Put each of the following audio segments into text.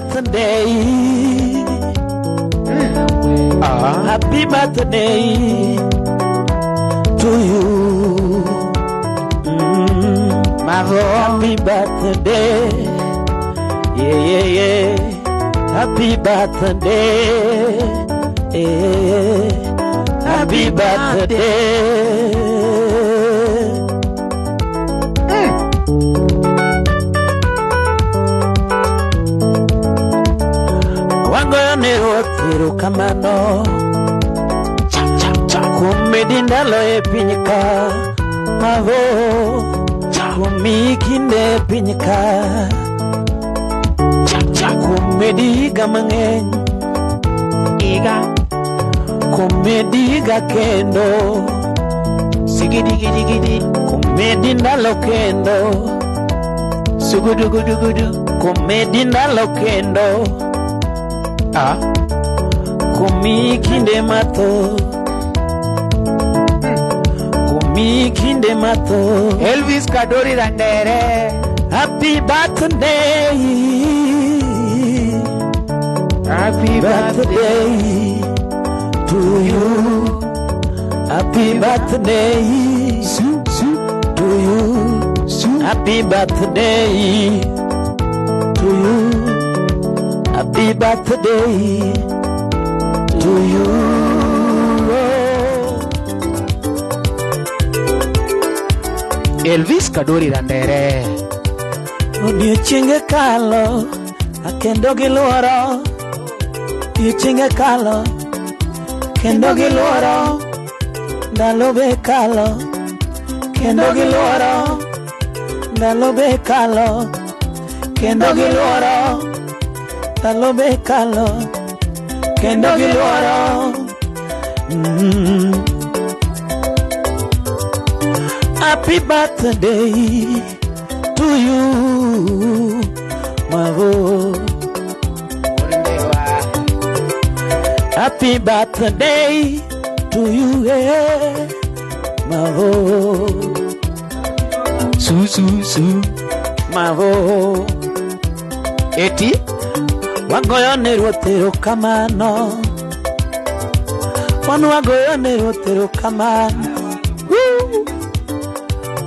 birthday. Happy birthday to you. Marvo, happy birthday. Yeah. Happy birthday. Happy birthday. Wangoyo kamano kumedindalo epinyka Marvo kumikinde pinyka kumediga mang'eny kumediga kendo sigidi kumedindalo kendo sugudugudugudu kumedindalo kendo kumikinde mato Elvis Kadory randere. Happy birthday. Happy birthday to you. Happy birthday to you. Happy birthday to you. Happy birthday to you. Elvis Kadory randere. Odiochienge kalo akendo giluoro. Odiochienge kalo kendo giluoro. Ndalo be kalo kendo giluoro. Ndalo be kalo kendo giluoro. Ndalo be kalo kendo giluoro. Happy birthday to you, Marvo. Ndhiwa. Happy birthday to you, Marvo. Su Marvo. Eti Wagoyo ne ruotero kamano. Wagoyo ne ruotero kamano.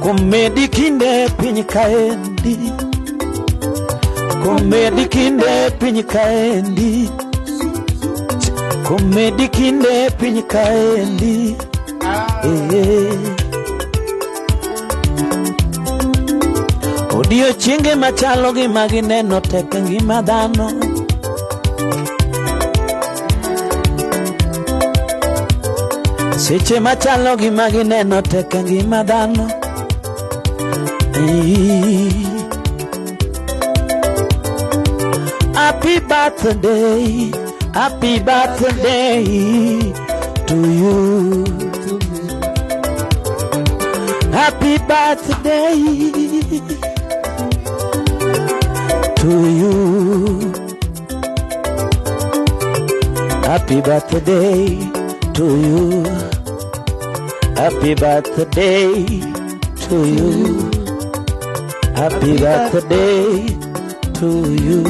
Komedi kinde piny kaendi. Komedi kinde piny kaendi. Komedi kinde piny kaendi. Odiochienge machalo gi magineno tek ngima dhano. Seche machalo gi magineno tek ngima dhano. Happy birthday to you. Happy birthday to you. Happy birthday to you. Happy birthday to you. Happy birthday to you.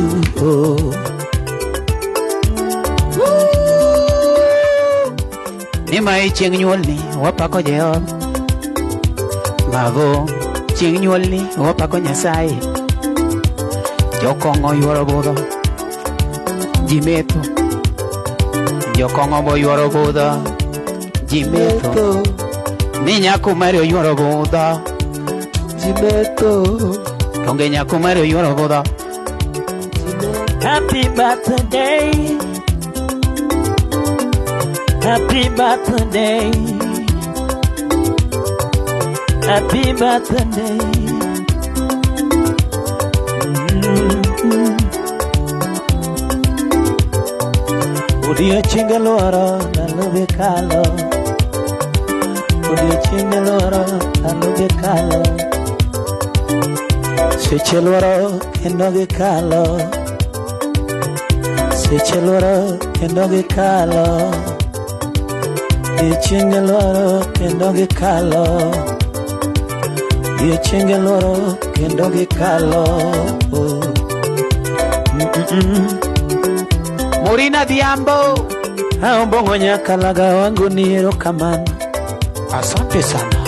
Ni mai chieng nyuolni wapako Jehova. Marvo chieng nyuolni wapako Nyasaye. Jokongo yuoro budho jimetho. Jokongo bo yuoro budho jimetho. Ni nyako mari yuoro budho Jimeto. Konge nyako mari yuoro budho. Happy birthday. Happy birthday. Happy birthday. Odiochienge luoro ndalo be kalo. Odiochienge luoro ndalo be kalo. Seche luoro kendo gikalo. Seche luoro kendo gikalo. Odiochienge luoro kendo gikalo. Odiochienge luoro kendo gikalo. Murina Diambo. Aombongo nyakalaga wangu ni erokamano. Asante sana.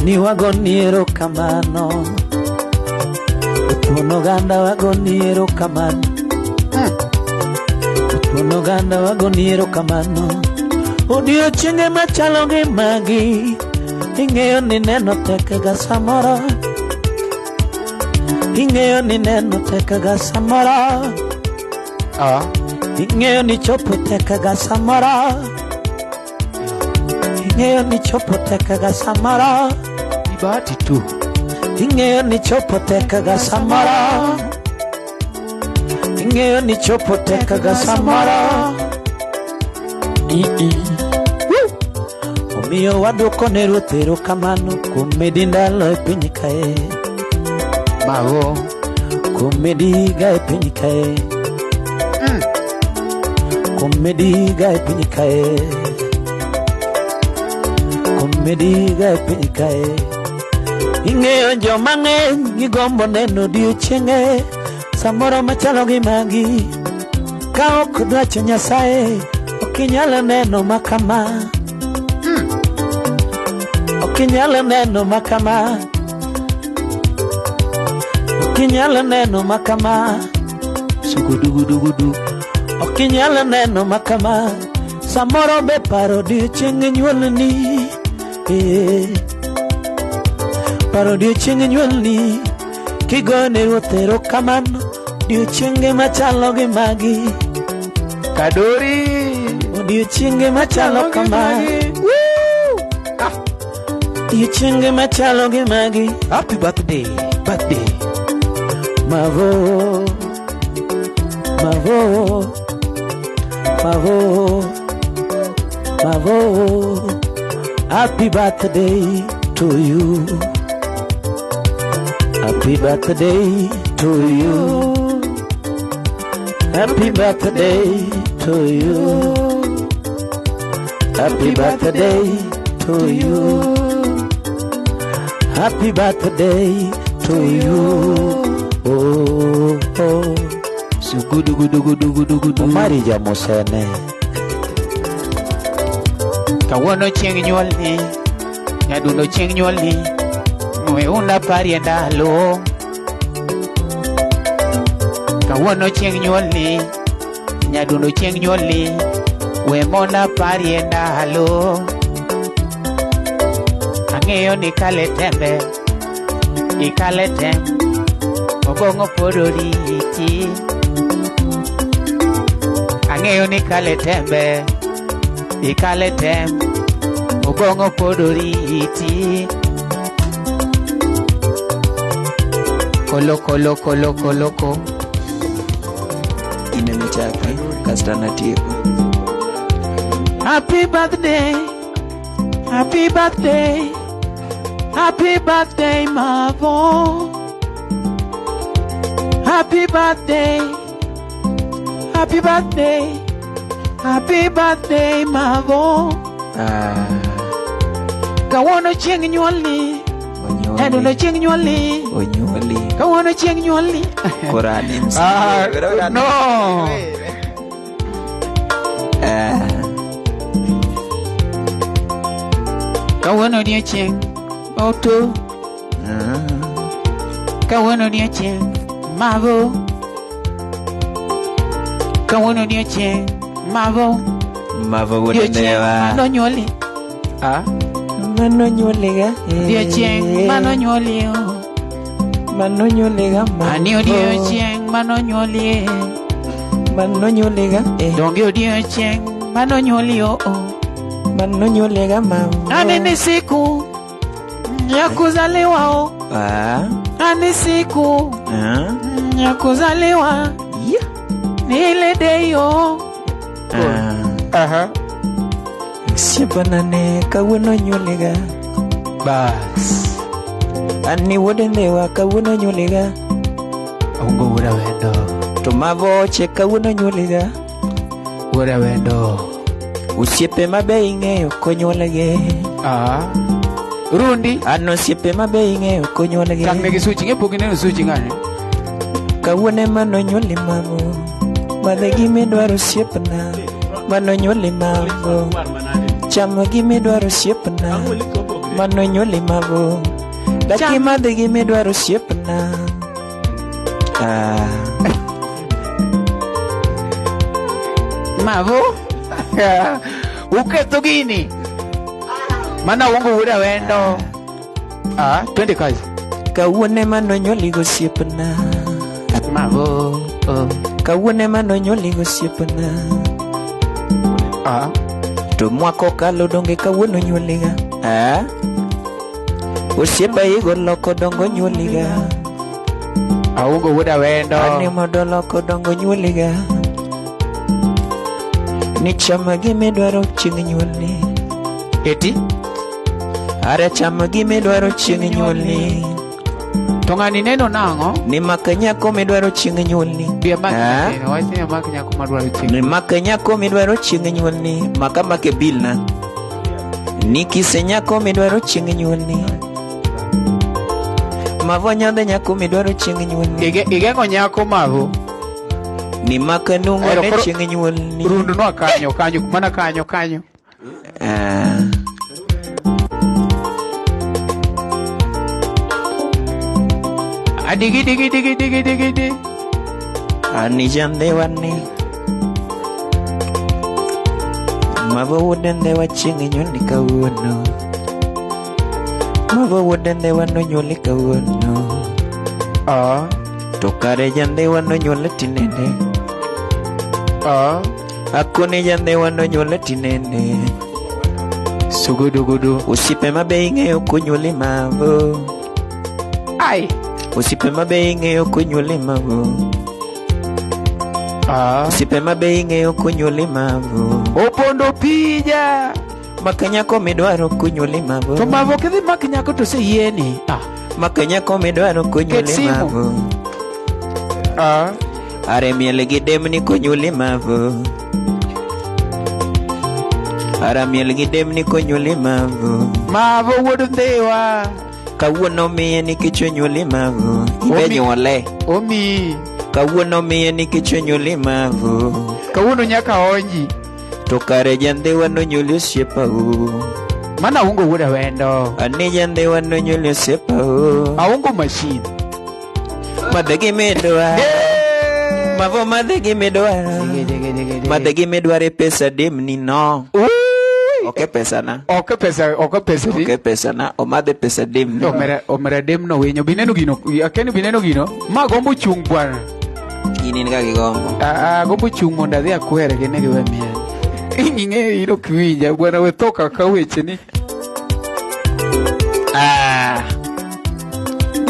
Ni wago ni erokamano. Utuono ganda wago ni erokamano. Utuono ganda wago ni erokamano. Odiochienge machalo gi magi. Ing'eyo ni neno tek ga samoro. Ing'eyo ni neno tek ga samoro. Ing'eyo ni chopo tek ga samoro. Ing'eyo ni chopo tek ga samoro. Ibati tu. Ing'eyo ni chopo tek ga samoro. Ing'eyo ni chopo tek ga samoro. Omiyo waduoko ne Ruoth erokamano kuom medi ndalo e piny kae. Marvo. Kuom medi ga e piny kae. Kuom medi ga e piny kae. Kuom medi ga e piny kae. Ing'eyo joma ng'eny gigombo neno odiochienge samoro machalo gi magi. Ka ok dwacho Nyasaye ok inyal neno makama. Ok inyal neno makama. Ok inyal neno makama. Sugudugudugudu. Ok inyal neno makama. Samoro be paro odiochieng' nyuolni. Paro odiochieng' nyuolni. Kigone Ruoth erokamano odiochienge machalo gi magi. Kadory. Odiochienge machalo kamagi. Odiochienge machalo gi magi. Happy birthday. Birthday. Marvo. Marvo. Marvo. Marvo. Happy birthday to you. Happy birthday to you. Happy birthday to you. Happy birthday to you. Happy birthday to you. Oh, oh. Sugudugudugudugudugudu. Omari jamosene. Kawuono chieng' nyuolni. Nyadundo chieng' nyuolni. Mwe una pari ndalo. Kawuono chieng' nyuolni. Nyadundo chieng' nyuolni. We mona pari ndalo. Ang'eyo ni kale tembe. Ikale tem. Obongo podori iti. Ang'eyo ni kale tembe. Ikale tem. Obongo podori iti. Koloko loko loko loko. Inemichaki kastana tieko. Happy birthday. Happy birthday. Happy birthday, Marvo. Happy birthday. Happy birthday. Happy birthday, Marvo. Kawuono chieng' nyuolni. Nyadundo chieng' nyuolni. Onyuoli. Kawuono chieng' nyuolni. Korani No. Kawuono ni chieng' oto. Kawuono ni chieng' Marvo. Kawuono ni chieng' Marvo. Marvo Ndhiwa. Mano nyuoli. Mano nyuoliga. Chieng' mano nyuoli. Mano nyuoliga. Ani odiochieng' mano nyuoli. Mano nyuoliga. Donge odiochieng' mano nyuoli. Mano nyuoliga mama. Ani ni siku ya kuzaliwa. Ani siku ya kuzaliwa. Ni ile day. Sipanane kawuono nyuoliga. Bas. Ani Wuod Ndhiwa kawuono nyuoliga. Aungo wuod Awendo. To Marvo che kawuono nyuoliga. Wuod Awendo. Osiepe mabe ing'eyo konyuolgi. Rundi. An osiepe mabe ing'eyo konyuolgi. Tang negi suchi ng'e pok ineno suchi ng'ane. Kawuone mano nyoli mago madhe gimi dwaro siepna mano nyoli mago chamo gimi dwaro siepna mano nyoli mago daki madhe gimi dwaro siepna Marvo uketho gini mana Aungo wuod Awendo twende kazi kawuone mano nyoli gosiepna Marvo kawuone mano nyoli gosiepna to mwako kalo donge kawuono nyoliga osiepa igo loko dongo nyoliga Aungo wuod Awendo ane modo loko dongo nyoliga ni chama gimi dwaro chieng' nyuolni eti are chama gimi dwaro chieng' nyuolni to ng'ani neno nang'o ni maka nyako midwaro chieng' nyuolni bia makneno wachni mak nyako madwaro chieng' ni maka nyako midwaro chieng' nyuolni maka make bilna ni kise nyako midwaro chieng' nyuolni Marvo nyadhe nyako midwaro chieng' nyuolni igeng'o nyako Marvo ni maka nungo ne chieng' nyuolni rundnwa kanyo mana kanyo Digi. Ani Ndhiwa ni Marvo wuod Ndhiwa chieng' nyuolni kawuono Marvo wuod Ndhiwa nonyuoli kawuono to kare Ndhiwa nonyuole tinende akone Ndhiwa nonyuole tinende sugudugudu osiepe mabe ing'eyo konyuoli Marvo ai osiepe mabe ing'eyo konyuoli Marvo osiepe mabe ing'eyo konyuoli Marvo opondo pija maka nyako midwaro konyuoli Marvo to Marvo kidhi mak nyako to seyieni maka nyako midwaro konyuoli Marvo are miele gi demni konyuoli Marvo ara miele gi demni konyuoli Marvo Marvo wuod Ndhiwa kawuono miye nikech onyuoli Marvo ibe nyuole omi kawuono miye nikech onyuoli Marvo kawuono nyaka onji to kare Ndhiwa nonyuoli osiepau mana Aungo wuod Awendo ani Ndhiwa nonyuoli osiepau Aungo machine madhe gimi dwaro Marvo madhe gimi dwaro madhe gimi dwaro pesa demni no oke pesa na omadhe pesa demni omera demno winyo bineno gino akeni bineno gino ma gombo chung bwana gini nika gigombo gombo chung mondo adhi akwere gine giwe mien ing'eyo iro kiwinja bwana we toka ka weche ni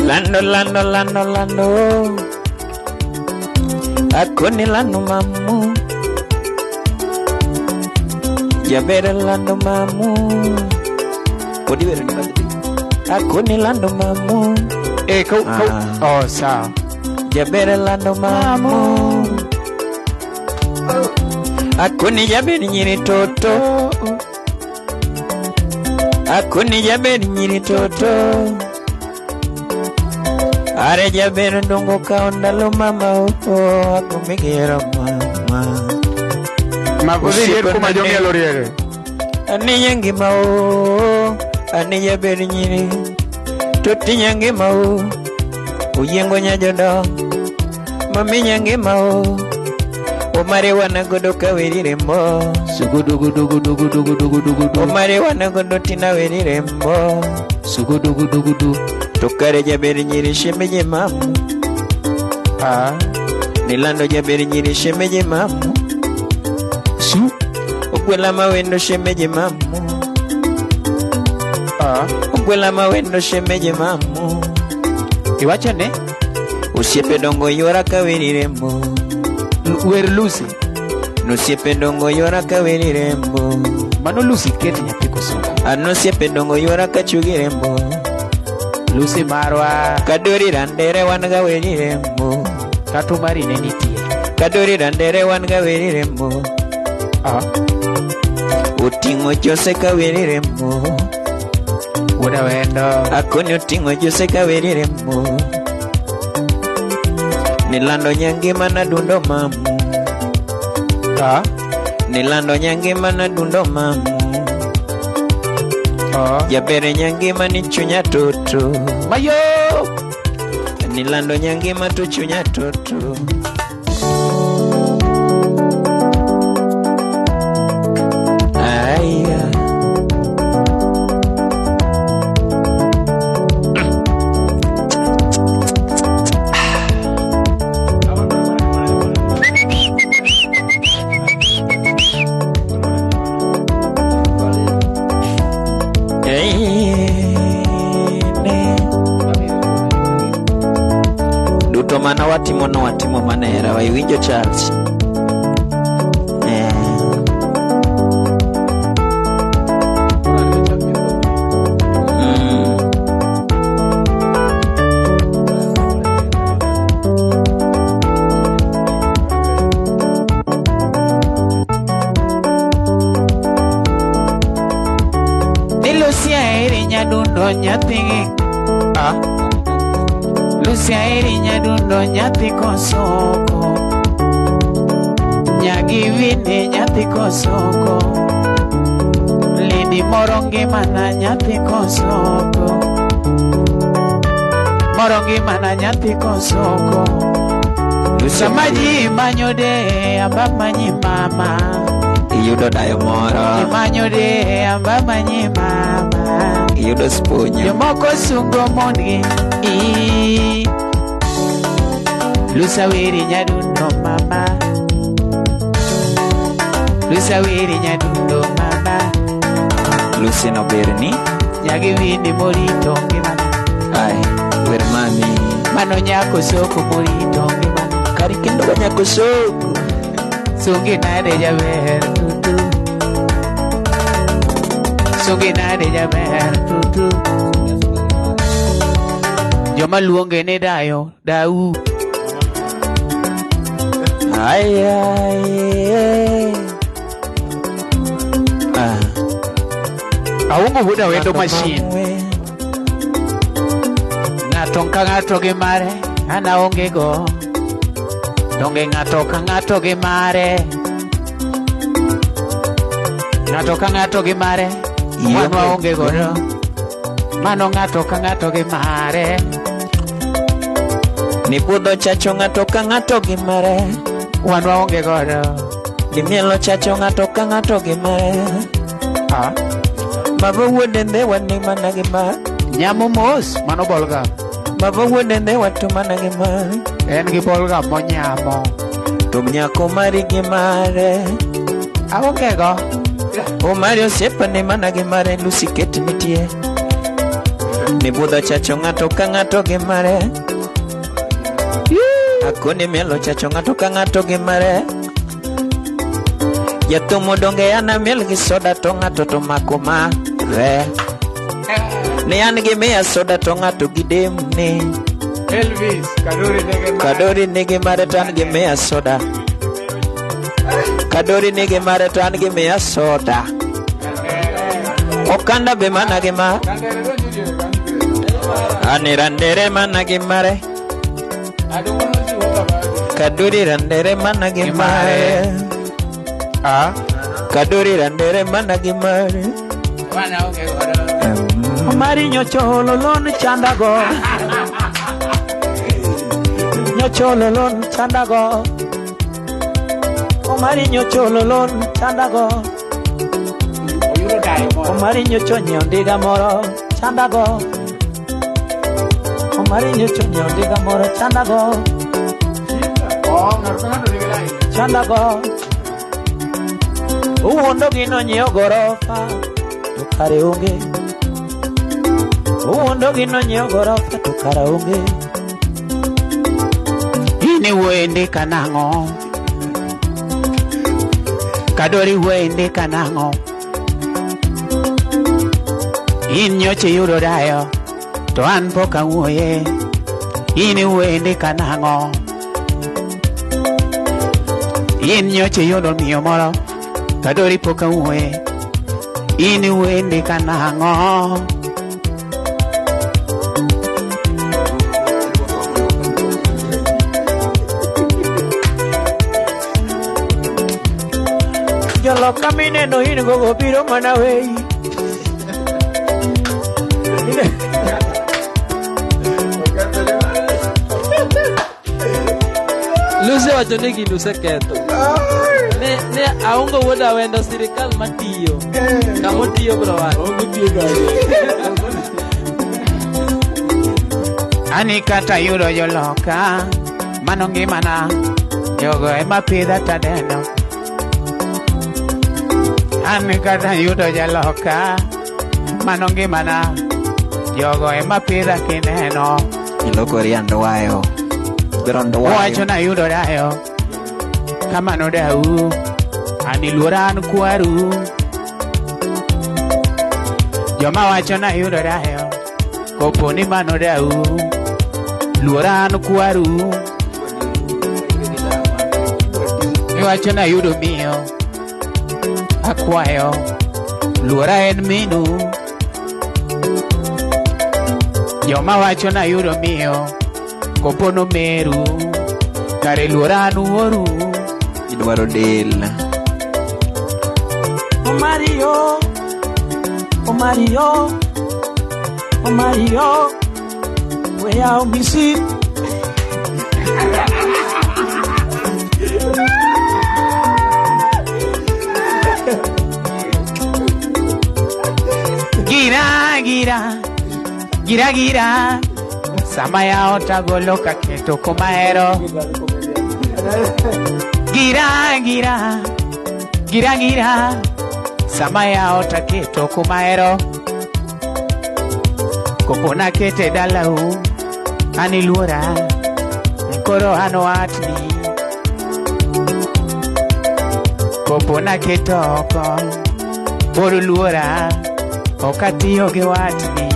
lando akoni lando mamu Jabere lando mamu Kodi wero ni bagdi Akoni lando mamu sawa Jabere lando mamu Akoni jabere nyiri toto Akoni jabere nyiri toto Are jabere ndongo kaondalo mama akumigero mama Magodhi kuma jongi aloriere Ani yangi mao Ani jaberi nyiri Toti nyangi mao Uyengo nyajodo Mami nyangi mao Omari wana godo kawiri rembo Sugudugudugudugudugudugudugudu Omari wana godo tina wiri rembo Sugudugudugudu Tokare jaberi nyiri shemeje mamu Nilando jaberi nyiri shemeje mamu Okwela mawendo shemeje mamu Okwela mawendo shemeje mamu Iwacha ne Osiepe dongo yora kawiri rembo Wer Lucy Nosiepe dongo yora kawiri rembo Mano Lucy keti nyapiko soka Anosiepe dongo yora kachugi rembo Lucy marwa Kadory randere wan gawiri rembo Kato Omari ne nitie Kadory randere wan gawiri rembo Otingo Jose kawiri rembo Wuod Awendo Akoni otingo Jose kawiri rembo Nilando nyangima na dundo mamu. Nilando nyangima na dundo mamu. Jabere nyangima ni chunya toto. Mayo! Nilando nyangima tu chunya toto. Aya. Duto mana watimo manera wa iwinjo Charles. Lucia irinya dundo nyati. Lucia irinya dundo nyati kosoko. Nyagi vini nyati kosoko. Lidi morongi mana nyati kosoko. Morongi mana nyati kosoko. Samaji manyode abamanyi mama. Iyudo dayo moro. Imanyode abamanyi mama. Iyudo sponyo. Jomoko sungo mondi. Lusa wiri nyadundo mama. Lusa wiri nyadundo mama. Lucy no berni. Nyagi vindi morito ngimana. Ay, wer mami. Mano nyako soko morito ngimana. Kari kendo ga nyako soko. Sungi nade jaber tutu. Sungi nade jaber tutu. Joma luonge ne dayo, dau. Ay. Aungo Wuod Awendo machine. Ng'ato ka ng'ato gi mare, ana onge go. Donge ng'ato ka ng'ato gi mare. Ng'ato ka ng'ato gi mare, wan waonge godo. Mano ng'ato ka ng'ato gi mare. Ni budho chacho ng'ato ka ng'ato gi mare. Wan waonge godo. Ni mielo chacho ng'ato ka ng'ato gi mare. Marvo Wuod Ndhiwa ni mana gi mare. Nyamo mos, mano bolga. Marvo Wuod Ndhiwa to mana gi mare. En gi bolga monyamo. Tum nyako Omari gi mare. Aonge go. Omari osiepa ni mana gi mare. Lucy ket nitie. Ni budho chacho ng'ato ka ng'ato gi mare. Akoni mielo chacho ng'ato ka ng'ato gi mare. Yatumo donge ana miel gi soda to ng'ato to mako mare. Ni an gi miya soda to ng'ato gi demni. Elvis, Kadory nigi mare to an gi miya soda. Kadory nigi mare to an gi miya soda. Okanda be mana gi mare. Ani randere mana gi mare. Kadory randere mana gi mare. Kadory randere mana gi mare. Omari nyocholo lon chandago. Nyocholo lon chandago. Omari nyocholo lon chandago. Omari nyochonyo ndiga moro chandago. Omari nyochonyo ndiga moro chandago. Chandago. Uwondo gino nyiewo gorofa to kare onge. Uwondo gino nyiewo gorofa to kare onge. Ini wende kanango. Kadory wende kanango. In nyoche yudo dayo to an pok awuoye. Ini wende kanango. In nyoche yudo miyo moro. Kadory pok awuoye. Ini wende kanango. Joloka mineno in go biro mana wei. Lucy wacho ni gino oseketho. Ne Aungo wuod Awendo sirikal matiyo. Kamo tiyo bro wacho. Ani kata yudo joloka mano ngimana jogo ema pidha tadeno. Ani kata yudo jaloka mano ngimana jogo ema pidha kineno. Iloko riando wayo. Wacho na yudo dayo kamano dau ani luoran kwaru. Joma wacho na yudo dayo koponi mano dau luoran kwaru. Iwacho na yudo miyo akwayo luora en minu. Joma wacho na yudo miyo kopono meru kare luora nuoru. Idwaro del. Omario, Omario, Omario, where are we see? Gira, gira, gira, gira. Samaya otagolo kaketo komaero. Gira, gira, gira, gira. Samaya otaketo komaero. Kopona kete dalau anilura koro ano atni. Kopona ketoko boru luora okatiyo ge watni.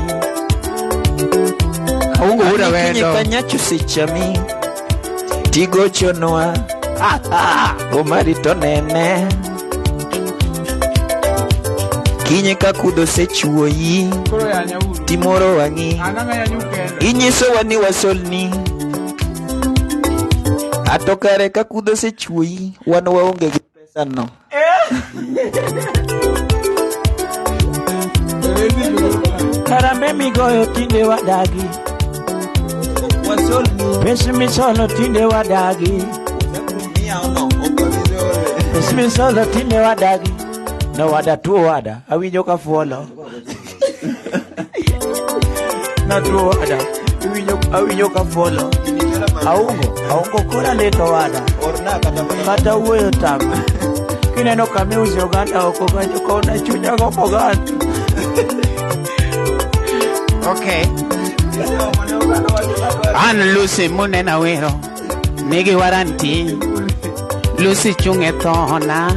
Aungo wuod Awendo Kanyachu sichami tigo chonwa Omari to nene kinye kakudo sechuoyi timoro wangi inyiso wani wasolni atokare kakudo sechuoyi wan waonge gi pesa no. Karambe migoyo tinde wadagi Pesi misolo tinde wadagi Pesi misolo tinde wadagi No wada tuo wada awinjo ka fuolo Na tuo wada awinjo ka fuolo Aungo kora leto wada Kata uweyo tamu Kineno kami usi oganda oko kanyo kona chunya gopo ganda. Okay. An Lucy munena wero nigi waranti Lucy chunge thona.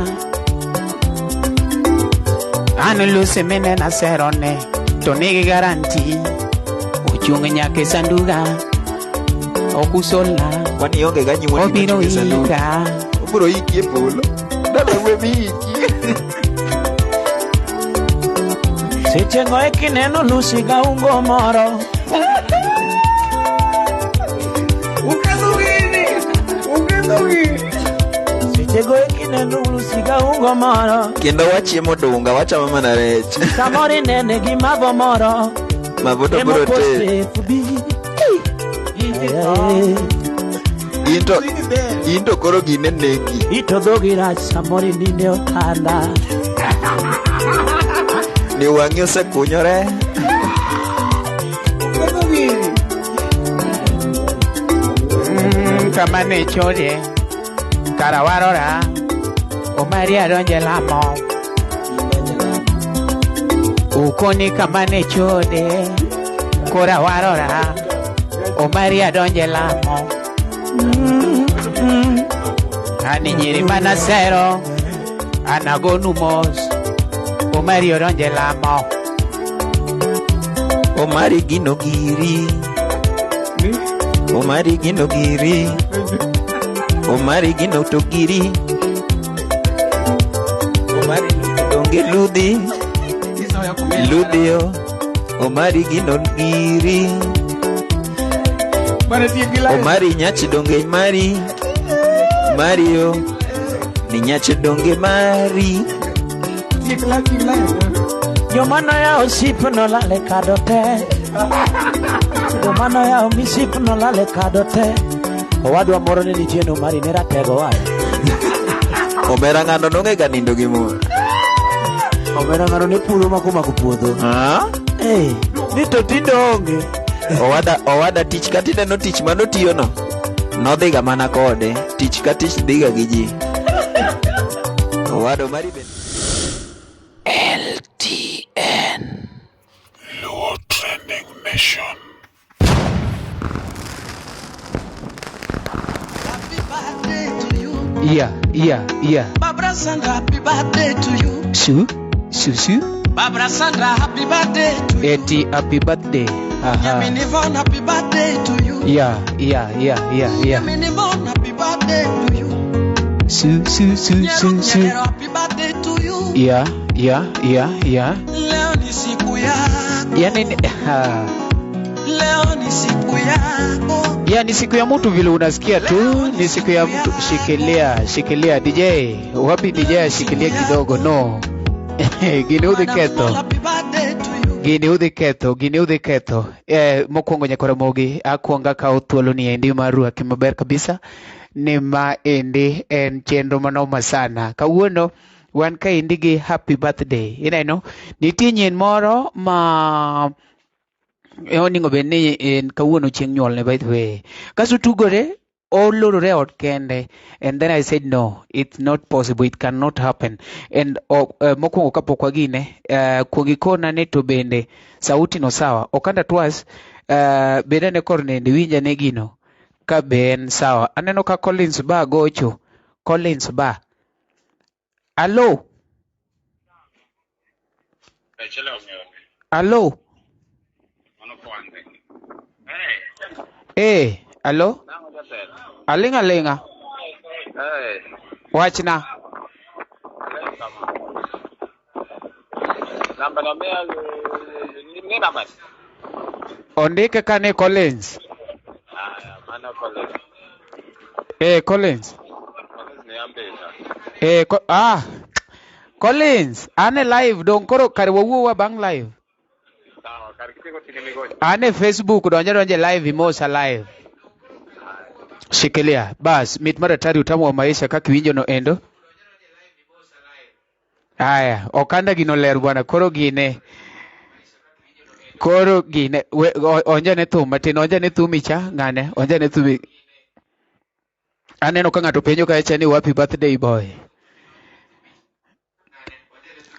An Lucy minena serone to nigi garanti ochunge nyake sanduga okusola wani yonge ganyi wani obiro ika obiro iki polo dale we iki Seche ngoe kineno Lucy ga ungo moro Seche ngoe kineno Lucy ga ungo moro Kendo wachiemo dunga wacha mama na rech Samori nene gi mavo moro Maboto brote Into koro gine neki Ito dogira samori nine otanda Ni wangi ose kunyore Kamane chode Karawarora Omari adonje lamo Ukoni kamane chode Korawarora Omari adonje lamo Ani nyiri manasero Anagonu mos Omari adonje lamo Omari gino giri Omari gino giri Omari gino to giri Omari donge ludi Ludio Omari gino giri Omari nyachi donge Mari Mario ni nyache donge mari. Jomano ya osip no lale kadote. Jomano ya omisip no lale kadote. Owadwa moro ni tieno mari nera tego wae. Omera ngano nonge ganindo gimu. Omera ngano ni puro makuma kupuodho. Eh, nito tindonge. Owada tich katinde no tich mano tiyo no. Nodhiga mana kode. Tich ka tich dhiga gi ji. Owada Omari ben. LTN Luo Trending Mission. Happy birthday to you. Yeah. Barbara Sandra, happy birthday to you. Su. Barbara Sandra, happy birthday to you. Eti happy birthday. Yamini Von, happy birthday to you. Yeah. Yamini Von, happy birthday to you. Su. Happy birthday to you. Yeah. Leo ni siku yako. Yani Leo ni siku yako. ya ni siku ya mtu vile unasikia tu, ni siku ya mtu. Shikilia DJ. Wapi DJ ashikilie kidogo? No. Gini keto. Mokwongo nyakora mogi akwonga ka uthuolo ni endi maru akimaber kabisa. Ni ma endi en chenro manoma sana. Kawuono wan ka endi gi happy birthday. Ineno nitie nyen moro ma oningo beni en kawuono chieng' nyuol ne, by the way. Kaso tugore olorore ot kende, and then I said no, it's not possible, it cannot happen. And mokwongo kapok wagine kuongi kona ne to bende sauti no sawa okanda twas bende ne kor nende winja ne gino ka ben sawa. Aneno ka Collins ba gocho. Collins ba. Hello. Hello. Hello. Alinga. Wachna. Ondike kane Collins. Collins. Collins, ane live dong koro kare wawuwa bang live. Ane Facebook donje live imosa live. Shikilia bas mit maratari utamu wa maisha kaki winjo no endo. Haya okanda gino ler bwana koro gine onja ne thum matin, onja ne thum icha ngane, onja ne thum. Aneno ka ngato penjo ka echa ni happy birthday boy.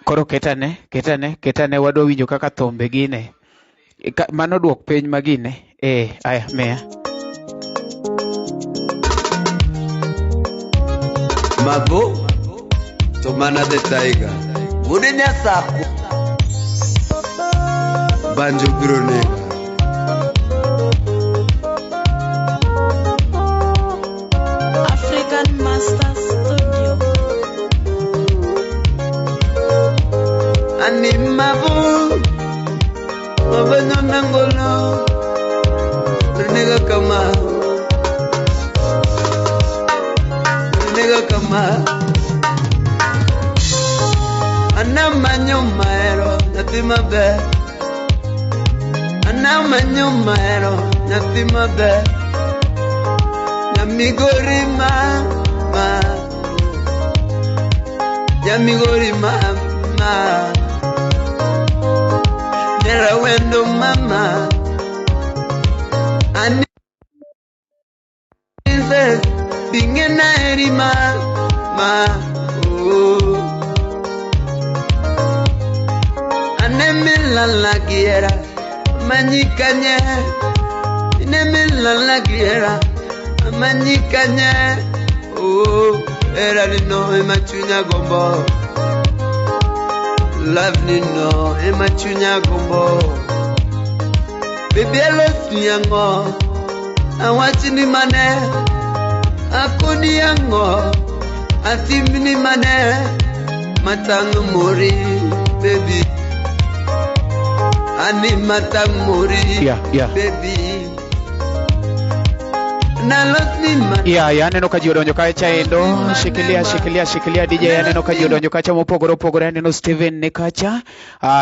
Koro ketane wadwa winjo kaka thombe gine. Mano duok peny magine. Aya mea. Marvo, Tomana the Tiger, Wooden Yasaku, Banjo Brune, African Master Studio, Animavo, Abanyanangolo, Renega Kama. Anamanyo maero natima be. Anamanyo maero natima be. Yamigori ma. Yamigori ma. Nera wendo mama. Ani Jesus bingena erima ma. Anemila la guerra, manicanye. Anemila la guerra, manicanye. Oh, era no emachunya gombo. Love ni no emachunya gombo. Baby elo yango, awachini mane. Akuni yango, atimini mane. Matangu mori, baby. Ani matang mori, Yeah. baby. Ya aneno ka ji odonjo kacha endo. Shikilia DJ aneno ka ji odonjo kacha mopogore aneno Steven ne kacha.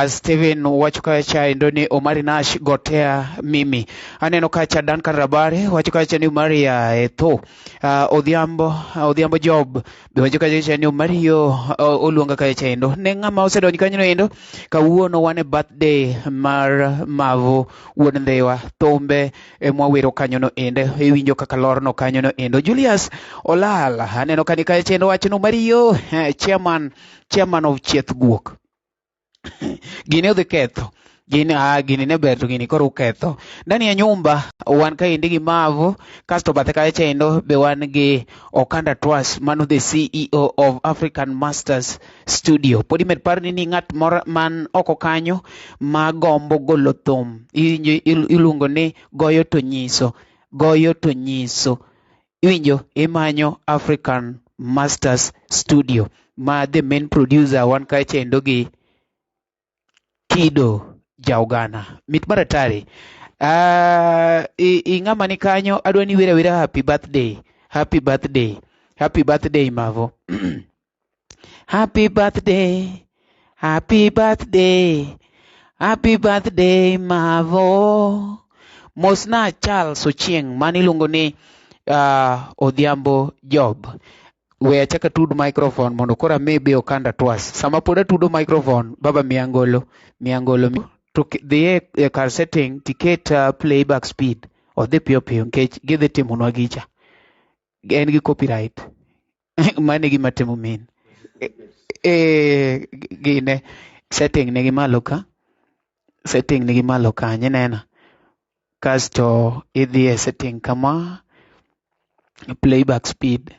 Steven wacho kacha endo ni Omari Nash gotea mimi. Aneno kacha Duncan Rabare wacho kacha ni Omari ya etho. Odhiambo Job be wacho kacha ni Omari yo oluonga kacha endo. Ne ng'ama osedonjo kanyo endo. Kawuono wane birthday mar Marvo Wuod Ndhiwa Thumbe mwawero kanyo no ende. Iwinjo kaka lorno kanyo no endo. Julius Olal aneno kani kacha endo wacho no Mario chairman of Chieth Guok. Gini odhi ketho. Gini ne ber to gini koro ketho. Ndani ya nyumba wan ka indi gi Marvo kasto bathe kacha endo be wan gi Okanda Twas mano the CEO of African Masters Studio. Podi med parni ni ng'at man oko kanyo ma gombo golo thum. Iluongo ni goyo to nyiso. Iwinjo imanyo African Masters Studio ma the main producer wan kacha endo gi Kido Jaugana. Mit maratari. Ing'ama ni kanyo adwa ni wira happy birthday. Happy birthday Marvo. Happy birthday Marvo. Mosna Charles Ochieng mani lungo ni Odhiambo Job. We achaka tudu microphone mondo kora maybe Okanda Twas. Sama poda tudu microphone baba miangolo to the car setting ticket playback speed of the pio nkech gidhi timo nwa gicha. En gi copyright. Mane gi matemo min. Gine setting negi malo ka nena. Kasto idhi setting kama playback speed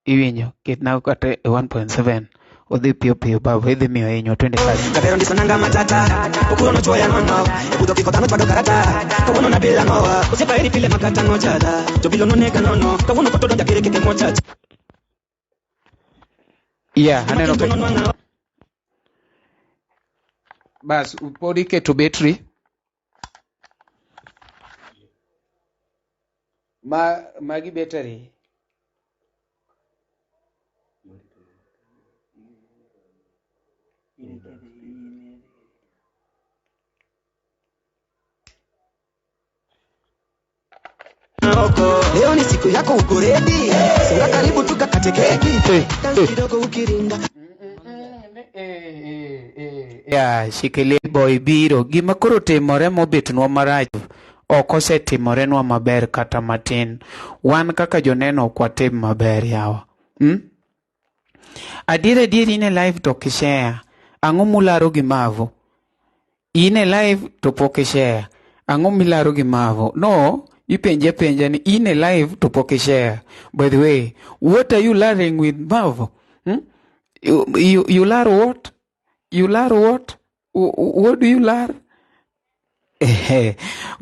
iwinjo ket na kata 1.7 odhi pio baba idhi miyo enyo 20 kazi kapero ndisonanga matata okurono choya nono ebudo kikotano twado karata kawono na bila noa usipa eri pile makata no chada jobilo no neka nono kawono kotodo jakere keke mocha aneno bas podi keto battery magi battery leo ni siku yako uko ready songa karibu tukakate keki kidogo ukiringa shikilia boy biro gima koro timore mobitnwa marach ok osetimorenwa maber kata matin. Wan kaka joneno kwatim maber yawa. Adier ine live to kishare. Ang'o mularo gi Marvo? Ine live to pokishare. Ang'o milaro gi Marvo? No, ipenja ni ine live to pokishare. By the way, what are you learning with Marvo? You learn what? What do you learn?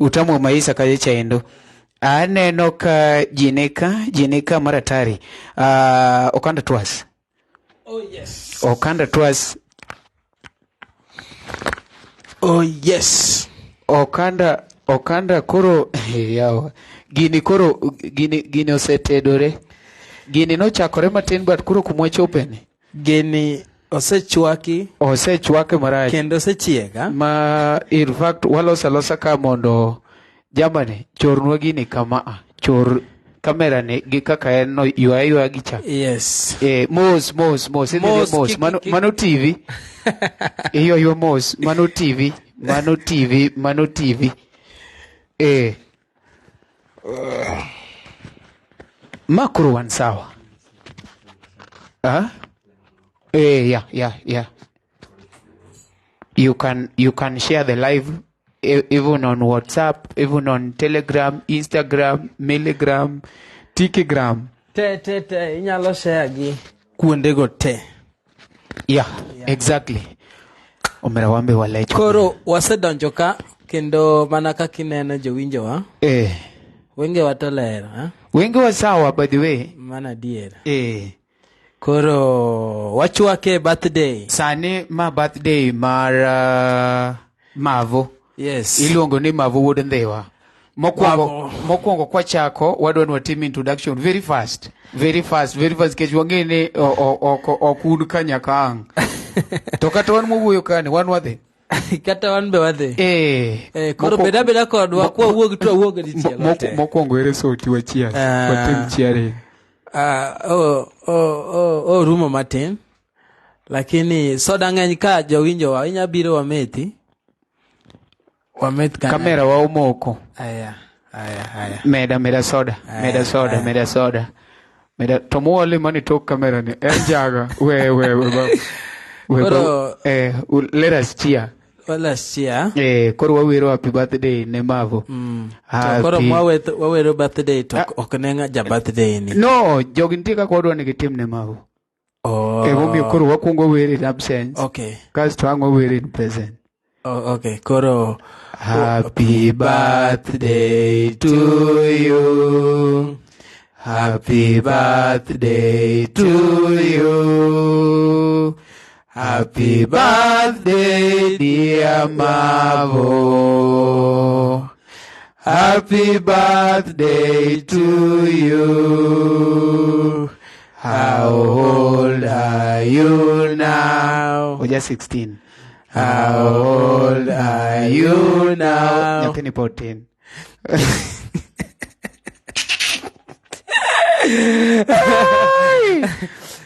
Utamu maisha kaje chaendo. Aneno ka jineka maratari. Okanda Twas. Oh yes. Okanda Twas. Oh yes. Okanda koro yawa. Gini osetedore. Gini no chakore matin but koro kumwachopene. Gini osechwaki marach kendo osechiega in fact walosa ka mondo jamani chornwa gini kama chor kamera ne gi kaka en no ywa gicha. Yes. Mos mano TV. Yo mos mano TV. Makro wan sawa. Yeah. You can share the live even on WhatsApp, even on Telegram, Instagram, Milligram, Tikigram. Te inyalo share gi kuondego te. Yeah, exactly. Omera wambe walecho. Koro wasedonjo ka kendo mana ka kineno jowinjowa. Wenge watolero, Wenge wasawa by the way. Mana dier. Koro wachwake birthday. Sani ma birthday mar Marvo. Yes. Iluongo ni Marvo Wuod Ndhiwa. mokwongo kwa chako wadwa ni watim introduction very fast kech wang'e okud kanyaka ang' to kata wan mowuoyo kane wan wadhi kata wan be wadhi koro beda kodwa kwa wuog to wuog dichiel mokwongo ere soti wachiel watim chiaring rumo matin lakini soda ng'eny ka jowinjo wa inya biro wamethi kamera wa umoko aya meda soda meda to muole mani tok kamera ni jaga we let us cheer koro wawero happy birthday ne Marvo koro wawero birthday to ok ne ja birthday ni no jogi nitie kaka wadwa ni gitim ne Marvo momiyo koro wakwongo were in absence kasto ang' wawere in present okay koro happy birthday to you, happy birthday to you, happy birthday dear Marvo, happy birthday to you. How old are you now? Oh, just 16. How old are you now? Nyathini 14.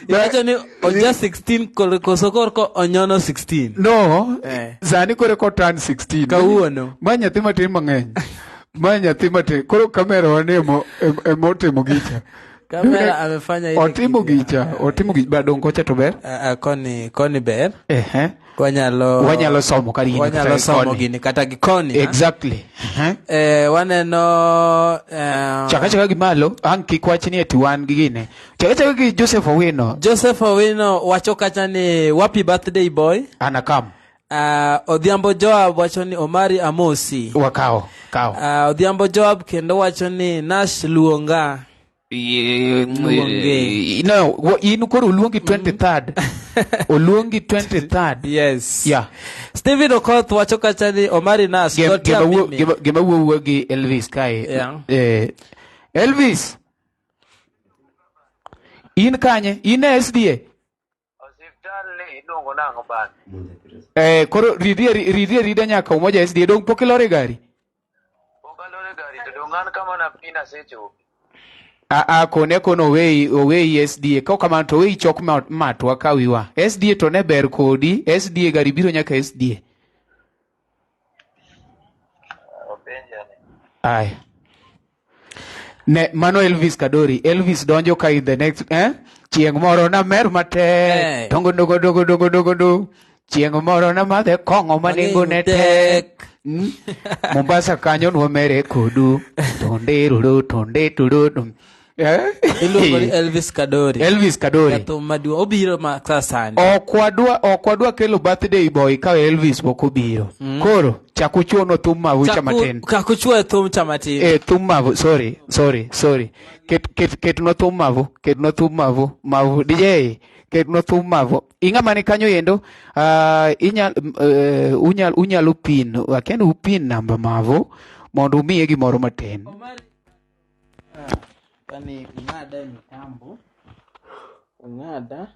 Actually, just 16 koso korko onyono 16. No, zani kore ko turn 16. Kawuono. Ma nyathi matin mang'eny. Ma nyathi matin. Koro kamera wanemo emotimo gicha. Kamera amefanya ile. Otimo gicha badong kocha to ber. Koni ber. Wanyalo somo kari. Wanyalo somo gini kata gikoni. Exactly. Waneno chaka gimalo ang kikwachni eti wan gine. Chaka gi Joseph Awendo wacho kacha ni happy birthday boy. Anakam. Odhiambo Joab wacho ni Omari amosi. Wakao. Odhiambo Joab kendo wacho ni Nash luonga. No, in koro uluongi 23rd. Uluongi 23rd. Yes. Yeah. Stephen Okoth wacho kacha ni Omari Nash. Gema wuo gi Elvis kai. Yeah. Elvis. In kanye? In SDA. Koro rida nyaka umoja SDA dong pokilore gari. To dongan kama na pina secho. Kone kono owei SDA ka kamano to wei chok matwa kawiwa SDA to ne ber kodi SDA gari biro nyaka SDA ai ne mano Elvis Kadory Elvis donjo ka in the next chieng' moro na mer mate tongo dogo chieng' moro na madhe kong'o maningo ne tek Mombasa kanyo nwamere kodu tonde tudu Iluongo ni Elvis Kadory. Gato maduong' obiro masasani. Okwadwa kelo birthday boy ka Elvis bokobiro. Koro chakuchuono thum mavu chamatin. Kakuchuo thum chamatin. Thum mavu sorry. Ketno thum mavu DJ ketno thum mavu. Inga mani kanyo yendo unyalo pin wakendo upin namba mavu mondo umiye gimoro matin. Kani ung'ada mitambo ung'ada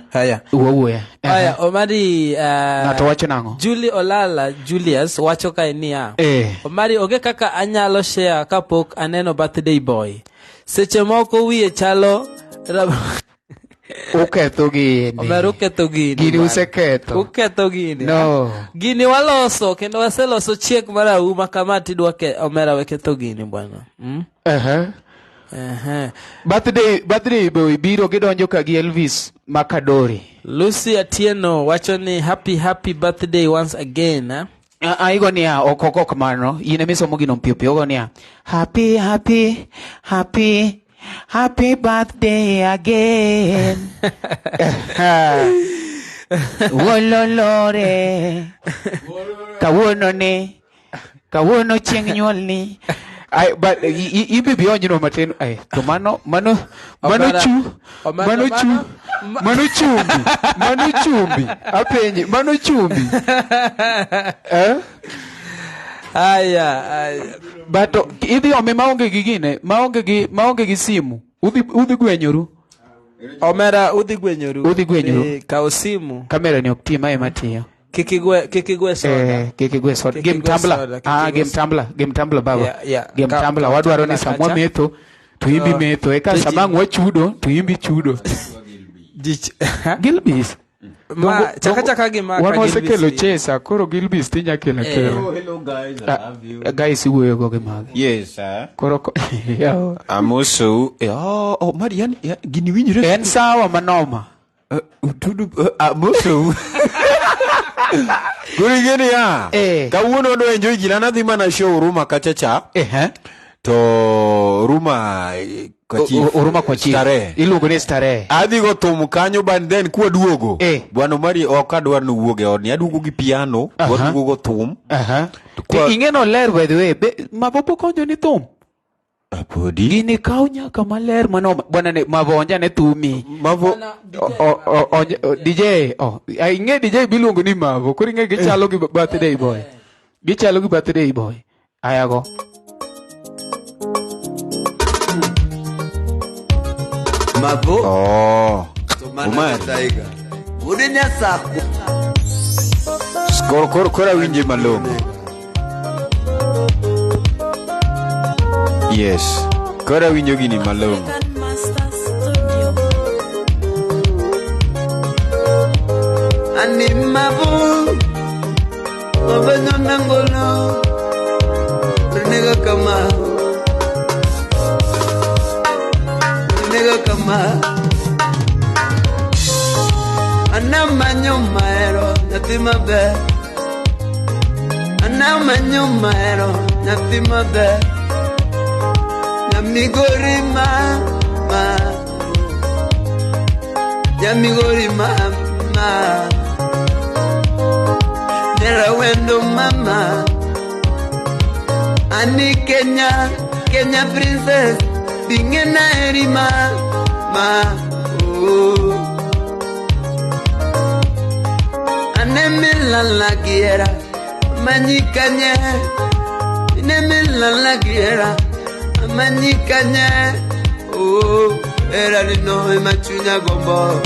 haya uwuoya Omari ng'ato wacho nang'o Julie Olala Julius wacho kae niya Omari onge kaka anyalo share kapok aneno birthday boy seche moko wiye chalo uketho gini Omar uketho gini gini useketho uketho gini no gini waloso kendo waseloso chiek marauma kama tidwa ke Omera weketho gini bwana birthday boy biro gidonjo ka gi Elvis Kadory Lucy Atieno wacho ni happy birthday once again Aigo niya okoko kamano yine misomo gino mpio ogo niya happy birthday again. Wololore. Kawuono chieng' nyuol ni. but ibi bionjo no matin to mano chumbi apenji mano chumbi aya but idhi ome maonge gi gine maonge gi simu udhi gwenyoru Omera udhi gwenyoru kao simu kamera ni okti mae matiyo kikigwe soda game tumbler baba game tumbler wadwaro ni samwa metho to imbi metho eka samang wachudo to imbi chudo Gilbis chaka gima wan wasekelo chesa koro Gilbis tinya kelo hello guys, I love you guys iwuoyo go gimagi yes koro I'm also Marian gini winjre en sawa manoma amoso guri gini ya kawuono do enjoy gilana dhi mana show Ruma kachacha to Ruma kwa chief iluongo ni stare adhi go thum kanyo ban then kwa duogo bwana Omari ok adwar no wuoge od ni aduogo gi piano duogo go thum ingeno ler by the way Marvo konjo ni thum apodi gini kaw nyaka maler manoma bwana ne mavonja ne thumi Marvo DJ inge DJ biluongo ni Marvo kuri inge gichalo gi birthday boy ayago Marvo Omari Taiga Udenya sako Kora winje malongo yes kora winjo gini malongo Ani Marvo Obenyo nangolo Renega kama Anamanyo maero natima be Anamanyo maero natima be Yamigori mama Yamigori mama Nera Awendo mama Ani Kenya princess Bingena erima Anemila la guerra Manikanye Anemila la guerra Manikanye era no emachunya gombo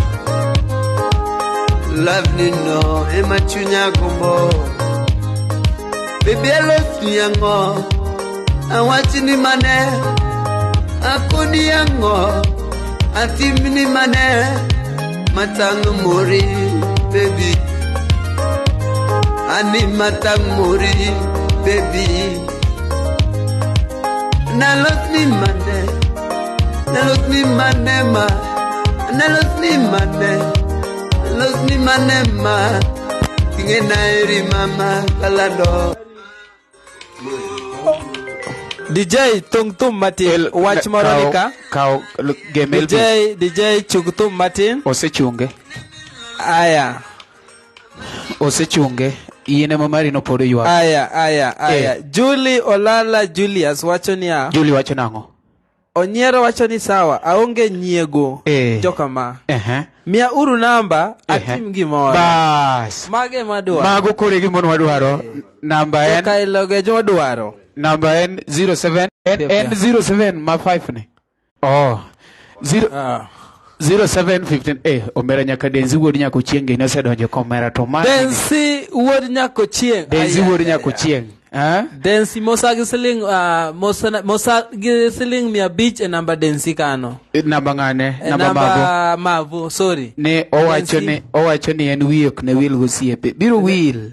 Love ni no emachunya gombo Baby I love you Awachini mane Akuni yango Atimini mane Matang muri baby Ani matang muri baby Nalos ni mane ma Nalos ni mane ma Tingena eri mama kalado DJ Tungtum Martin watch Moronika Kau game DJ Chugtum Martin osechunge iene Omari no podo ywa aya Julie Olala Julius wacho niya Julie wacho nango Onyero wacho ni sawa aonge nyiego jokama mia uru namba atim gimoro bas mage madwaro mago kore gimoro madwaro namba en kailoge jo dwaro namba en 07 07 ma 5 ne 0715 omera nyaka Denzi wuod nyako chieng ine sedonjo komera to ma Denzi wuod nyako chieng Denzi mosa gisling mia beach namba Denzi kano namba ngane namba Marvo sorry ne owacho ni en wiyok ne wil gosiepe biro wil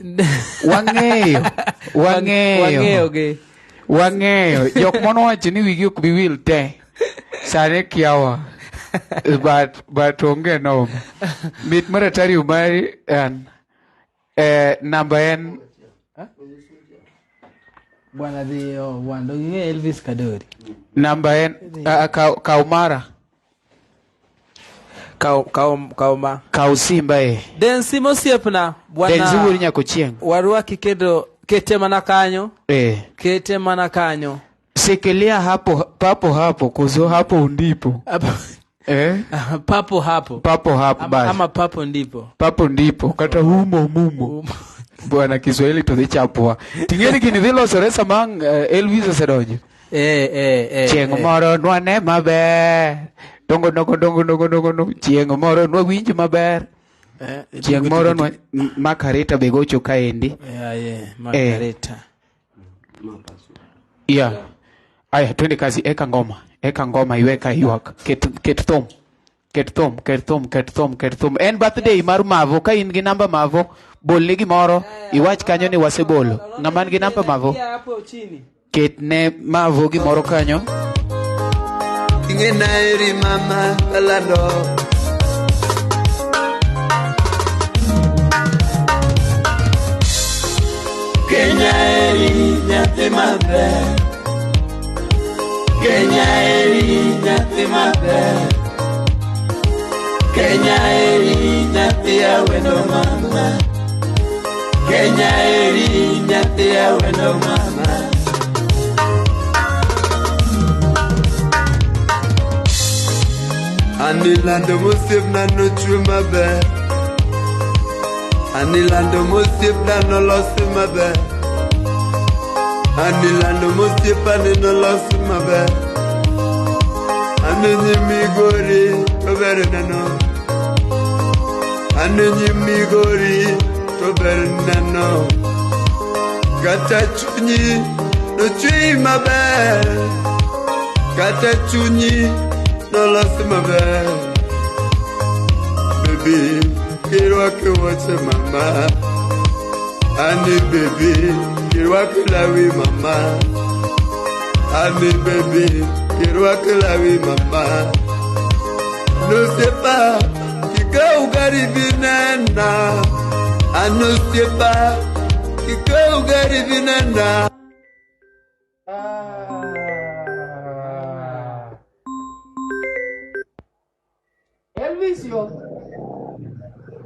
wang'eyo jok mono wacho ni wigi ok bi wil te sane kiawa but onge no mit maratari Omari an namba en bwana dio wando nge Elvis Kadory namba en Kaumara Kau Simba Densi mosiepna bwana Denzi wuod nyako chieng warua kikedo kete mana kanyo sekelea hapo papo hapo kuzo hapo ndipo. Papo hapo. Papo hapo basi. Ama papo ndipo. Papo ndipo kata humo mumo. Bwana Kiswahili to the chapwa. Tingeni kini vilo soresa mang Elvis osedonjo. Chieng' moro nwane maber. Dongo chieng' moro nwa winjo maber. Chieng' moro nwa makareta begocho kaendi. Makareta. Yeah. Aya twende kazi, eka ngoma iweka yuak. Ket thum. En birthday mar Marvo, ka in gi namba Marvo, bolne gimoro, iwach kanyo ni wasebolo. Ng'aman gi namba Marvo? Ket ne Marvo gimoro kanyo. Inge nairi mama kalado. Kenya eri nyathi maber. Kenya eri nyathi maber. Kenya eri nyathi Awendo mama. Kenya eri nyathi Awendo mama. Anilando mosiep na no chwe maber. Anilando mosiep na no losi maber. Anilando mosiep na no losi maber. Anenyi migori to ber nano. Anenyi migori to ber nano. Kata chunyi no chwe maber. Kata chunyi no losi maber. Baby, kirwake wache mama. Ani baby, kirwake lawi mama. Ani baby, kirwake lawi mama. No sepa, kika ugari binana. Ano sepa, kika ugari binana. Elvis yo.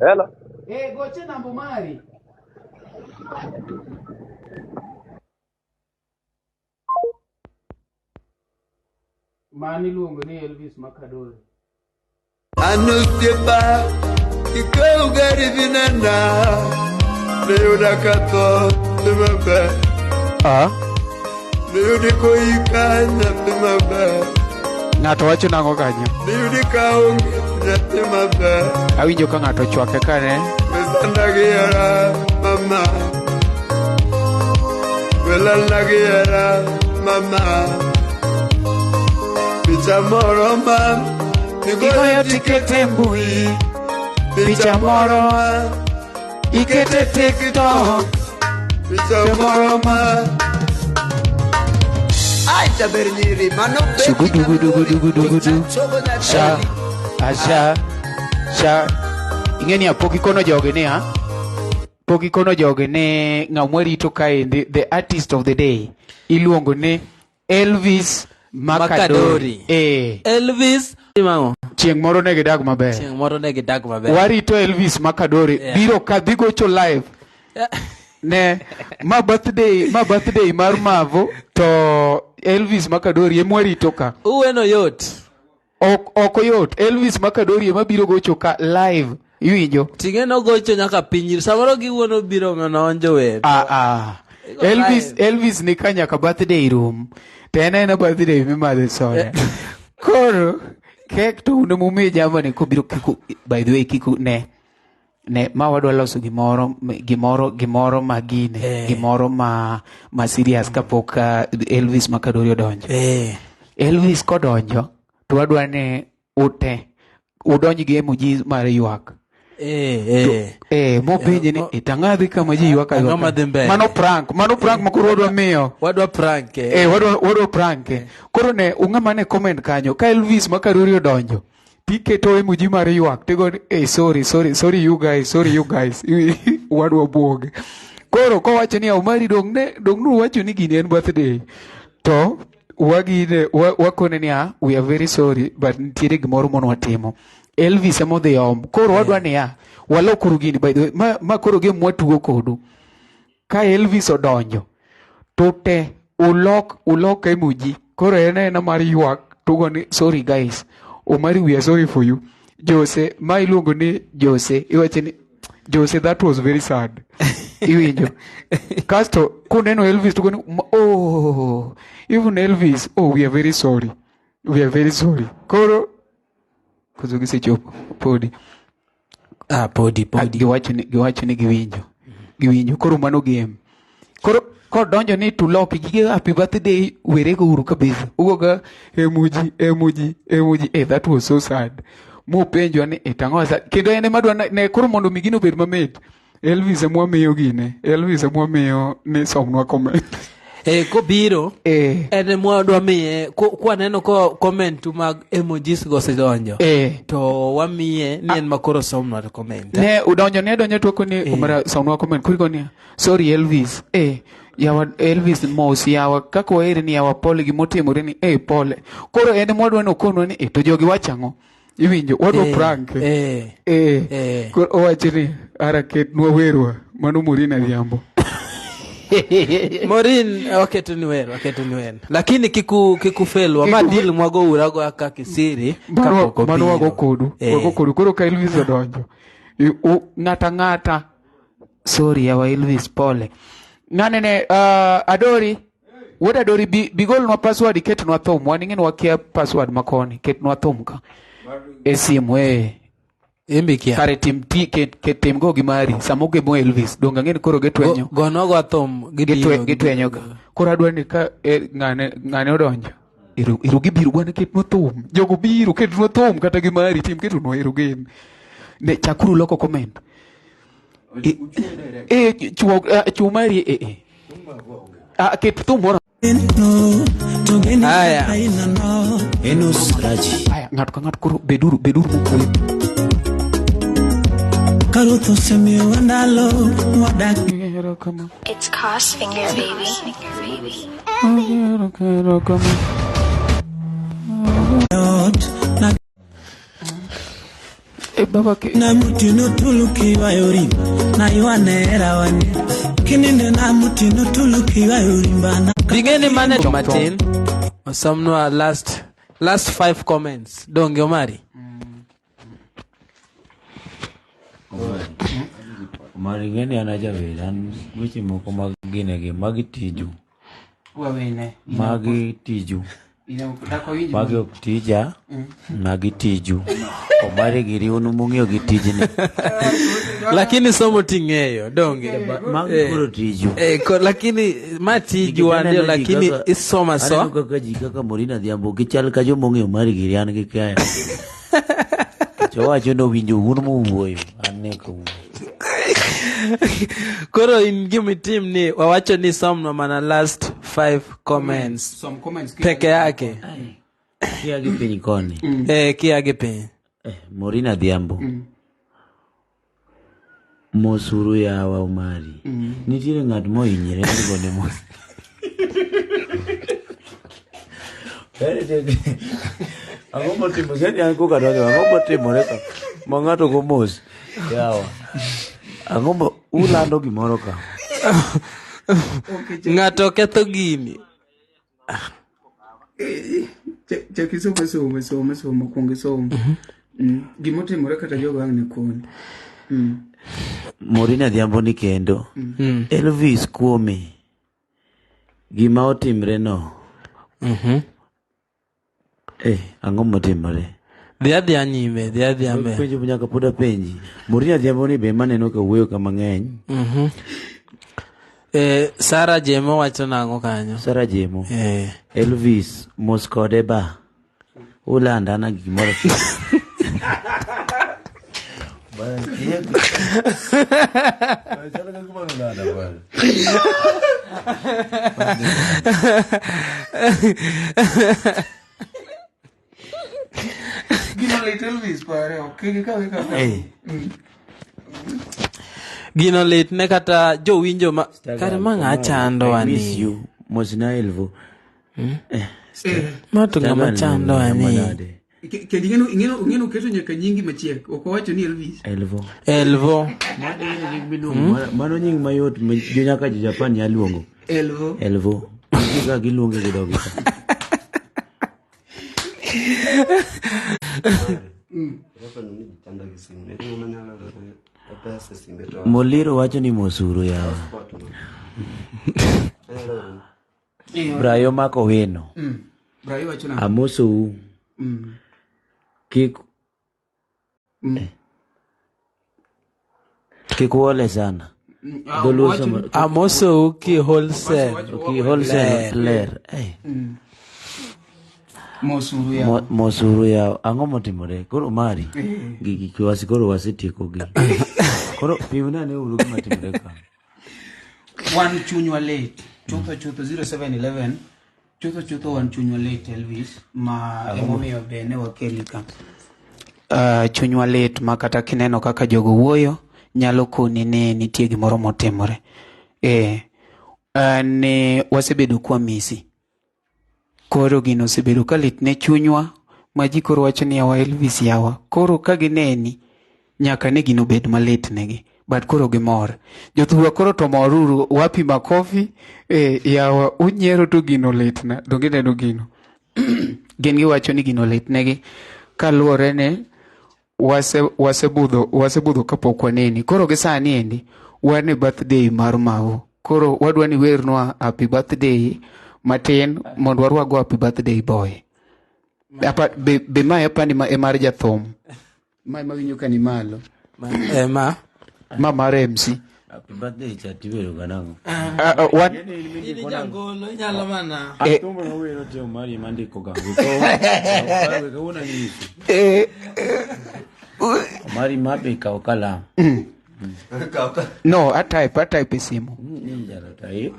Hello. Goche na Omari. Mani luongo ni Elvis Kadory. Anusiepa iko ugari vinanda Neuda kato Timabe Neudi koika Timabe Ng'ato wacho nango kanyo. Neudi kaungi Timabe Awinjo ka ng'ato chwake kane. Mesanda giara mama Welala giara mama Picha moro mam Igoyo tikete mbui. Picha moro ikete TikTok. Picha moro ma Aita berniri mano Sugudugudugudugudugudu. Sha ingeni apoki kono joge ni ha. Poki kono joge ne ng'amweri to kaendi, the artist of the day iluongo ne Elvis Kadory. Elvis Mango. Chieng' moro ne gidag maber. Chieng' moro ne gidag maber. Warito Elvis Kadory biro ka dhi gocho live. Ne ma birthday mar Marvo to Elvis Kadory emwarito ka. Uweno yot. Ok yot. Elvis Kadory ema biro gocho ka live. Iwinjo? Tingeno gocho nyaka pinyir. Samoro giwuono biro ng'ononjo wer. Elvis ni ka nyaka birthday room. Tena ena birthday mimadhe soda. Koro kek to une mumi jamani ko biro kiku, by the way kiku ne ma wadwa loso gimoro magine gimoro ma serious kapok Elvis Kadory odonjo. Elvis kodonjo to wadwa ne udonji gi emoji mar ywak. Mopenje ni itangadhi kama ji ywak ayo. Mano prank makoro wadwa miyo. Wadwa prank. Wadwa prank. Koro ne ung'ama ne comment kanyo ka Elvis Kadory odonjo. Tiketo emoji mar ywak. Tego sorry you guys. Wadwa buoge. Koro kowacho ni Omari dong nu wacho ni gini en birthday. To wakone ni we are very sorry but nitiere gimoro mono watimo. Elvis emodhi om. Koro wadwa ni walokuru gini by the way. Ma koro game watugo kodu. Ka Elvis odonjo to te ulok emoji. Koro ena mar ywak tugoni, sorry guys. Omari, we are sorry for you. Jose, ma iluongo ni Jose, iwacho ni Jose, that was very sad. Iwinjo. Kasto kuneno Elvis tugoni, oh, even Elvis, oh, we are very sorry. We are very sorry. Koro kozo gisechopo podi. Podi. Giwacho ni giwinjo. Koro mano game. Koro donjo ni to lock gige happy birthday were go uru kabisa. Ugoga emoji. That was so sad. Mo penjo ni etangoza. Kendo ene madwa ne koro mondo migino bed mamet. Elvis emwamiyo gine. Elvis emwamiyo ni somnwa comment. Kobiro ene mwadwa miye kwa neno ko comment mag emojis go sidonjo to wamiye ni en makoro somnwa comment ne udonjo to ni umara somnwa comment kuriko ni sorry Elvis yawa Elvis mos yawa kako ere ni yawa pole gimotimore ni pole koro ene mwadwa no kono ni to jogi wachango iwinjo wadwa prank koro owacho ni araket nwa werwa mano Morina Dhiambo. Morin waketu ni wenu lakini kikufelwa madili mwago urago aka kisiri mano wago kodu koro ka Elvis odonjo ngata sorry yawa Elvis pole nganene Adori Wuod Adori bigol nwa password ket nwa thum waning'en wakia password makoni ket nwa thum ka simu Embikia. Kare tim go gimari samoge mo Elvis donga ngeni koro getwenyo gonogo athom getwenyo koro adwa ni ka ngane odonjo iru gibiru bwana ketno thum jogo biru ketno thum kata gimari tim ketno iru gen ne chakuru loko comment chumari ket thum moro haya ngato ka ngato koro beduru mokwe It's cross finger, baby. Baba na mutino tuluki wayori na yuanera wani kininde na mutino tuluki wayori bana bingeni manage Martin somno last 5 comments donge Omari Omari ngeni anajavela wichi moko magine magitiju wawene magitiju magi oktija magitiju Omari giri unu mungio gitijini lakini somo tingeyo donge magikuro tiju lakini matiju wandio lakini isoma so aniko kaka Morina Dhiambo kichal kajo mungio Omari giri an gikaya chowa chono winjo unu muwoyo aneko koro in give team ni wawacho ni somno mana last 5 comments some comments peke yake kia gipini koni kia gipini Morina Dhiambo mosuru ya wa Omari nitire ngat mo inyire ngone mo Agombo timo gani anko kadwa agombo timo reka mangato go mos yawa agombo ulando gimoro ka ngato ketho gini somo konge somo gimotimore kata jogo ang ne kon Morina Dhiambo ni kendo Elvis kuome gima otimre no ang'o motimore Dhiadhi anyime penjo nyaka poda penji Morina Dhiambo ni be maneno ka wuoyo kama ng'eny Sara Jemo wacho nang'o kanyo Sara Jemo Elvis moskode ba ulanda na gimoro Gino lit Elvis pare okay gino lit ne kata jo winjo ma kare manga chando ani miss you mosna Elvo mato ngama chando ani kendi ngeno keto nyaka nyingi machiek oko wacho ni Elvo mano nying mayot jo nyaka Japan yaluongo Elvo ka giluonge gi dhogi. Moliro wacho ni mosuru yawa. Brayo mako wino. Brayo wacho na. Amosou. Kik wole sana. Amosou ki wholesale. Ki wholesale ler. Mosuru yawa. Ang'o motimore? Koro Omari. Gigi koro wasetieko gi. Koro pimna ne uru gima timore ka. Wan chunywa late. Chutho 0711. Chutho wan chunywa late Elvis. Ma emomiyo bene wakeli ka. Chunywa late ma kata kineno kaka jogo wuoyo nyalo koni ne nitie gimoro motimore. Ne wasebedo kwa misi. Koro gino osebedo ka lit ne chunywa ma ji koro wacho ni yawa Elvis yawa. Koro ka gineni nyaka ne gino bed malit negi. But koro gimor. Jothurwa koro to moruru wapi makofi yawa unyiero to gino lit na. Donge neno gino. Gin giwacho ni gino lit negi. Kaluwore ne wasebudho kapok waneni. Koro gisani endi wane birthday mar Marvo. Koro wadwa ni wernwa happy birthday matin mondo warwago happy birthday boy. Be ma yapani ma emar jathum. Ma winyo ka ni malo. Ma mar MC. Happy birthday chatibero ganango. What? Ili jangolo nyalo mana. Atumbo no wero te Omari mandiko gango. Kauna ni. Omari mabe ka okala. No, atype simu. Ninja type.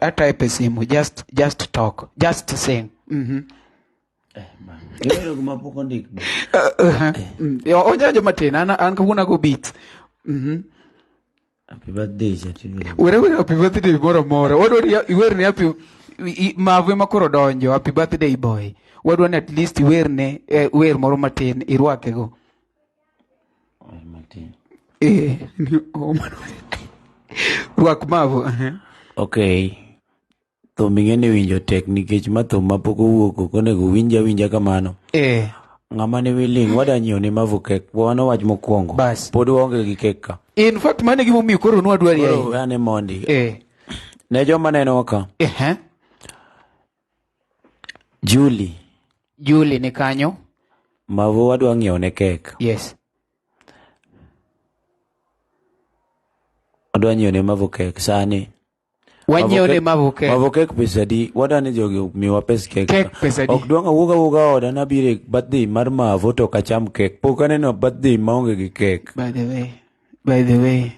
Atype simu. Just talk. Just sing. Gero gumapoko ndik. Oja matin an kuna go beat. Happy birthday chatibero. Were happy birthday moro. Wer ni happy Marvo makoro donjo happy birthday boy. Wadwa ni at least werne wer moro matin irwake go. Martin. Rwak Marvo. Okay. To mingene winjo tek nikech mathum mapoko wuoko konego winja kamano. Ng'ama ne wiling wadanyieo ne Marvo kek. Wano wach mokwongo. Pod waonge gi kek ka. In fact mane gimomiyo koro nwadwari ai. Koro ane mondi. Ne joma neno ka. Julie ni kanyo. Marvo wadwa ng'iewo ne kek. Yes. Wadwa nyiewo ne Marvo kek sani. Wanyiewo ne Marvo kek. Marvo kek pesa di. Wadwa jogi miwa pes kek. Kek pesa di. Ok duanga wuga oda na bire birthday mar Marvo to kacham kek. Pok aneno birthday maonge gi kek. By the way.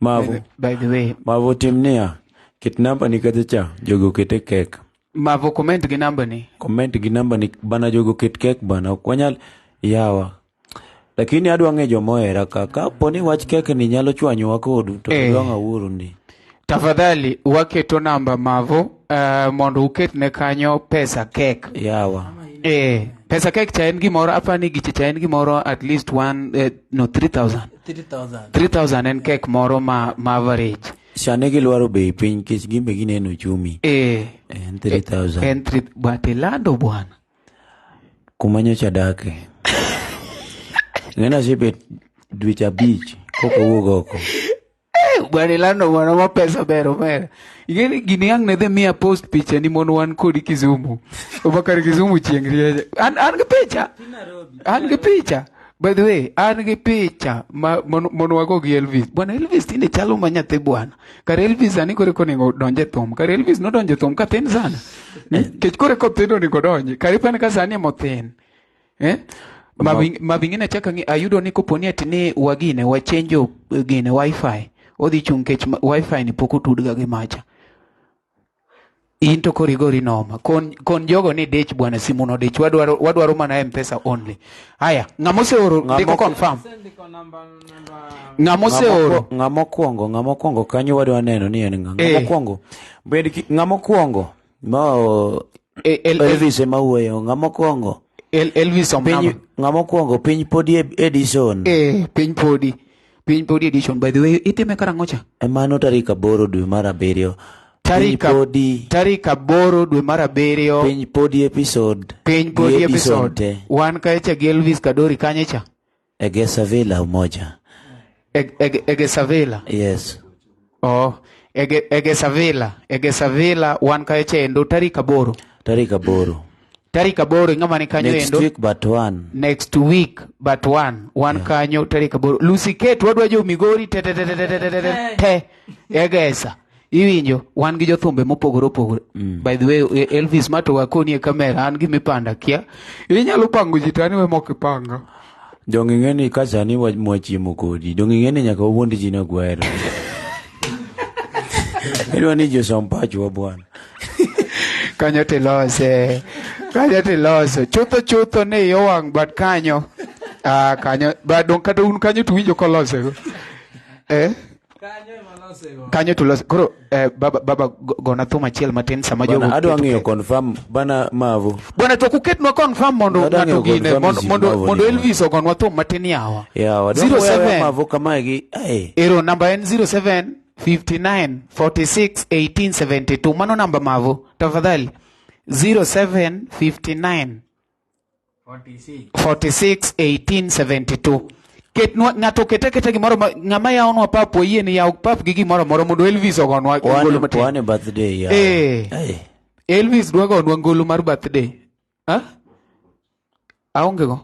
Marvo. By the way. Marvo timnia. Kit namba ni kachacha. Jogo kete kek. Marvo comment gi namba ni. Comment gi namba ni bana jogo ket kek bana. Okwanyal yawa. Lakini adwa ng'e jomohera ka poni wach kek ni nyalo chwanyowa kodu to duanga uru ndi. Tafadhali waketo namba Marvo mondo uket ne kanyo pesa kek. Yawa. Pesa kek cha en gimoro apani giche cha en gimoro at least 3,000. 3,000 en kek moro ma average. Shane gilwaro bei piny kech gimbe gineno chumi. En 3,000. En 3 bate lando bwana. Kumanyocha dake. Ngena sibet dwecha beach koko wuogoko. Bwana lando bwana ma pesa bero mera. Igeni gini ang ne mia post picha ni mono wan kodi Kisumu. Obakar Kisumu chiengri. An ge picha. By the way, an ge picha mono wago gi Elvis. Bwana Elvis tinde chalo manyathe bwana. Kar Elvis ani kore konego donje thum. Kar Elvis no donje thum ka tin sana. Kech kore ko tin onego donje. Karipani ka sani mothin. Mabingine chaka ayudo ni koponi atini wagine wachenjo gine wifi. Odhi chung kech wifi ni poko tudga gi macha. Into korigori noma. Kon jogo ni dech bwana simu no dech. Wadwaro mana M-Pesa only. Haya, ng'amose oro diko confirm. Ng'amose oro. Ng'amokwongo kanyo wadwa neno ni en ng'amokwongo. Ng'amokwongo. Elvis ema wuoyo. Ng'amokwongo. Elvis omnama. Ng'amokwongo piny podi Edison. Piny podi edition. By the way, itime karangocha. Emano tarik 8 dwe mar 7. Tarik 8 dwe mar 7. Piny podi episode. Wan kaecha gi Elvis Kadory kanyecha. Egesavila umoja. Egesavila. Yes. Oh, Egesavila wan kaecha endo tarik 8. Tarik 8 ng'ama ni kanyo endo. Next week but one. Wan kanyo tarik 8. Lucy Kate wadwa jo Migori te. Egesa. Iwinjo wan gi jothumbe mopogore. By the way Elvis mato wakoni e kamera an gi mipanda kia. Inyalo pango ji tani we mokipanga. Dongingeni kasani mwachiemo kodi. Dongingeni nyaka wuondi ji na gwero. Elwa ni jo sompacho wa bwana. Kanyo tilose. Chutho ne yo wang but kanyo. Kanyo but dong kata un kanyo tuwinjo kolose. Kanyo tulose. Koro baba gona thuma chiel matin sama jogo. Adwa ng'iyo confirm bana Marvo. Bwana to kuketnwa confirm mondo ng'ato gine mondo Elvis ogonwa thum matin yawa. 07 Marvo kama gi. Ero namba en 07 59 46 18 72. Mano namba Marvo tafadhali. 07 59 46 18 72. Ng'ato kete gimoro ng'ama yawnwa pap oyie ni yaw pap gi gimoro mondo Elvis ogonwa ngolo matin. Wane birthday ya. Elvis dwa gonwa ngolo mar birthday. Aonge go?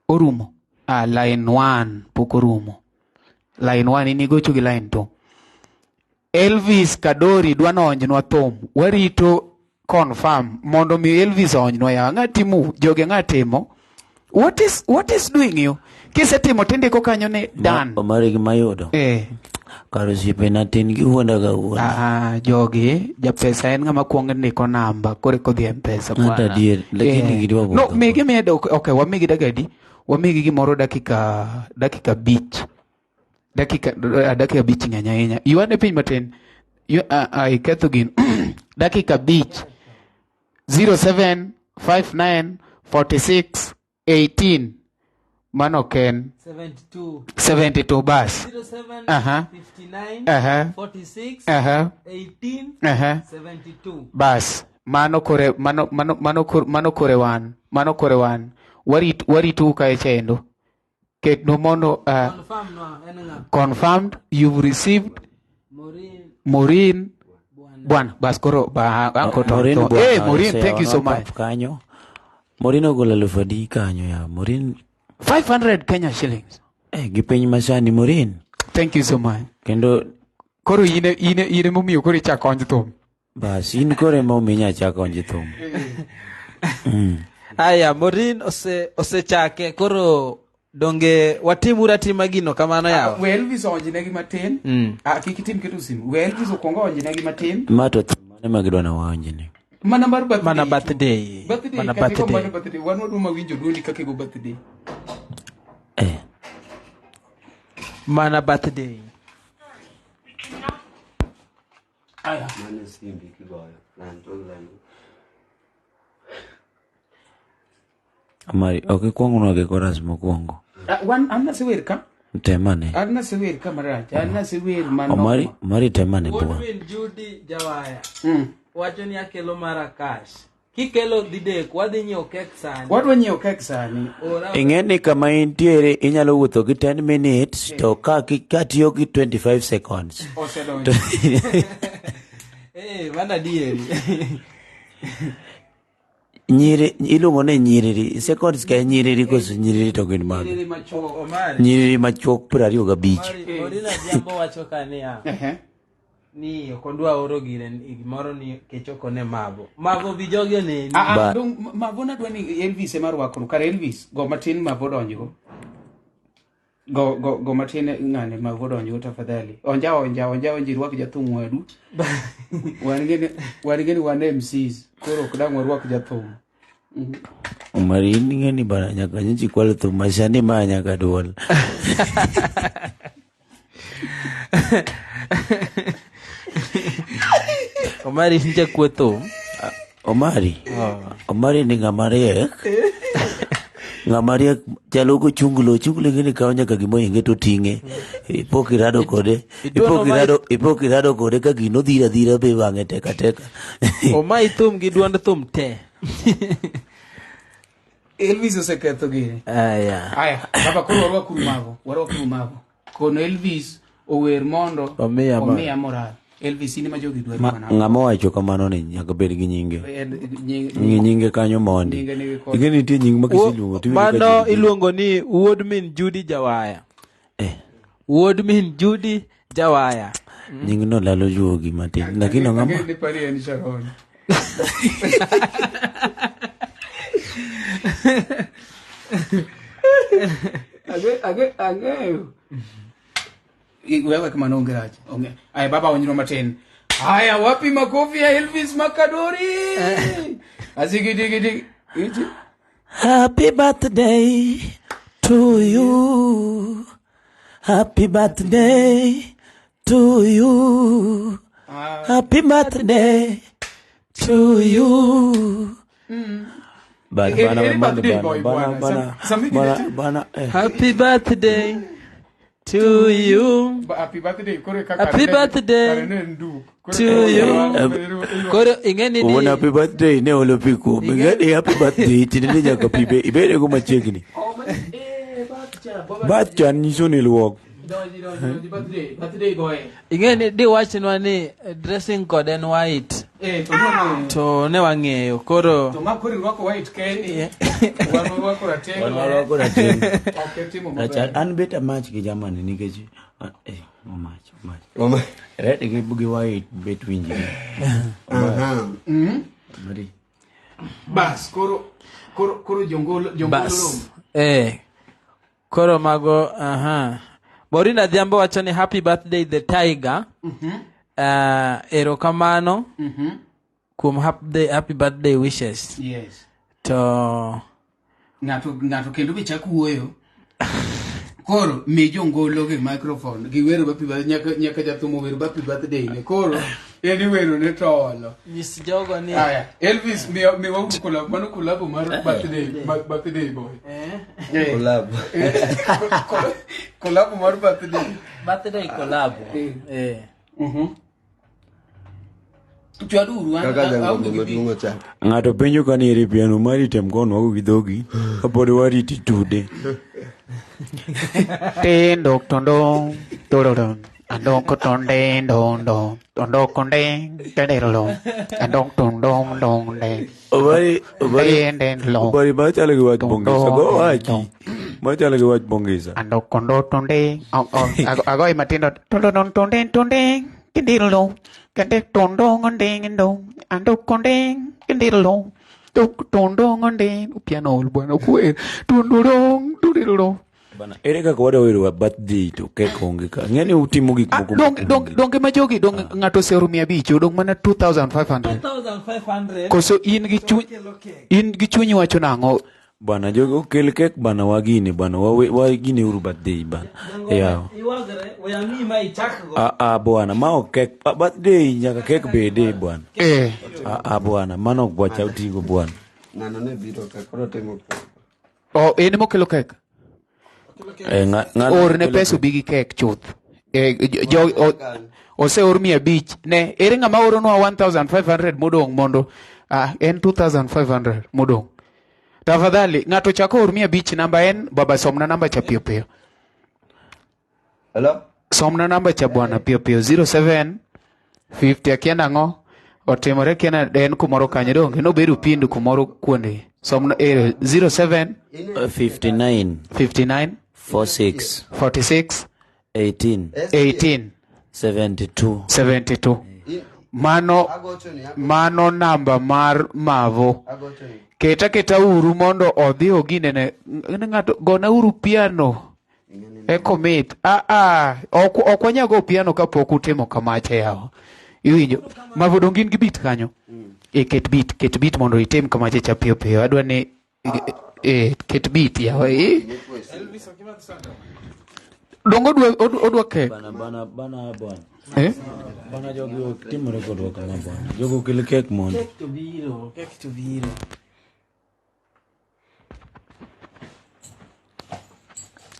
Orumo. Line 1 pok orumo. Line 1 ini gocho gi line 2. Elvis Kadory dwa nonjnwa thum. Warito confirm mondo mi Elvis onjnwa ya. Ng'atimu joge ng'atimo. What is doing you? Kisetimo tindiko kanyo ne dan. Omari gi mayudo. Karo sipe na tin gi huonda ga huonda. Jogi japesa en ng'ama kuongo ndiko namba kore kodhi M-Pesa bwana. Ng'ata dier lakini gidwa buko. No migi medo okay wamigi dagadi. Wamigi gimoro dakika 5. Dakika 5 ng'anya ahinya. Yuane piny matin. Iketho gin. Dakika 5. 07 59 46 18 mano ken 72 bas 07 59 46 18 72 bas mano kore wan waritu ka echendo ket no mondo confirmed you've received Maureen bwana bas koro ba anko to Maureen thank you so much kanyo Maureen ogola lufadi kanyo ya Maureen 500 Kenya shillings. Gi piny masani Maureen. Thank you so much. Kendo koro ine momiyo koro chako onj thum. Bas in kore mominya chako onj thum. Aya Maureen osechake koro donge watimura tima gino kamano yawa. Elvis onjine gi matin. Kikitim ketu simu. Elvis okongo onjine gi matin. Mato mane magidwa na waonjine. Mana birthday. Mana birthday. Wan waduma winjo dundi kake go birthday. Mana birthday. Aya. Mana simbi kigoyo. Omari, kuongo no ge koras mokuongo. Wan amna sewer ka? Temane. Amna sewer ka marach. Amna sewer man. Omari temane bwa. Woodwind Judy Jawaya. Wacho ni akelo mara cash. Kikelo didek wadhi nyiewo kek sani. Wadwa nyiewo kek sani. Ing'eni kama intiere inyalo wuotho gi 10 minutes to ka tiyo gi 25 seconds. Osedonjo. Mana dieri. Iluongo ne nyiriri. Seconds ka nyiriri koso nyiriri to gin mag. Nyiriri machuok 25. Orina jambo wacho kania. Ni okondwa oro gire gimoro ni kechoko ne Marvo bijoge ne Marvo na dwani Elvis e marwako kare Elvis go matin Marvo donjo go matin ng'ane Marvo donjo tafadhali onja rwak jathum wadu wan MCs koro kudang rwak jathum Omari ng'eni bana nyaka nyi kwalo thum masani ma nyaka duol Omari nje kwetho. Omari ni ng'ama riek. Ngamaria chalo ko chungulo ngene kawo nyaka gimo inge to tinge. Ipokirado kode. Ipokirado kode ka gino dhira be wange teka. Omai thum gi duond thum te. Elvis oseketho gini. Aya, baba koro warwa kumago. Kono Elvis ower mondo omiya moral. Elvis ini ma jogi dwaro mana. Ngama wacho kamano ni nyaka bed gi nyinge. Nyinge kanyo mondi. Ingeni nitie nying makisiluongo. Mano iluongo ni Wuod min Judy Jawaya. Wuod min Judy Jawaya. Nying no lalo juogi matin. Lakini ngama. Ngeni pari en Sharon. Age. Wewe kama naongeraje? Aya baba wanyiro matin. Aya wapi makofi ya Elvis Kadory? Asigidi. Happy birthday to you. Happy birthday to you. Happy birthday to you. Bana. Happy birthday to you. Happy birthday. Happy birthday to you. Kore ingeni ni. Una happy birthday ne olopiko. Ingeni happy birthday tinene nyaka pibe. Ibere ko machegni. Bacha niso ni luok. Birthday boy. Ingeni di wachinwa ni dressing code and white. To ne wang'eyo koro to makori wako white Kenny wako rateng Racha an beta match gi jamani nikech match red gi bugi white bet winji Mari bas koro jongolo bas koro mago Borina Dhiambo wacho ni happy birthday the tiger erokamano kum happy birthday wishes. Yes. To ngato kendo be chak wuoyo. Koro mi jongolo gi microphone gi wero happy birthday nyaka jathumo wero happy birthday ne koro eni wero ne tolo. Nyis jogo ni Elvis mi wa collab mano collab mar birthday boy. Collab mar birthday collab. Ngato penjo kani iri piano mari temkono wako gidhogi kapod wariti tude tendo tondo tororo ando kotonde ndondo tondo konde tedero ando tondo de Omari machala gi wach bongisa go wachi machala gi wach bongisa ando kondo tonde ago matindo tonde kendilo kende tondo ngondeng ndo ando kondeng kendilo tondo ngondeng piano bwana kwe tondo bana ereka ko wada wero birthday to cake ongeka ngene utimo gik moko donge majogi dong ngato se rumia bicho dong mana 2500 koso in gi chunyi wacho nango bana jogo kel cake bana wagini bana wagini uru birthday bana ya bwana mao cake birthday nyaka cake bede bwana bwana mano gwacha utingo bwana ngano ne biro ka koro temo eni mokelo cake or ne peso bigi kek chuth ose or 500 ne ere ngama oro no 1500 modong mondo en 2500 modong tafadhali ngato chako or 500 namba en baba somna namba cha pio hello somna namba cha bwana pio 07 50 akiana ngo otimore kiana en kumoro kanyo donge no beru pindu kumoro kuonde somna 07 59 46 18 72 mano namba mar Marvo keta uru mondo odhi ogine ne ngato gona uru piano commit okwanyago piano kapok utimo kamache yao iwinjo Marvo dongin gi beat kanyo ket beat mondo item kamache cha pio adwa ni ket beat yao Elvis akima sana dongo odwa ke bana bwana bana jogo timo record kama bwana jogo kile cake mon cake to viro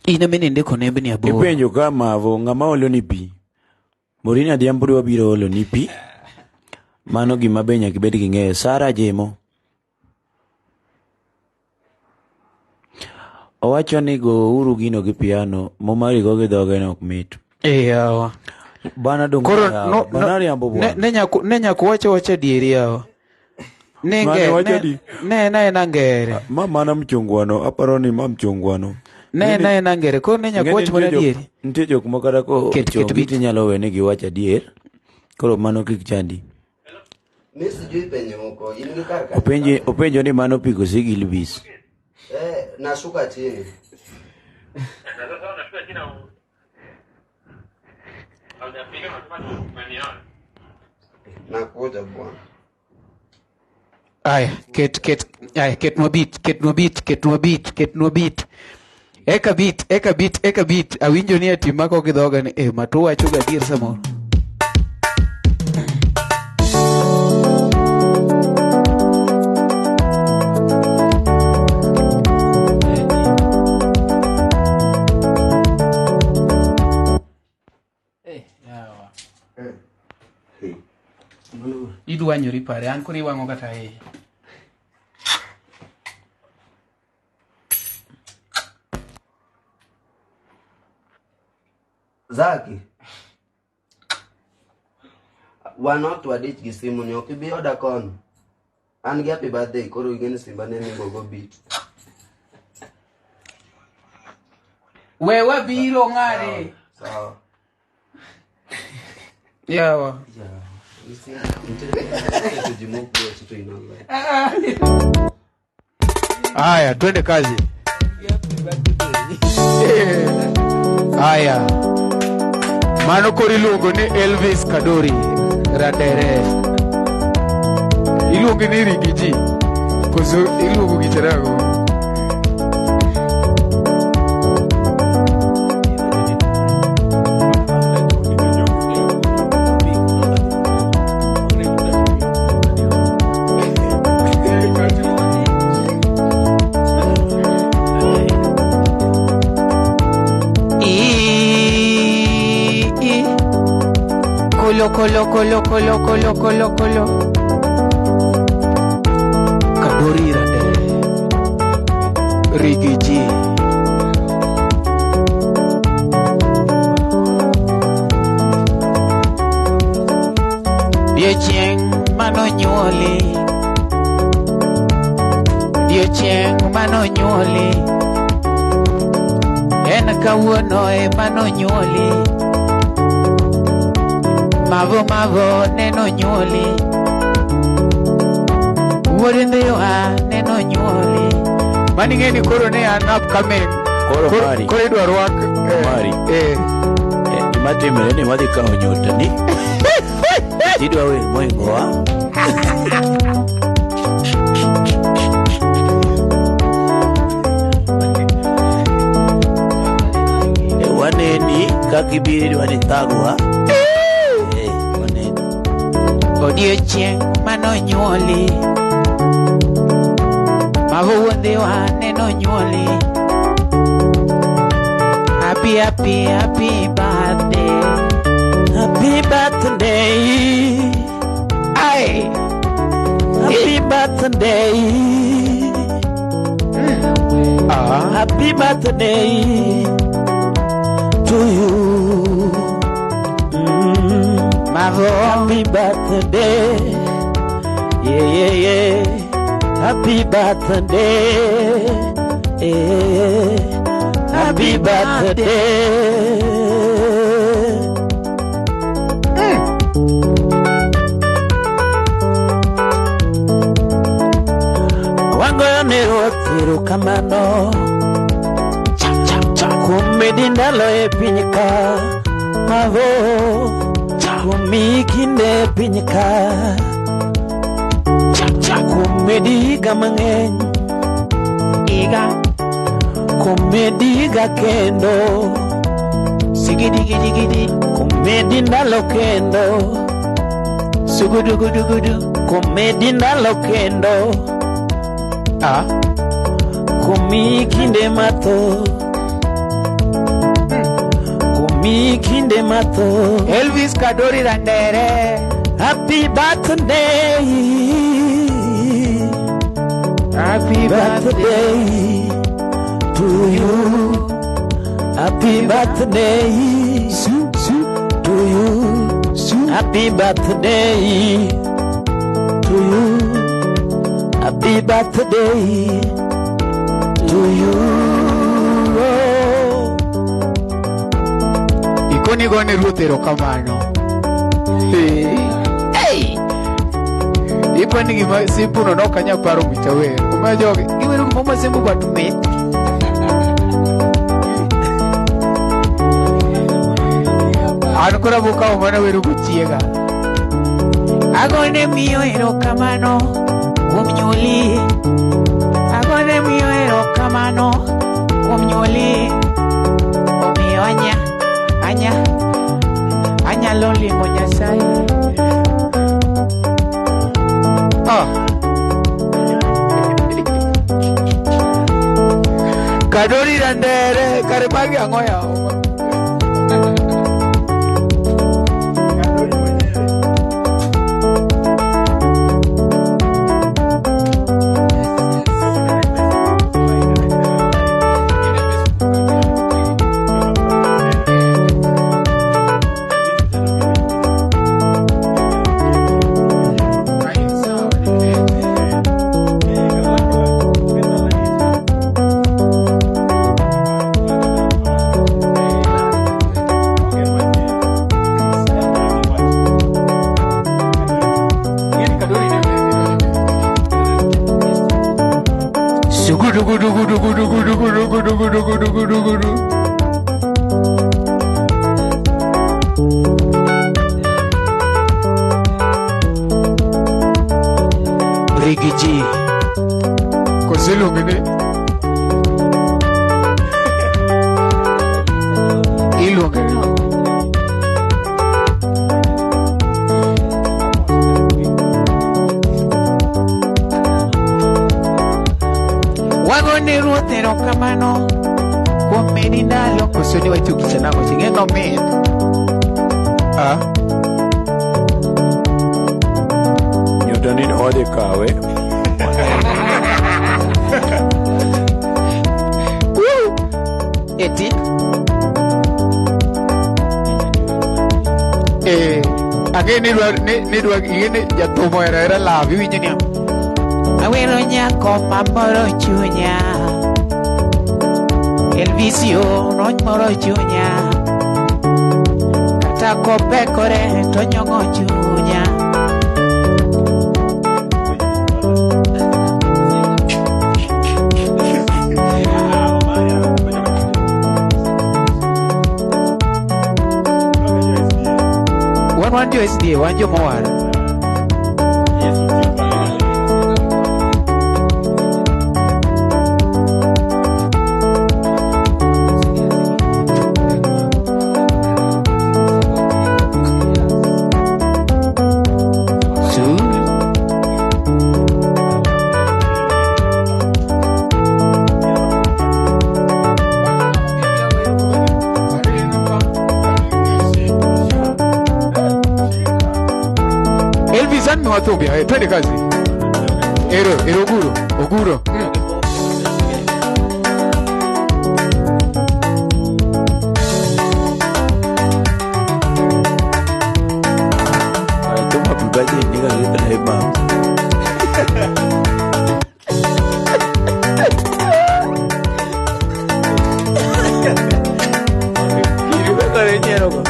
Ina mene ndiko nembe ni aboro. Ipenjo ka Marvo ngama olo ni pi. Morina diamburi wabiro olo ni pi. Mano gima benya kibedi king'eyo. Sara jemo. Owacho ni go uru gino gi piano. Omari go gi dhoge no kumit. Yawa. Bana dongo. Koro Banari ambo bwana. Nenya kuwacha dieri yawa. Ne nangere. Mama na mchungwano. Aparoni ma mchungwano. Ne nangere. Koro nenya kuwacha mwana dieri. Ntie jok makara ko chongiti nyalo wene gi wacha dier. Koro mano kik chandi. Openjo ni mano piko sigi Elvis. Nashuka chini. Nakuja bwana. Aya, ket no beat. Eka beat. Awinjo ni ati mako gidhoga ni matu wacho ga dir samoro. Idwanyori pare an kuri wango kata Zaki. Wanot wadich gi simu ni okibi oda kon. An gi happy birthday koro ingeni simba neni gogo beat. Wewa biro ngare. Sawa. Yawa. Aya, twende kazi. Aya. Mano kori lungo ni Elvis Kadory Radere. Ilungo ni Rigiji. Kuzo ilungo gicharago. Kolo. Kadory Radere. Rigiji. Diochieng mano nyuoli. En kawuono mano nyuoli. Marvo neno nyuoli. Wuod Ndhiwa neno nyuoli. Mani ngeni koro ne an upcoming. Koro idwa rwak Omari. Imatimre ni wadhi kao nyota ni. Idwa we moingo wa. Waneni kakibiri wanitagwa. Odiochieng mano nyuoli. Marvo Wuod Ndhiwa neno nyuoli. Happy birthday. Happy birthday. Aye. Happy birthday. Happy birthday to you. Marvo, happy birthday. Yeah. Happy birthday. Yeah. Happy birthday. Wangoyo ne otero kamano. Kumedi ndalo e pinyka. Marvo. Kumikinde pinyka. Kumedi gamang'eny. Iga. Kumedi ga kendo. Sigidi. Kumedi ndalo kendo. Sugudugudugudu. Kumedi ndalo kendo. Kumikinde mato. mi kinde matho. Elvis Kadory Randere. Happy birthday. Happy birthday to you. Happy birthday to you. Happy birthday to you. Happy birthday to you. Ikoni gone rutero kamano. Hey. Ipani gima sipu no kanya paro mitawe. Umajoge iweru mama sembu batume. Anukura buka umana weru kuchiega. Agone mio ero kamano umnyuli. Agone mio ero kamano umnyuli. Omio anya loli monya sai. Kadory Randere karibagi angoya. Rigiji Koselo mene Ilo mene Wagone rotero kamano Komeni nalo Kosoni waitu kisana Kosinge komen Nyotanin ode kawe Eti Age nidwa igene jatomo era lavi winjenia Awero nyako mamoro chunya Elvisio no moro chunya Kata kopekore to nyongo chunya Wanjo SD, wanjo mawara Watobia, twende kazi. Ero oguro. Toma pibaje niga leta hema. Kiri kare nyero ko.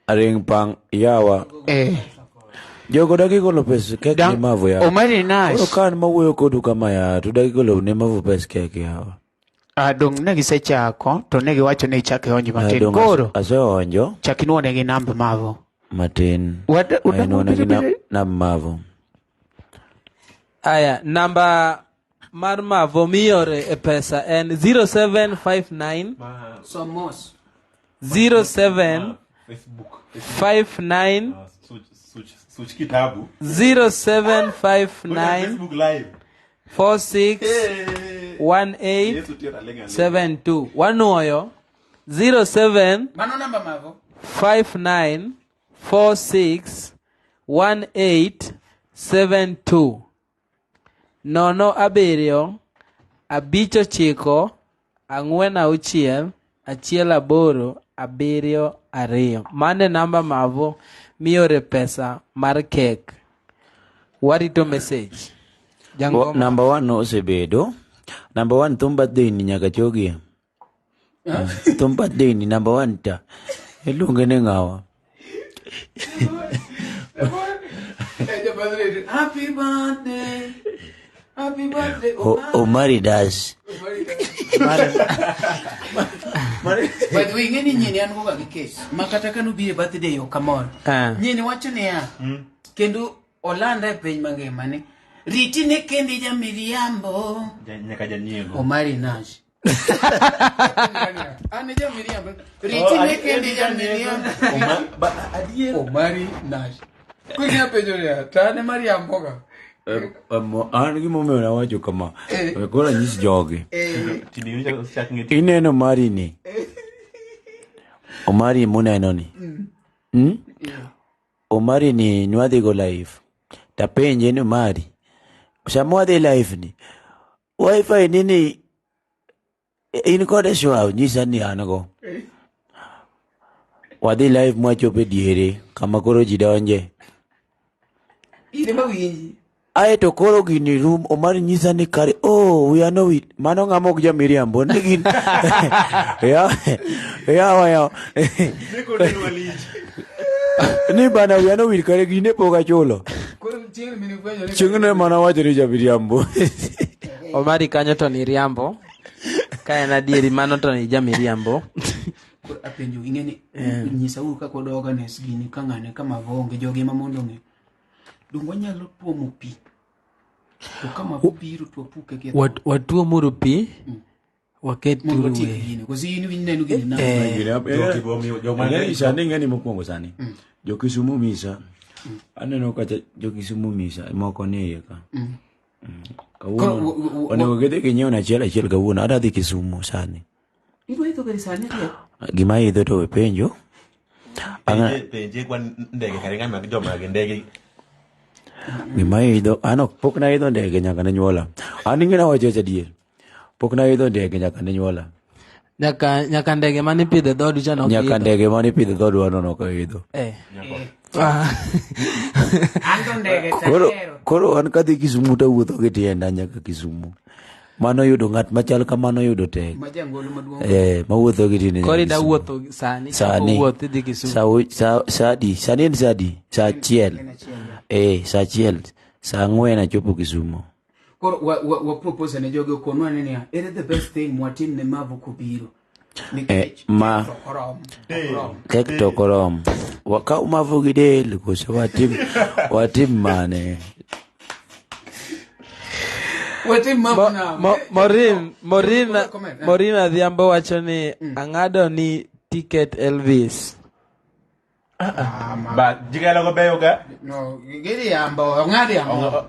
Aring pang yawa. Jogo dagi golo pes kek ni Marvo ya. Omari Nash. Kan mawuyo kodu kama ya tu dagi golo ne Marvo pes kek yawa. Dong negi secha ko to negi wacho ne chake onjo matin koro. Aso onjo. Chakinwa negi namba Marvo. Matin. Na Marvo. Aya, namba mar Marvo miore e pesa en 0759 Somos 0759 Such kitabu 0759 Facebook live 461872 Wanuoyo 07 Mano namba Marvo 59461872 nono abiriyo abicho chiko ang'wen auchiel achiel aboro abiriyo ariyo. Mane namba Marvo miore pesa mar kek. Warito message. Number 1 osebedo. Number 1 thum birthday ni nyaka chogi. Thum birthday ni number 1 ta. Iluonge ne ngawa. Happy birthday. Happy birthday. Omari does. By the way, ngeni nyini an goga gi case. Makata kanu bi birthday yo come on. Nyini wacho ne ya. Kendo Olanda e piny mangima ni. Riti ne kendi ja Miriambo. Nyaka janyego. Omari Nash. Ane ja Miriambo. Riti ne kendi ja Miriambo. Omari Nash. Kunya pejoria. Tane Mariambo ga. An gi momeo na wacho kama. Kora nyis jogi. Ineno Omari ni. Omari muneno ni. Omari ni nwadhi go live. Tapenje ni Omari. Samwadhi live ni. Wi-Fi nini in kode shwa nyisa ni an go. Wadhi live mwachope diere kama koro ji donje. Ine mawinji. Ae to koro gini room Omari nyisa ni kare we are no with mano ngamok ja Miriambo nigin ya ni bana we are no with kare gine poga cholo chingne mana wacho ja Miriambo Omari kanyo to ni riambo kaya na dieri mano to ni ja Miriambo apenjo ingeni nyisa u ka kod organize gini kangane kama vonge jogi mamondo ngi dungo nyalo tuomo pi to kama biro to puke ke watuo muru pi waket turuwe kozi ini winenu gini na ngani mokwongo sani jokisumu misa aneno kacha jokisumu misa moko ne yeka kawuono onego gede kinyeo na chiel kawuono ada dhi Kisumu sani ibo ito gari sani gima idho to penjo penje kwa ndege karinga mag joma ge ndege gima idho ano pok na idho ndege nyaka ne nyuola an ingina wacho adier pok na idho ndege nyaka ne nyuola nyaka ndege mani pidhe dhodu cha no nyaka ndege mani pidhe dhodu ano no ka idho koro an kadhi Kisumu ta wuotho gi tienda nyaka Kisumu mano yudo ng'at machal kamano yudo tek mawuotho gi tiende kori da wuotho sani wuotho dhi Kisumu sadi sa achiel sa achiel sa 4 achopo Kisumu koro wa propose ne jogo konwa ne ya ere the best thing mwatim ne Marvo kubiro ma kek to korom waka Marvo gidel ko se watim mane Morina Dhiambo wacho ni ang'ado ni ticket Elvis. Ba jigalo go beyoga no giri ambo ng'adi ambo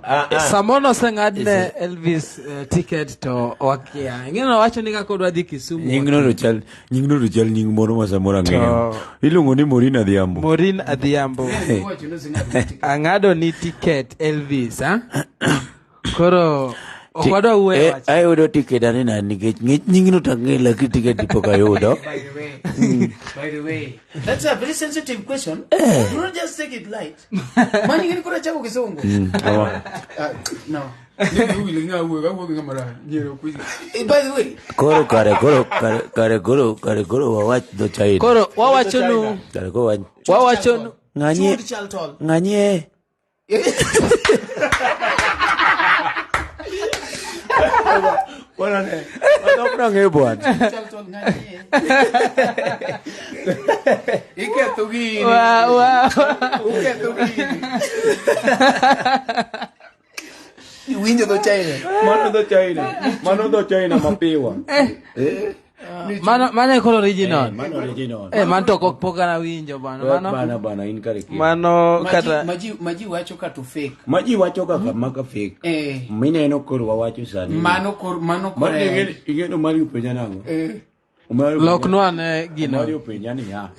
samono se ng'adne Elvis ticket to wakia ngino wacho ni kako dwa dhi Kisumu nyingno ro chal nying moro ma samora ng'eyo iluongo ni Morina Dhiambo ang'ado ni ticket Elvis koro okwado uwe wacho ayudo ticket anena nikech nyingno tang'ela ki ticket poka yudo by the way that's a very sensitive question do not just take it light mani ngini kora chako Kizungu no by the way koro wawach do chai koro wawachonu ng'anye Bwana ne. Bwana ng'e bwana. Iketho gini. Uketho gini. Winjo dho China. Mano dho China mapiwa. Mano è quello original. Mano original. Man to pok ana winjo bana. Bana in kare ki. Mano kata maji wacho ka to fake. Maji wacho ka maka fake. Mineno koro wawacho sani. Mano kor. Ingeno mari upenya nango. Lokno ane gino. Mari upenya ni ya.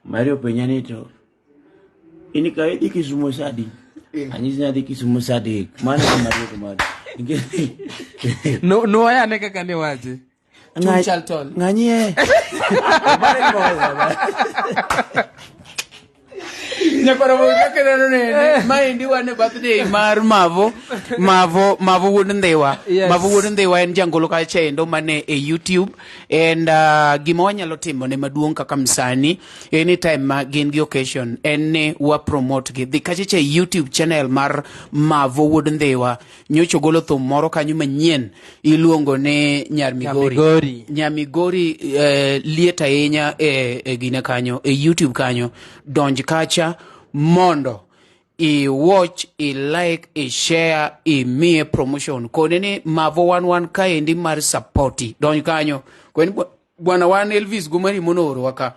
Mari upenya ni to. Ini kae dikisumo sadi. Anyisina dikisumo sadi. Mana kumari. No ya ne kaka ne waje. Nganye. Nyakora mo kaka ne mai Ndhiwa ne birthday mar Marvo Wuod Ndhiwa. Marvo Wuod Ndhiwa en jangolo ka chendo mane e YouTube and gima wanyalo timo ne maduong' kaka msani anytime ma gin gi occasion en ne wa promote gi kachiche YouTube channel mar Marvo Wuod Ndhiwa nyocho golo thum moro kanyo manyien iluongo ne Nyamigori liet ahinya e gine kanyo e YouTube kanyo donj kacha mondo I watch, I like, I share, I miye promotion. Kone ni Marvo 11 ka endi mar supporti. Donj kanyo. Kone bwana wan Elvis gumari monoro waka.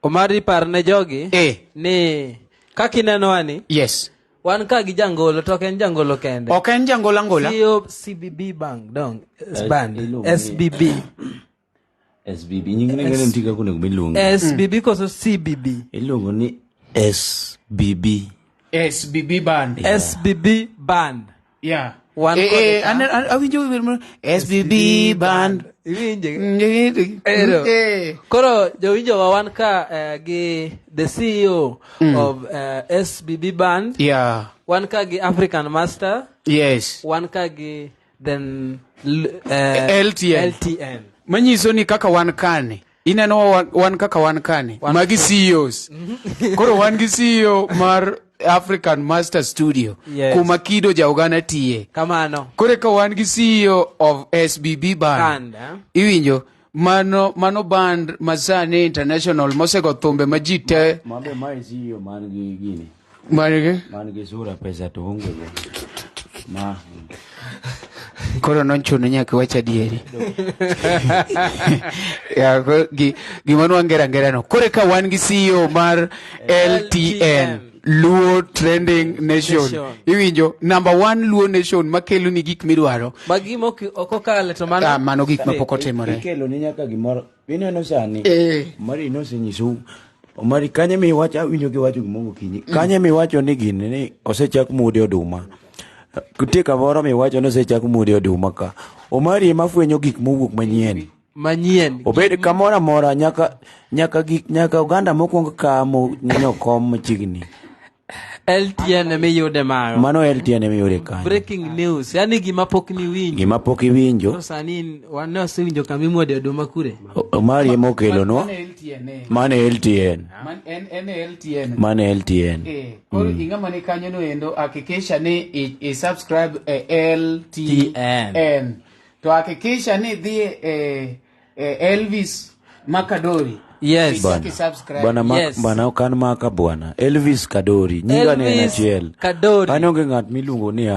Omari parne jogi? Ni kakineno wani? Yes. Wan ka gi jangolo to ken jangolo kende. Ken jangolo angola? CEO CBB Bank dong. Band. SBB. SBB nyingine ntika kune kumilungu. SBB koso CBB. Ilungu ni SBB. SBB Band. SBB Band. Yeah. SBB Band. Koro Jowinjo wan ka gi the CEO of SBB Band. Yeah. Wan ka gi African Master. Yes. Wan ka gi then LTN. Manyiso ni kaka wan kane. Ineno wan kaka wan kane. Magi CEOs. Koro wan gi CEO mar African Master Studio. Yes. Kuma Kido Jaugana tie. Kamano. Kore ka wan gi CEO of SBB Band. Iwinjo mano band masane international mosego thumbe majite. Mabe mai CEO man gi gini. Man gi sura pesa to hongo. Koro non chuno nyaka wacha dieri. Ya gimano ngera no. Kore ka wan gi CEO mar LTN. Luo Trending Nation. Iwinjo number 1 Luo Nation makelo ni gik midwaro. Bagimo okokale to mano. Mano gik mapokotimore. Kelo ni nyaka gimoro. Ineno sani. Mari no senyisu. Omari kanye mi wacha winjo gi wacho gimongo kinyi. Kanye mi wacho ni gini ni osechak mudi oduma. Kutika moro mi wacho no osechak mudi oduma ka. Omari mafwenyo gik mowuok manyien. Obed kamora mora nyaka oganda mokwongo kamo nyokom machigni. LTN me yude mayo. Mano LTN me yude kanyo. Breaking news. Yani gima pok ni winjo. Gima pok iwinjo. Sani wana winjo kami mode oduma kure. Omari emokelo no. Mane LTN. Mane LTN. Koro ingama ni kanyo no endo hakikisha ni subscribe LTN. To hakikisha ni dhi Elvis Kadory. Yes. Bana kan maka bwana. Elvis Kadory. Nyinga ne nachiel. Kadory. Anonge ngat miluongo ni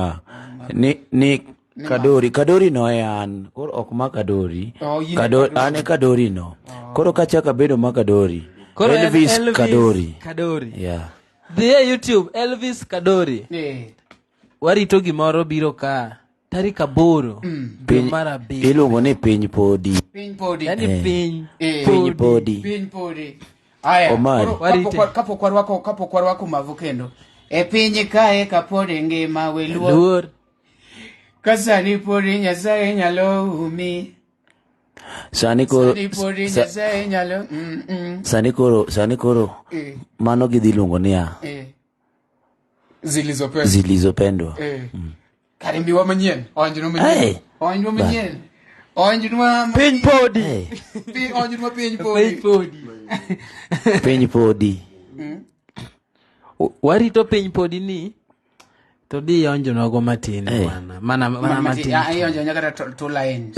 Kadory. Kadory no an. Koro ok ma Kadory. Ane Kadory no. Koro kachaka bedo ma Kadory. Elvis Kadory. Yeah. The YouTube Elvis Kadory. Warito gimoro biro ka. Tarika boro. Mara big. Iluongo ni piny podi. Yani piny podi. Aya. Kapo kwa wako mavukendo. Piny kae kapode ngima weluo. Kasani podi nyasaye nyalo umi. Sani koro mano gidhi luongo niya zilizopendwa. Karimbiwa manyien. Onjino manyien. Piny podi. Onjino piny podi. Warito piny podi ni To di yonjo nogo matin bwana. Mana matin. Yonjo nyaka two lines.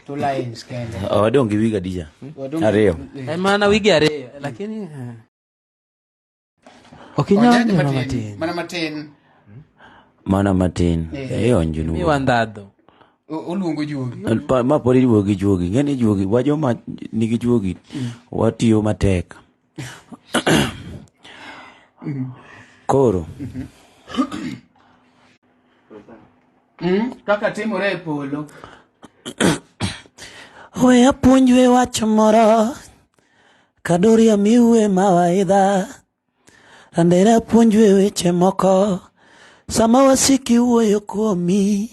Two lines kende. Wadong gi wiga dija. Ariyo. Mana wigi ariyo lakini okinyonjo matin. Mana matin. Yonjo no. Mi wandado. Oluongo juogi. Ma podi juogi juogi. Ngeni juogi wajo ma nigi juogi. Watiyo matek. Koro. Kaka timore e polo. We apuonjwe wach moro Kadory amiwe mawaidha Randere apuonjwe weche moko Sama wasiki wuoyo kuomi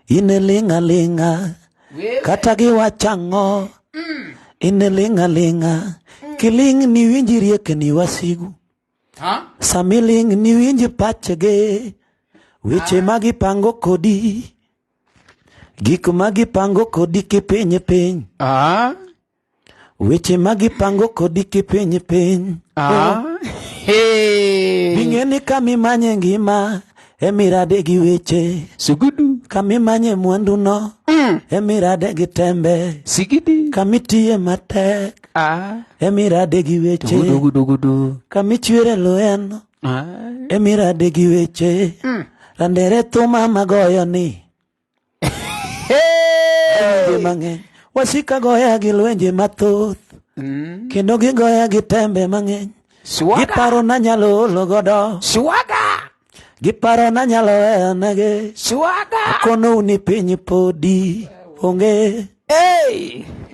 Ine linga linga Kata giwachango Ine linga linga Kiling ni winji rieke ni wasigu Samiling ni winji pachege Weche magi pango kodi Gik magi pango kodi kipenye peny. Weche magi pango kodi kipenye peny. Bingeni kami manye ngima emirade gi weche. Sugudu. Kami manye mwandu no emirade gi tembe. Sigidi. Kami tiye matek emirade gi weche. Gudu. Kami chwere loeno emirade gi weche. Randere tuma magoyo ni mang'eny wasika goya gi lwenje mathoth kendo gigoya gi tembe mang'eny giparo na nyalo olo godo giparo na nyalo enege kono uni piny podi onge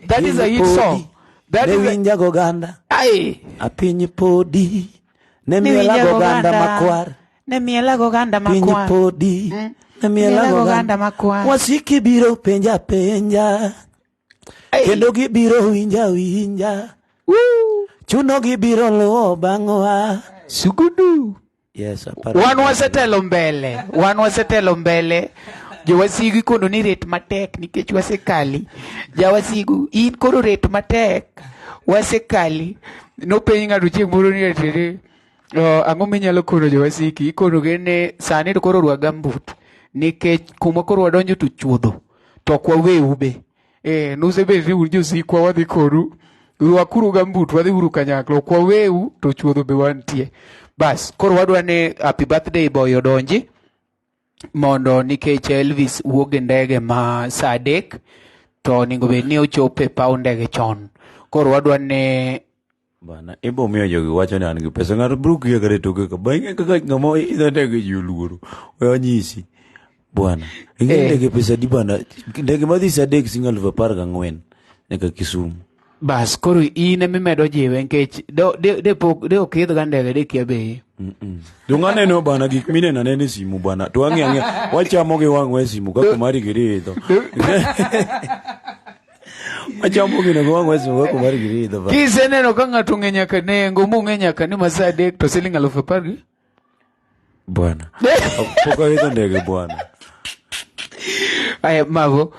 that is a hit song. That is winja go ganda a piny podi ne miela go ganda makwar piny podi Miela ganda makwar wasiki biro penja kendo gibiro winja chuno gibiro luo bang'wa sugudu. Yes, wan wasetelo mbele jowasigu kono ni ret matek nikech wasekali jawasigu in koro ret matek wasekali nopenj ng'ato chieng' moro ni atere ang'o minyalo kono jowasiki ikono gene sani to koro rwa gambut nikech kuma koro wadonjo to chuodho to kwa weu be nosebedre un josikwa wadhi koru rwakuru gambut wadhi uru kanyakla kwa weu to chuodho be wantie bas koro wadwa ni happy birthday boy odonji mondo nikech Elvis wuog e ndege ma saa 3 to onego bed ni ochopo e paw ndege chon koro wadwa ni bana ibo miyo jogi wacho ni an gi pesa ng'ato biro kia kare toke ka bang'e kaka ng'ama idho ndege ji oluoro wanyisi bwana ndege pesa di bana ndege madhi saa 3 siling 14,000 nyaka Kisumu bas koro in emimedo jiwe nikech de okidh ga ndege de kia bei to ng'aneno bana gik mineno ne simu bana to ang'e wachamo gi wang'wa e simu kaka Omari giridho wachamo gi wang'wa e simu kaka Omari giridho kiseneno ka ng'ato ng'e nyaka nengo mong'e nyaka ni ma saa 3 to siling 10,000 bwana pok aidho ndege bwana. Aya Marvo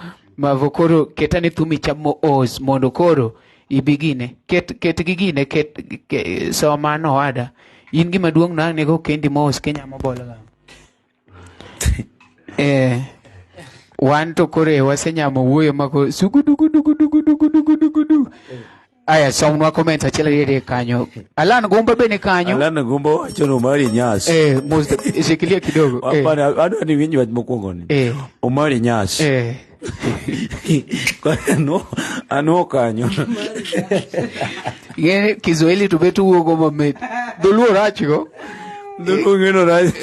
koro ketane thumi chamo os mondo koro ibigine ket gigine so mano wada in gima duong' na nego kendi mos Kenya mobola wan to kore wasenyamo wuoyo mako sugudugudugudugudugudugudu aya somnwa comment achiel yede kanyo Alan Gumba bene kanyo Alan Gumba wacho no Omari Nyas shikilia kidogo bana adwa ni winji wach mokwongo ni Omari Nyas ano kanyo ye Kiswahili to betu wuogo mamet doluo rachigo doluo ngeno rach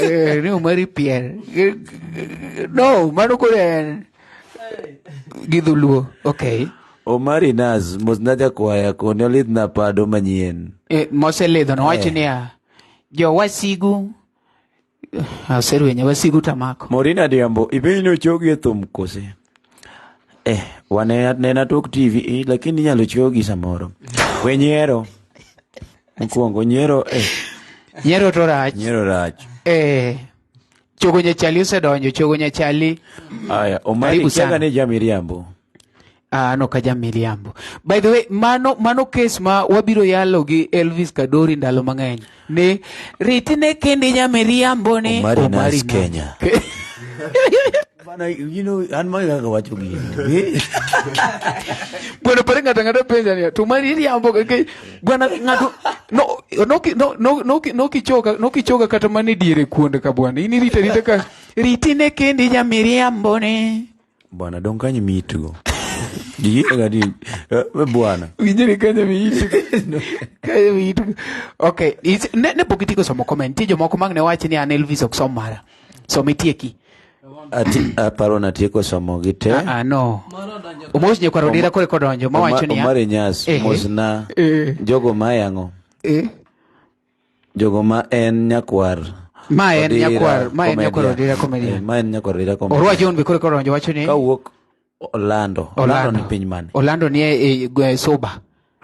ni Omari Pierre no mano kore gidhuluo okay Omari Naz mosnaja kwaya kone olidhna pado manyien moselidho nowacho niya jowasigu aserwenye wasigu tamako Morina Diambo ipenjo chogi e thum kose nena tok TV lakini nyalo chogi samoro wenyiero mkwongo nyiero to rach chogo nyachali osedonjo chogo nyachali aya Omari chaga ne jamiriambo no kaja miriambo by the way mano case ma wabiro yalo gi Elvis Kadory ndalo mang'eny Ni ritine kendi nyamiriambo ni Omari Nash Kenya. Bana, you know, an mga kawacho gini. Bueno, pare ngata penja ni. Tumari riambo ke bwana ngatu no kichoka kata mani diere kuonde ka bwana. Ini rita ka ritine kendi nyamiriambo ni. Bwana don't kanyi mitugo. Gadi bwana. Winjiri kanya miitugo. Kanya miitugo. Okay, ne pokitiko somo comment. Jo moko mag ne wachi ni an Elvis ok somara. So mitieki. Ati paro na tieko somo gite. No. Umos nye kwa rodira kore kodonjo. Mawacho ni ya. Omari Nyas. Mosna. Jogo mayango. Jogo ma en nyakwar. Ma en nyakwar rodira komedia. Ma en nyakwar rodira komedia. Orwa John bikore kodonjo wacho ni. Kawuok Orlando ni piny mane? Orlando ni soba.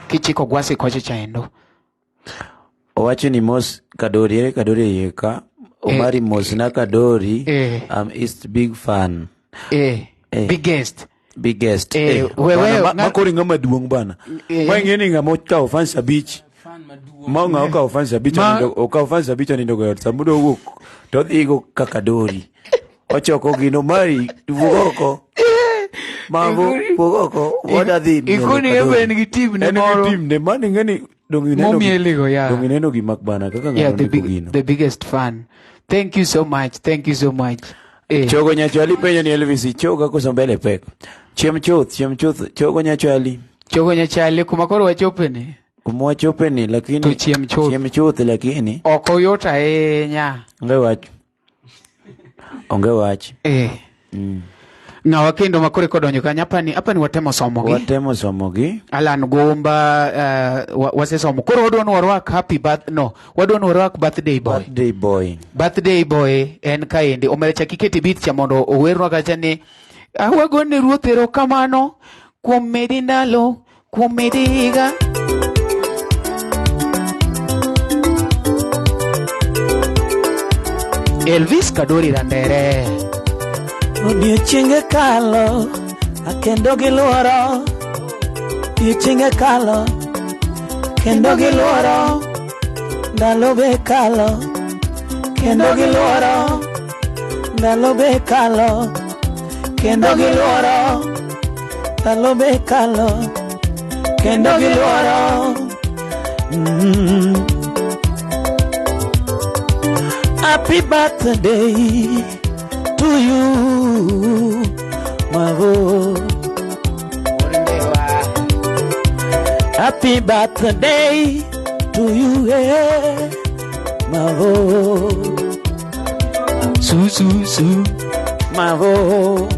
Kichiko gwasi koche chaendo. Owacho ni mos Kadory yeka. Omari mos na Kadory. I'm East big fan. Biggest. Makori nga maduong bana. Ngeni nga mocha ofansa beach. Maunga oka ofansa beach. Oka ofansa beach ni ndogo yote. Samudo wuk. Todhigo ka Kadory. Ochoko gino Omari. Tuvugoko. Marvo, Pogoko, what are they? Ikuni ever any team the money any Momieligo, Makbana. Yeah, the biggest fan. Thank you so much. Chogo nyachwali penyo ni Elvis choga kusambele pek. Chiemchuth, chogo nyachwali kumakoro wachopeni. Kumwachopeni lakini chiemchuth lakini okoyota nya. Ongewach. Na wakendo makore kodonyo kanya hapa ni watemo somogi Alan Gomba wase somo koro wadon warwak birthday boy en kaende omerecha kiketi bit cha mondo owerwa kacha ni awagone ruoth erokamano kuom medi ndalo kuom medi higa Elvis Kadory Randere Odiochienge kalo, akendo giluoro. Odiochienge kalo, kendo giluoro. Ndalo be kalo, kendo giluoro. Ndalo be kalo, kendo giluoro. Ndalo be kalo, kendo giluoro. Happy birthday to you, Marvo. Happy birthday to you, Marvo. Su, Marvo.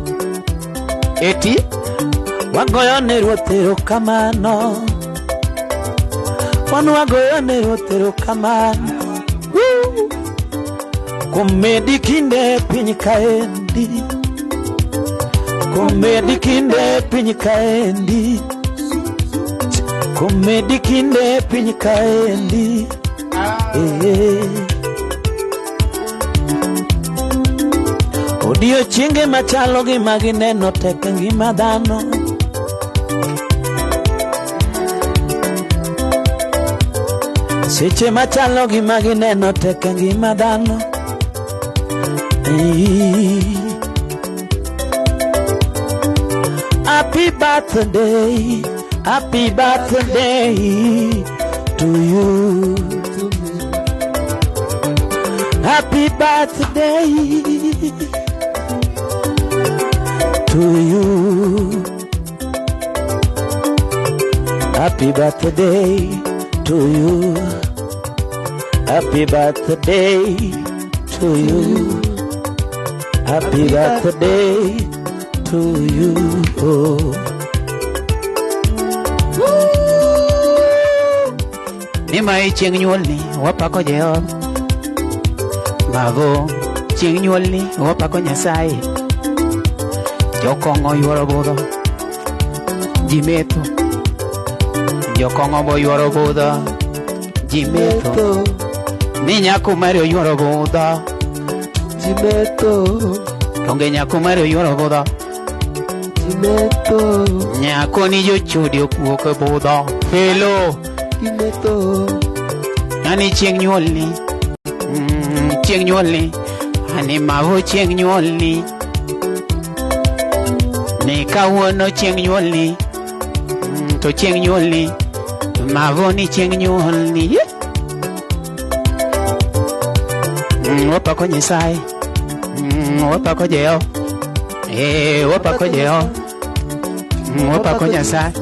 Eti wagoyo ne ruotero kamano. Wagoyo ne ruotero kamano. Komedi kinde piny kaendi. Komedi kinde piny kaendi. Komedi kinde piny kaendi. Odiochienge machalo gi magineno tek ngima dhano. Seche machalo gi magineno tek ngima dhano. Happy birthday to you. Happy birthday to you. Happy birthday to you. Happy birthday to you. Happy birthday to you. Ni mai chieng nyuol ni wapako Jehova. Marvo chieng nyuol ni wapako Nyasaye. Jokongo yuoro budho. Jimetho. Jokongo bo yuoro budho. Jimetho. Ni nyako mari yuoro budho. Jimetho. Onge nyako mari yuoro budho. Jimetho. Nyako ni jochudi okuok budho. Hello. Jimetho. ani chieng nyuolni, chieng nyuolni, ani Marvo chieng nyuolni, ni kawuono chieng nyuolni, to chieng nyuolni, Marvo ni chieng nyuolni. Wapako Nyasaye, wapako Jehova, wapako Jehova, wapako Nyasaye.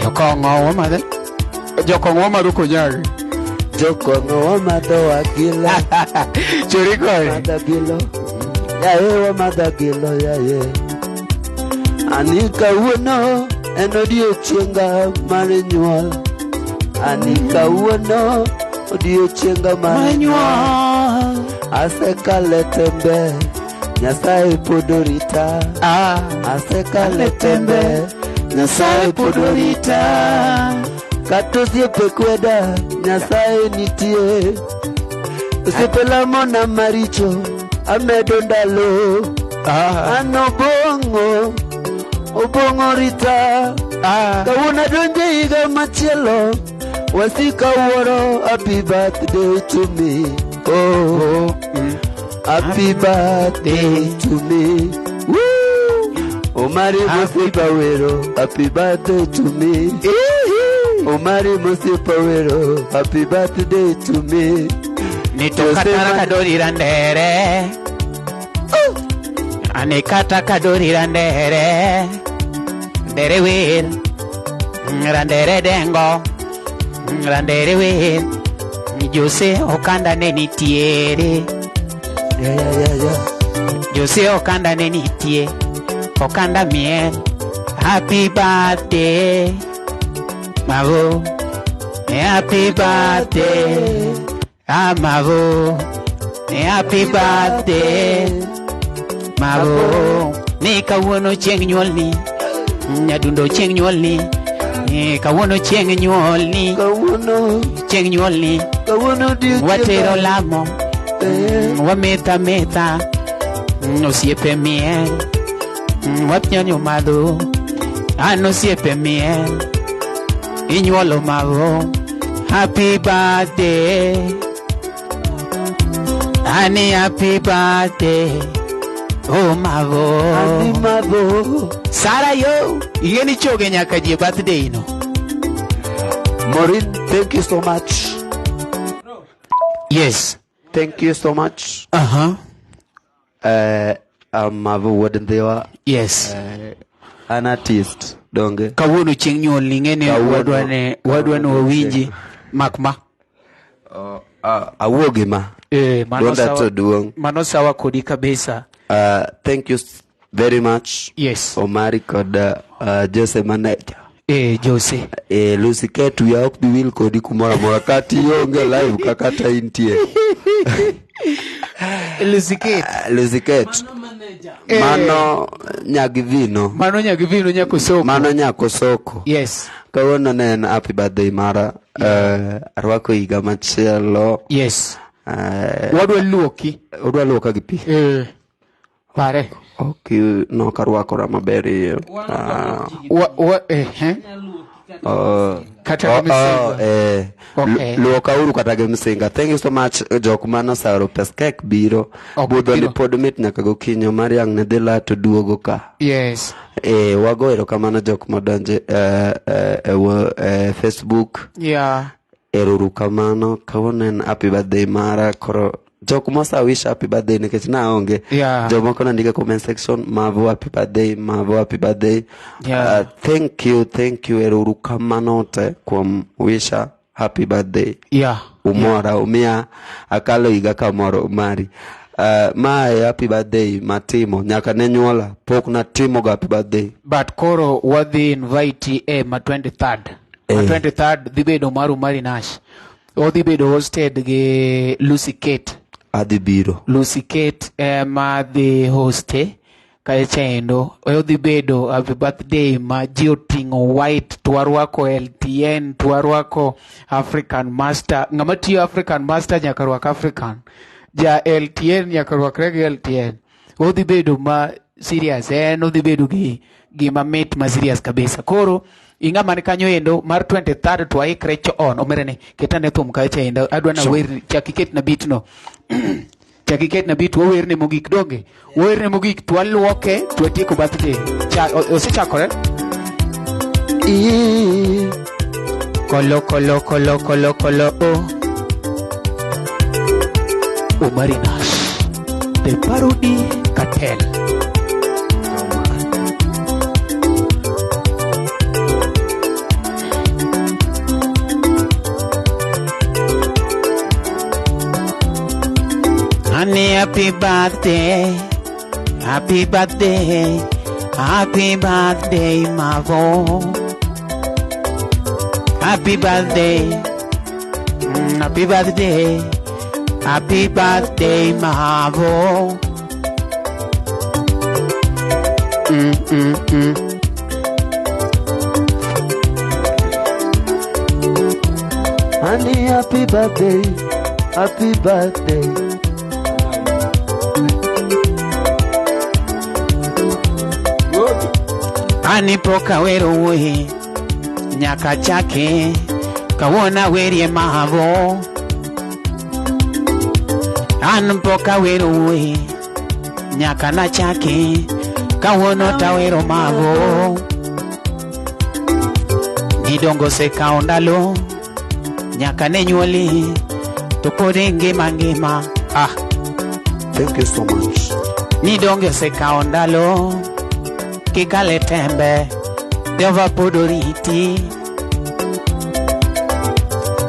Jokong'o wamadho, jokong'o wamadho konyagi, jokong'o wamadho agila, chori kore, wamadho agilo, yaye wamadho agilo yaye. Ani kawuono en odiochienga mar nyuol, ani kawuono odiochienga mar nyuol. Asekale tembe, Nyasaye pod orita. Asekale tembe, Nyasaye pod orita. Kata osiepe kweda, Nyasaye nitie. Osiepe lamona maricho, amedo ndalo. An obongo rita. Kawuono donje higa machielo, wasika wuoro. Happy birthday to me. Oh, happy birthday to me. Woo! Omari Musipawero, happy birthday to me. Omari Musipawero, happy birthday to me. Nitokatara Kadory randere. Anikata Kadory randere. Dere will. Randere dengo. Randere will. Jose okanda neni tiere. Jose okanda neni tie. Okanda miel. Happy birthday, Marvo. Happy birthday, Marvo. Happy birthday, Marvo. Ni kawuono chieng nyuolni, nyadundo chieng nyuolni. Kawuono chieng nyuolni, kawuono chieng nyuolni, kawuono dio watero lamo, wameta meta, osiepe miel, wapnyonyo madho, an osiepe miel, inyuolo Marvo. Happy birthday, ani happy birthday, oh Marvo, ani Marvo. Sara yo, yeni choge nyaka je birthday no. Maureen, thank you so much. Yes. Thank you so much. I'm Marvo Wuod Ndhiwa. Yes. An artist donge. Kawuono chieng nyuol ngene wadwane wawinji makma. Awuogi ma. Mano sawa kodi kabisa. Thank you very much. Yes. Omari kod Jose manager. Jose. Lucy Ketu ya ok biwil kodi kumora mora kati yonge live kakata intie. Lucy Ketu. Mano nyagivino. Mano nyagivino nyakosoko. Mano nyakosoko. Yes. Kawuono ne en happy birthday mara. Arwako higa machielo. Yes. Wadwa luoki. Wadwa luoka gi pi. Pare. Okay, no karwakora maber iyo. Kata gemisinga. Luoka uru kata gemisinga. Thank you so much jok mano saro peskek biro. Budho ni pod mit nyaka gokinyo Mariang ne dhila to duogo ka. Yes. Wago erokamano jok modonje Facebook. Yeah. Erokamano kawuono en happy birthday mara koro jok mosa wish happy birthday nikech naonge. Yeah. Jomoko nandika comment section Marvo happy birthday, Marvo happy birthday. Yeah. Thank you erokamano te kuom wisha happy birthday. Yeah. Umora umia akalo higa kamoro Omari. My happy birthday matimo nyaka ne nyuola pok na timo ga happy birthday. But koro wadhi invite ma 23rd. Ma 23rd dhi bedo mar Omari Nash. Odhi bedo hosted gi Lucy Kate. Adhi biro. Lucy Kate ma dhi hoste kaechendo. Odhi bedo happy birthday ma ji oting'o white, twarwako LTN, twarwako African Master. Ng'ama tiyo African Master nyaka rwak African. Ja LTN nyaka rwakre gi LTN. Odhi bedo ma serious. Odhi bedo gi mamit ma serious kabisa. Koro inga man kanyo endo mar 23rd to aikre on omerene ketane thum kacha endo adwa na wer chakiket na beat no chakiket na beat wer ne mogik donge wer ne mogik to aluoke to atieko birthday osechakore kolo Omari Nash the parody cartel. Honey, happy birthday, Marvo. Happy birthday, Marvo. Honey, happy birthday. Ani poka wero we nyaka chake kawona werie Marvo. An poka wero we nyaka na chake kawona tawero Marvo. Nidongo se kaondalo nyaka ne nyuoli to pode ngima. Thank you so much. Nidongo se kaondalo kikale tembe deva podoriti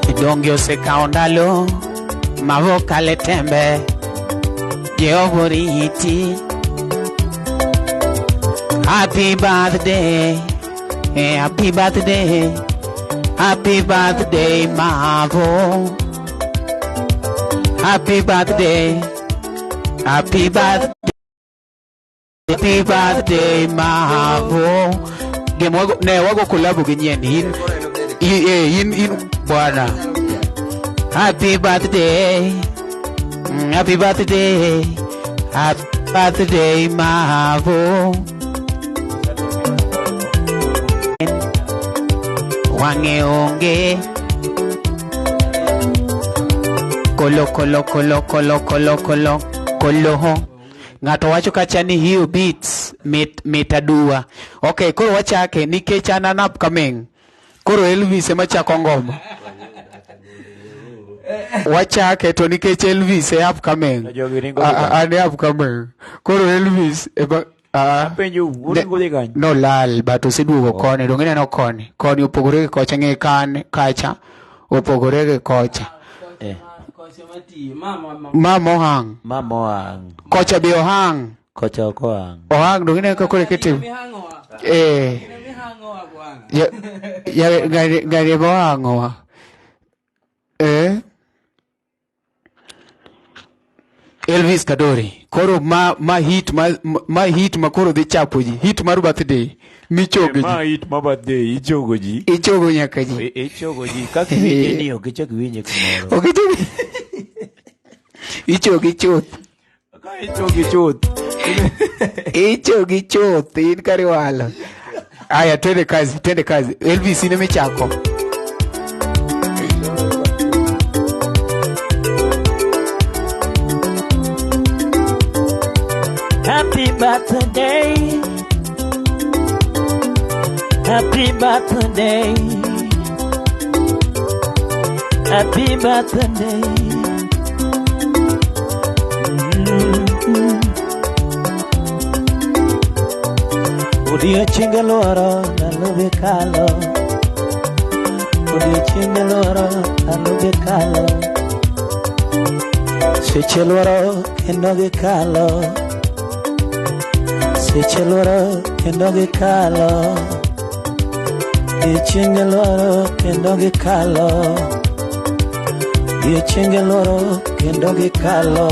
Nidongo se kaondalo Marvo kale tembe jeoboriti. Happy birthday, Marvo. Happy birthday, Marvo. Gemwago ne wago kulabu ginyeni in bwana. Happy birthday, Marvo. Wange onge kolo ngato wacho kacha ni hiyo beats metadua. Okay, koro wachake nikech an upcoming. Koro Elvis ema chako ngoma. Wachake to nikech Elvis e upcoming. Ane upcoming. Koro Elvis no lal but oseduogo koni dongene no koni opogore gi kocha ng'e kan kacha opogore gi kocha mama ohang kocha be ohang dongene kore ketim gari bohangowa Elvis Kadory koro ma hit ma koro dhi chapo ji hit mar birthday michogo ji hit ma birthday ichogo nyaka ji kaka winje okichak winje kumoro ichogi chuth in kari walo. Aya twende kazi Elvis ine michako. Happy birthday, happy birthday, happy birthday. Odio chingeloro nalobe kalo, odio chingeloro nalobe kalo, secheloro enoge kalo. Secheloro kendo gi kalo, chingeloro kendo gi kalo, chingeloro kendo gi kalo.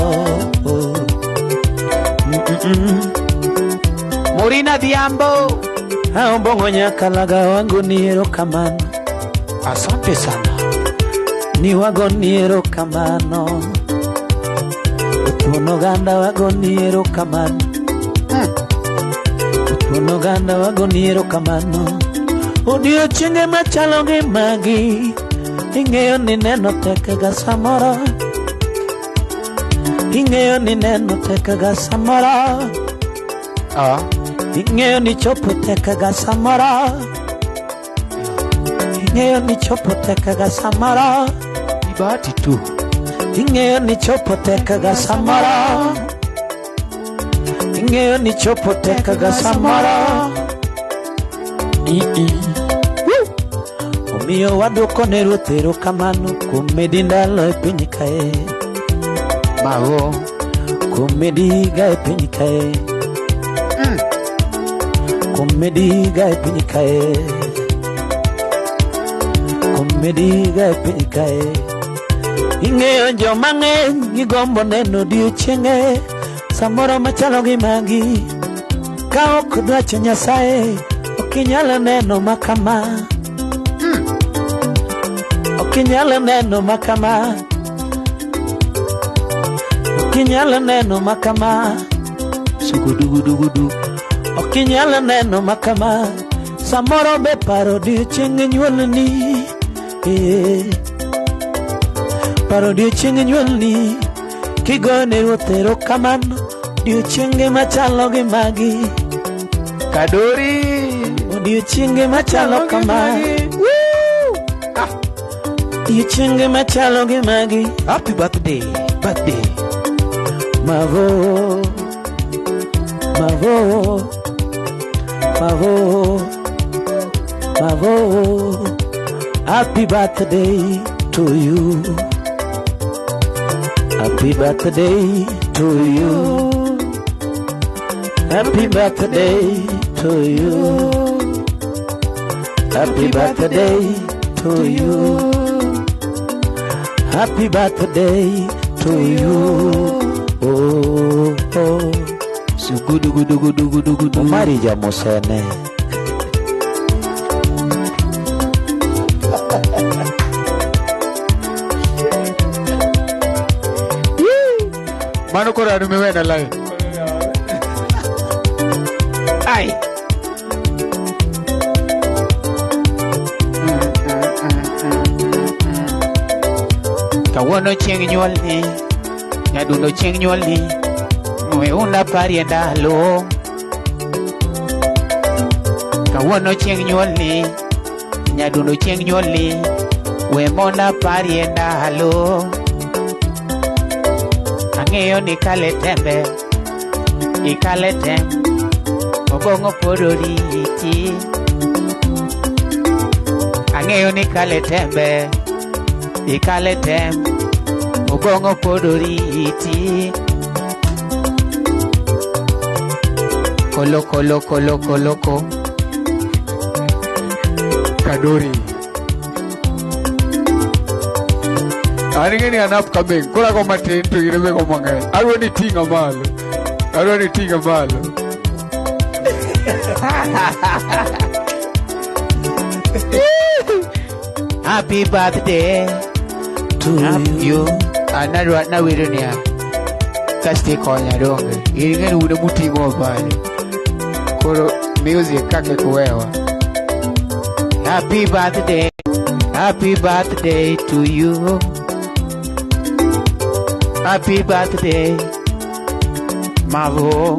Morina Diambo Aombongo nyakalaga wangu ni erokamano. Asante sana. Ni wago ni erokamano. Utuono ganda wago ni erokamano. Utuono ganda wago ni erokamano. odiochienge machalo gi magi ing'eyo ni neno tek ga samoro, ing'eyo ni neno tek ga samoro, ing'eyo ni chopo tek ga samoro, ing'eyo ni chopo tek ga samoro, ibati tu ing'eyo ni chopo tek ga samoro, ing'eyo ni chopo tek ga samoro. Omiyo waduoko ne Ruoth erokamano kuom medi ndalo e piny kae, mago kuom medi ga e piny kae, kuom medi ga e piny kae, kuom medi ga e piny kae. Ing'eyo joma ng'eny gigombo neno odiochienge samoro machalo gi magi, ka ok dwacho Nyasaye ok inyal neno makama, ok inyal neno makama, ok inyal neno makama, sugudugudugudu, ok inyal neno makama. Samoro be paro odiochieng nyuolni, paro odiochieng nyuolni, kigone Ruoth erokamano odiochienge machalo gi magi, Kadory odiochienge machalo kamagi, odiochienge machalo gi magi. Happy birthday, birthday Marvo, Marvo, Marvo, Marvo, happy birthday to you, happy birthday to you, happy birthday to you, happy birthday to you, happy birthday to you. Oh, oh. Sugudugudugudugudugudu. Omari jamosene. Mano kora numewena lai. Ai. Kawuono chieng' nyuolni, nyadundo chieng' nyuolni, mwe una pari ndalo. Kawuono chieng' nyuolni, nyadundo chieng' nyuolni, we mona pari ndalo. Ang'eyo ni kale tembe, ikale tem, obongo podori iti. Ang'eyo ni kale tembe, ikale tem, obongo podori iti. Koloko, loko, loko, loko. Kadory. Aringeni anap kabeng, kura ko matin to irebe ko mangai. Arwa ni tinga malo. Arwa ni tinga malo. Happy birthday to you. Anarwa na wirunia. Kasti konya donge. Iringeni ude mutingo bali. Koro music kake kuwewa. Happy birthday to you. Happy birthday, Marvo.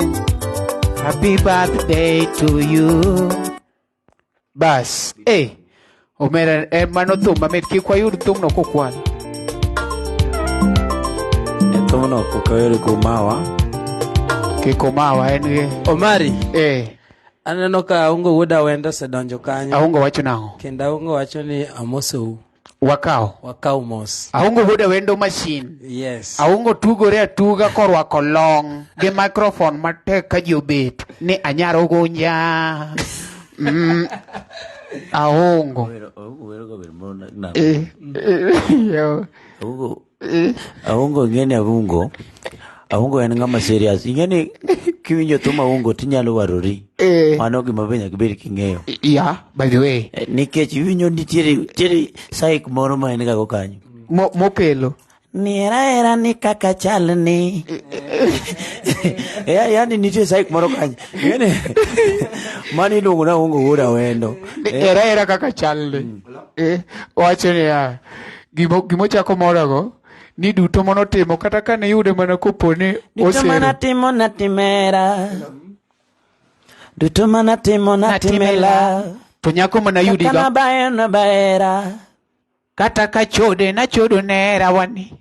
Happy birthday to you. Bas, omera hermano tumba met ki kwayur tum no kokwan. Tum no kokayur kumawa. Ki kumawa enge. Omari. Aneno ka Aungo Wuod Awendo sedonjo kanyo. Aungo wacho nango. Kendo Aungo wacho ni amosou. Wakao mos. Aungo Wuod Awendo machine. Yes. Aungo tugore atuga korwako long gi microphone matek ka jobet ni anyaro gonja. Aungo. Aungo ngene Aungo en ngama serious. Ingeni kiwinjo thum Aungo tinyalo warori. Mano gima benya gibed king'eyo. Yeah, by the way. Nikech winjo nitiere saik moro ma en ga go kanyo. Mokelo. ni era ni kaka chalni. Yani nitie saik moro kanye. Ngene mani luongo na Aungo Wuod Awendo. Era kaka chalni. Wacho ni ya gimo chako morago ni duto manotimo kata ka ne yude mana koponi osero. Duto manatimo natimera. Duto manatimo natimela. To nyako mana yudi ga. Kana bayo na baera. Kata ka chode na chodo nera wani.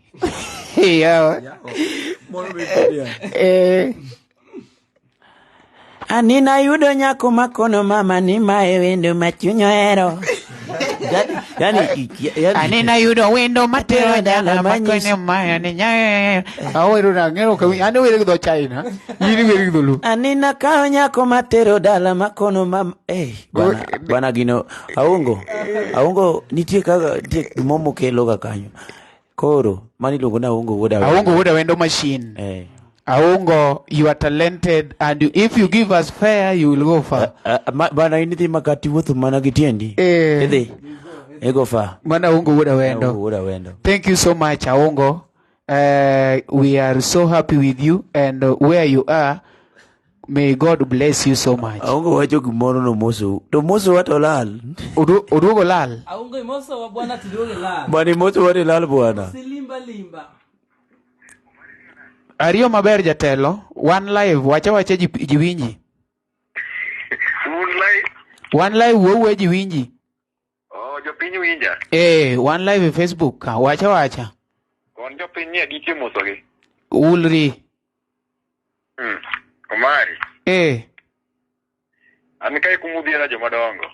Anina yudo nyako makono mama ni mae wendo machunyo ero. Yani anina yudo wendo matero dala makono maya ni nyae. Awero na ngero ka ane were do China. Yiri were do lu. Anina ka nyako matero dala makono mama. Bana gino Aungo nitie kaga momo kelo ga kanyo. Koro mani luongo na Aungo Wuod Awendo. Aungo Wuod Awendo machine. Aungo, you are talented, and if you give us fair, you will go far. Bana initi makati wuotho mana gitiendi. Edhi. Ego far. Mana Aungo Wuod Awendo. Thank you so much, Aungo. We are so happy with you, and where you are, may God bless you so much. Aungo wacho gimoro no moso. To moso wato lal. Oduogo lal. Aungo moso wa bwana tiduogo lal. Bwana moso wate lal bwana. Limba. Ariyo maber jatelo, one live, wacha jiwinji. One live wowe jiwinji. Jopiny winja. One live Facebook, wacha. Kon jopiny ni adike mosogi. Ulri. Omari. An kai kumudhiera jomadongo.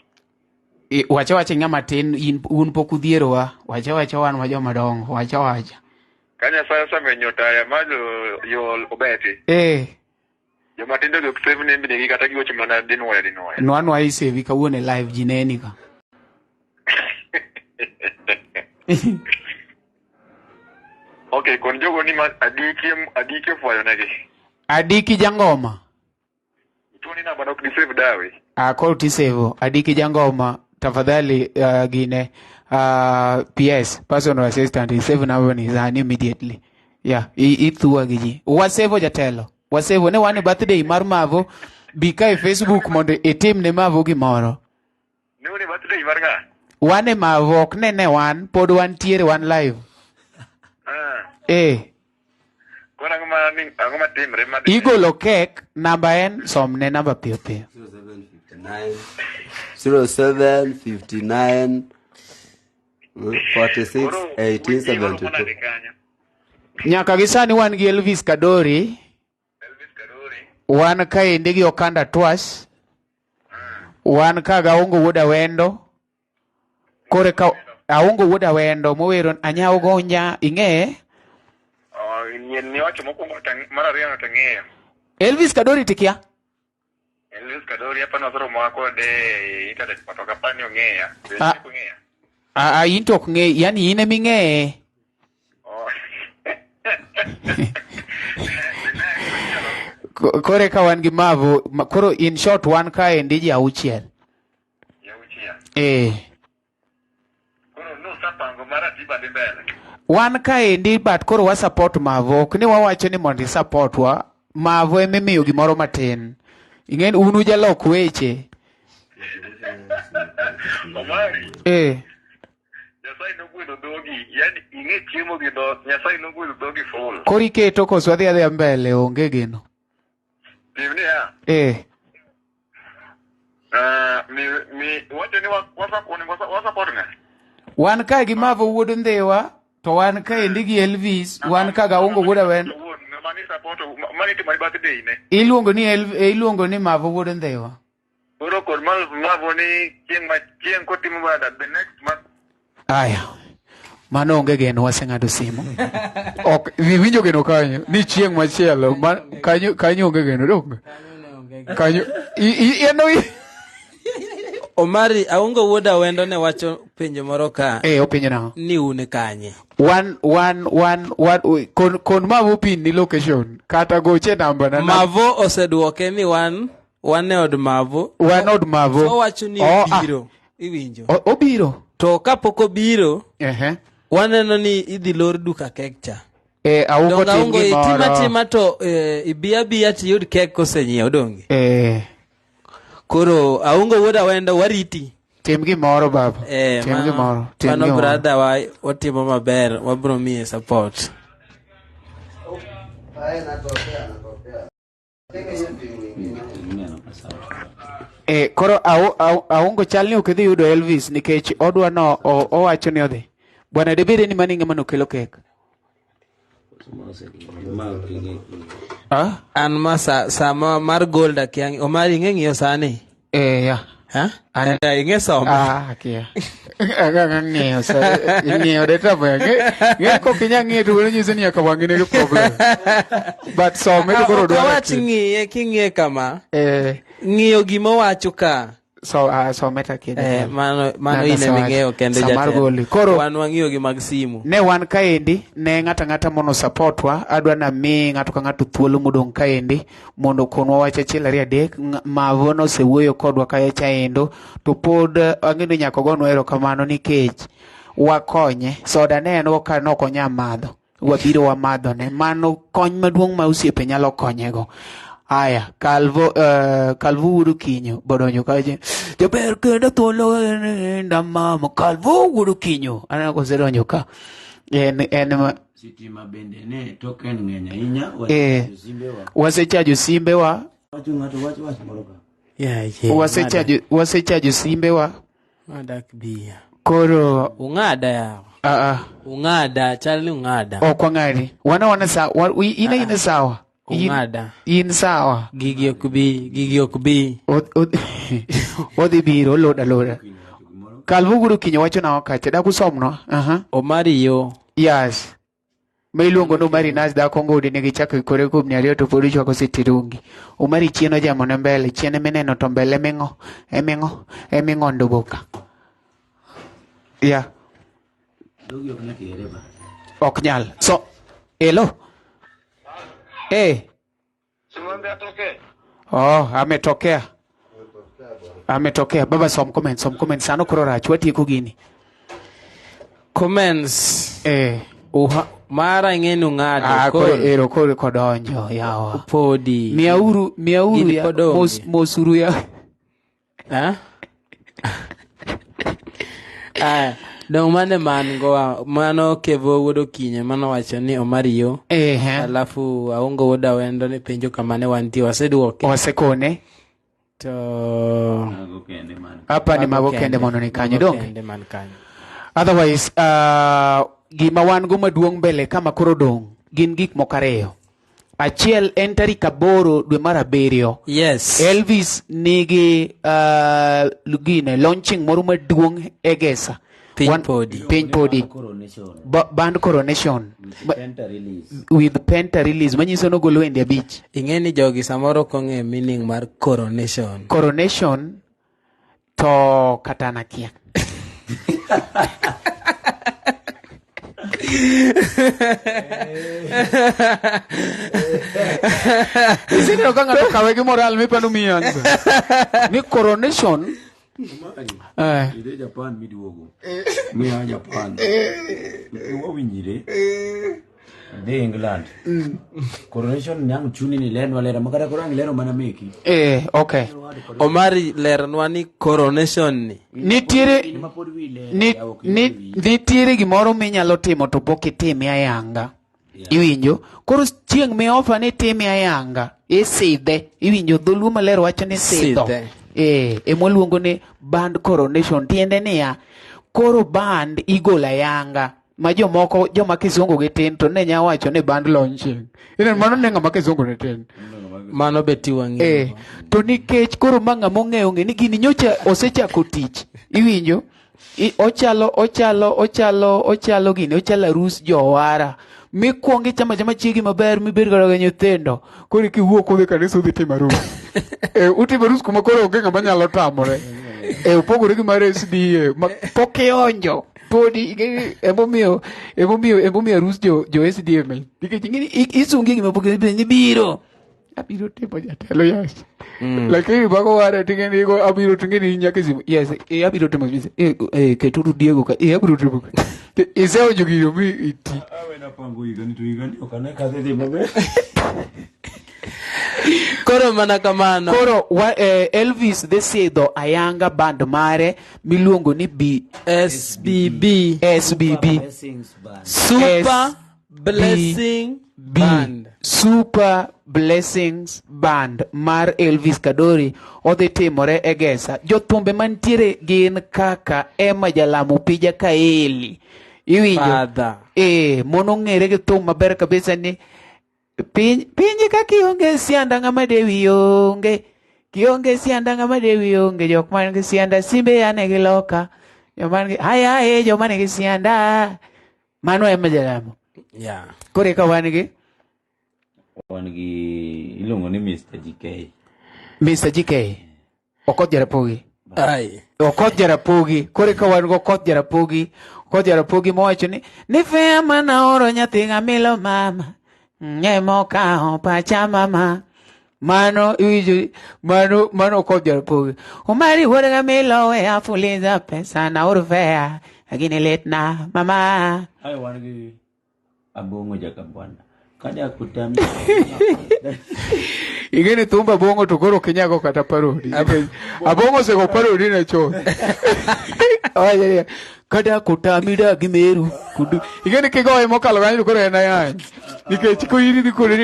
Wacha ng'ama tin un pok udhiero wa. Wacha wan ma jomadongo, wacha. Kanya sasa menyotaya malo yo obeti. Jomatindo go save name ni kata giwocho mana dinwa. Nwanwa isevi kawuone live jineni ka. Okay, kon jogo ni adike fwayo negi. Adiki jangoma. Tuni na bado save dawe. Call to save adiki jangoma tafadhali gine PS personal assistant is save number is an immediately. Yeah, ithuwa giji. Wasevo jatelo. Wasevo ne wane birthday mar Marvo bika Facebook mondo itim ne Marvo gimoro. Ne wane birthday mar nga? Wane Marvo ok ne wan pod wan tiere wan live. Kora ngoma timre ma igolo cake namba en somne namba pio 0759 46 1872. Nyaka gisani wan gi Elvis Kadory. Wan ka indi gi Okanda Twas. Wan ka ga Aungo Wuod Awendo. Kore ka Aungo Wuod Awendo mowero anyawo gonya ing'e. Ni wacho mokwongo marariyo no tang'eyo. Elvis Kadory tikia? Elvis Kadory hapa nosoro mwako de internet patoka pani ong'eya. Into ok ng'e, yani in emi ng'eye. Kore ka wan gi Marvo, koro in short wan ka endi ji auchiel. Koro no sapango mara tiba di mbele. Wan ka endi but koro wa support Marvo, ok ni wawacho ni mondo support wa. Marvo emimiyo gimoro matin. Ing'en unu jalok weche. Omari. Nyasai nogwelo dhogi, yani ing'e chiemo gi dho, Nyasai nogwelo dhogi full. Koro iketo koso wadhi mbele onge gino. Timni ya? Wacho ni wasapot nga? Wan ka gi Marvo wuod Ndhiwa, to wan ka endi gi Elvis, wan ka ga Aungo Wuod Awendo. Mani support, mani timai birthday ne? Iluongo ni Marvo wuod Ndhiwa. Koro kod Marvo ni chieng kotimo bada the next month. Aya. Mano onge geno waseng'ado simu. Ok winjo geno kanyo ni chieng machielo kanyo onge geno dong. Kanyo Omari Aungo Wuod Awendo ne wacho penjo moro ka. Openjo nang'o? Ni une kanye. Kon Marvo pin ni location kata goche namba na Marvo oseduoke ni wan e od Marvo. Wan od Marvo. So wacho ni obiro. Iwinjo. Obiro. To kapok obiro, waneno ni idhi lor duka kek cha. Aungo tim gimoro. Tima to ibiya tiyud kek kosenyiew dongi. Koro Aungo wuod Awendo wariti. Tim gimoro baba. Tim gimoro. Mano brother wa otimo maber, wabro miye support. Koro Aungo chalni ok idhi yudo Elvis nikech odwa no owacho ni odhi. Bwana debede ni mani ng'ama nokelo kek. An ma sama mar gold akiang Omari ng'eng'iyo sani. Ya. Ing'e somo. Kia. Ng'eyo sa ng'eyo data ba. Ng'e ko kinya ng'e to wala nyise ni akawangi ne problem. But so me to koro dwaro. Kawach ng'iye king'e kama. Ng'iyo gima wacho ka. So meta kid. Mano ine ming'eyo kende jatelo. Koro wan wang'iyo gi mag simu. Ne wan kaendi ne ng'ata mono support wa adwa na mi ng'ato ka ng'ato thuolo modong kaendi mondo konwa wacha achiel ariyo adek Marvo no sewuoyo kodwa kaecha endo to pod ang'eyo nyaka gonwa erokamano nikech wakonye soda ne en go ka nok onya madho wabiro wamadho ne mano kony maduong' ma osiepe nyalo konyego. Aya, Kalvo wudu kinyo, bodonyo kaje. Jaber kenda thuolo ndamamo, Kalvo wudu kinyo. Ana ko sedonyo ka. En sitima bende ne token ng'enya inya wasechajo simbewa. Wacho ng'ato wach moro ka. Wasechajo simbewa. Madak biya. Koro ung'ada yawa. Ung'ada, chal ni ung'ada. Kwang'adi. Wana sawa. Ina sawa. Ung'ada. In sawa. Gigi okbi. Odhi biro loda. Kalvo guru kinyo wacho na wakache. Daku somno. Omari yo. Yes. Meiluongo no Omari Nash da Kongo udi nigi chako ikore kubni ariyo to podi chwako sitirungi. Omari chieno jamo ne mbele. Chiene meneno to mbele eming'o ndoboka. Yeah. Ok nyal. So, hello. Ametokea. Baba som comment sano koro rach watieko gini. Comments. Mara ing'enu ng'ado. Koro kodonjo yawa. Podi. Miauru ya mosuru ya. Dong mane mano Kevo wuod Okinye mano wacho ni Omari yo. Alafu Aungo wuod Awendo ni penjo kamane wantie waseduoke. Wasekone. To hapa ni mago kende mono ni kanyo dong. Otherwise gima wan go maduong' mbele kama koro dong gin gik mokareyo. Achiel en tarik 8 dwe mar 7. Yes. Elvis nigi lugine launching moro maduong' Egesa. Piny podi. Band Coronation. With Penta release. Manyiso no golo wende 5. Ing'eni jogi samoro kong'e meaning mar coronation. Coronation to katana kia. Isini okanga to kawegi moral mi panu miyanza. Ni coronation. Ide Japan miduogo. Miya Japan. Wawinyire. De England. Coronation nyang chuni ni leno walera makara korangi leno mana meki. Okay. Omari lerno ni coronation ni. Nitiere gimoro minyalo timo to pok itime ayanga. Iwinjo? Koro chieng' mi ofa ni time ayanga. Isidhe. Iwinjo dholuo maler wacho ni sidho. Emoluongo ni band coronation. Tiende niya, koro band igolo ayanga. Ma joma kizungu gi tin to ne nya wacho ni band launching. Inen mano ne ng'ama kizungu ne tin. Mano beti wang'eyo. To nikech koro mang'a mong'eyo ng'e ni gini nyocha osechako tich. Iwinjo? Ochalo gini, ochalo arus jowara. Mikwongi chama chiegi maber mibed godo gi nyithindo. Koro kiwuok udhi kanisa udhi timo arus. Utimo arus kuma koro onge ng'ama nyalo tamore. Upogore gi mar SDA. Pok ionjo. Podi emomiyo arus jo SDA men. Nikech ing'eni isungi gima pok ni biro. abiro timo jatelo yas. Lakini bako ware tingeni go abiro tingeni nyaka simu. Yes, abiro timo keturu Diego ka abiro timo. Iseo jogiro mi iti. Awe na pango igani to igani okane kadhi mabe. Koro mana kamano. Koro Elvis desiedho ayanga band mare miluongo ni SBB. Super Blessing Band. Super Blessings Band mar Elvis Kadory odhi timore e Gesa. Jothumbe mantiere gin kaka Emma Jalamo Pija Kaeli. Iwinjo? Mono ng'ere gi thum maber kabisa ni pinje ka kionge sianda ng'ama dewi onge. Kionge sianda ng'ama dewi onge. Jok man gi sianda simbe yane gi loka. Jok man gi sianda. Mano Emma Jalamo. Yeah. Kore ka wan gi ilongo ni Mr. GK. Mr. GK. Okot Jarapogi. Ai. Okot Jarapogi. Kore ka wan go Okot Jarapogi. Okot Jarapogi mowacho ni fea mana oro nyathi ng'amilo mama. Nyemo ka pacha mama. Mano Okot Jarapogi. Omari wuod ng'amilo we afuliza pesa na oro fea. Agine letna mama. Ai wan gi Abongo Jakabwana. Kada kutami. Igeni thumba Abongo to koro kinyago kata parodi. Abongo sego parodi na cho. Kada kutami da gimeru. Igeni kigoe mokalo ganyo koro ena yan. Nikech ko iri di koro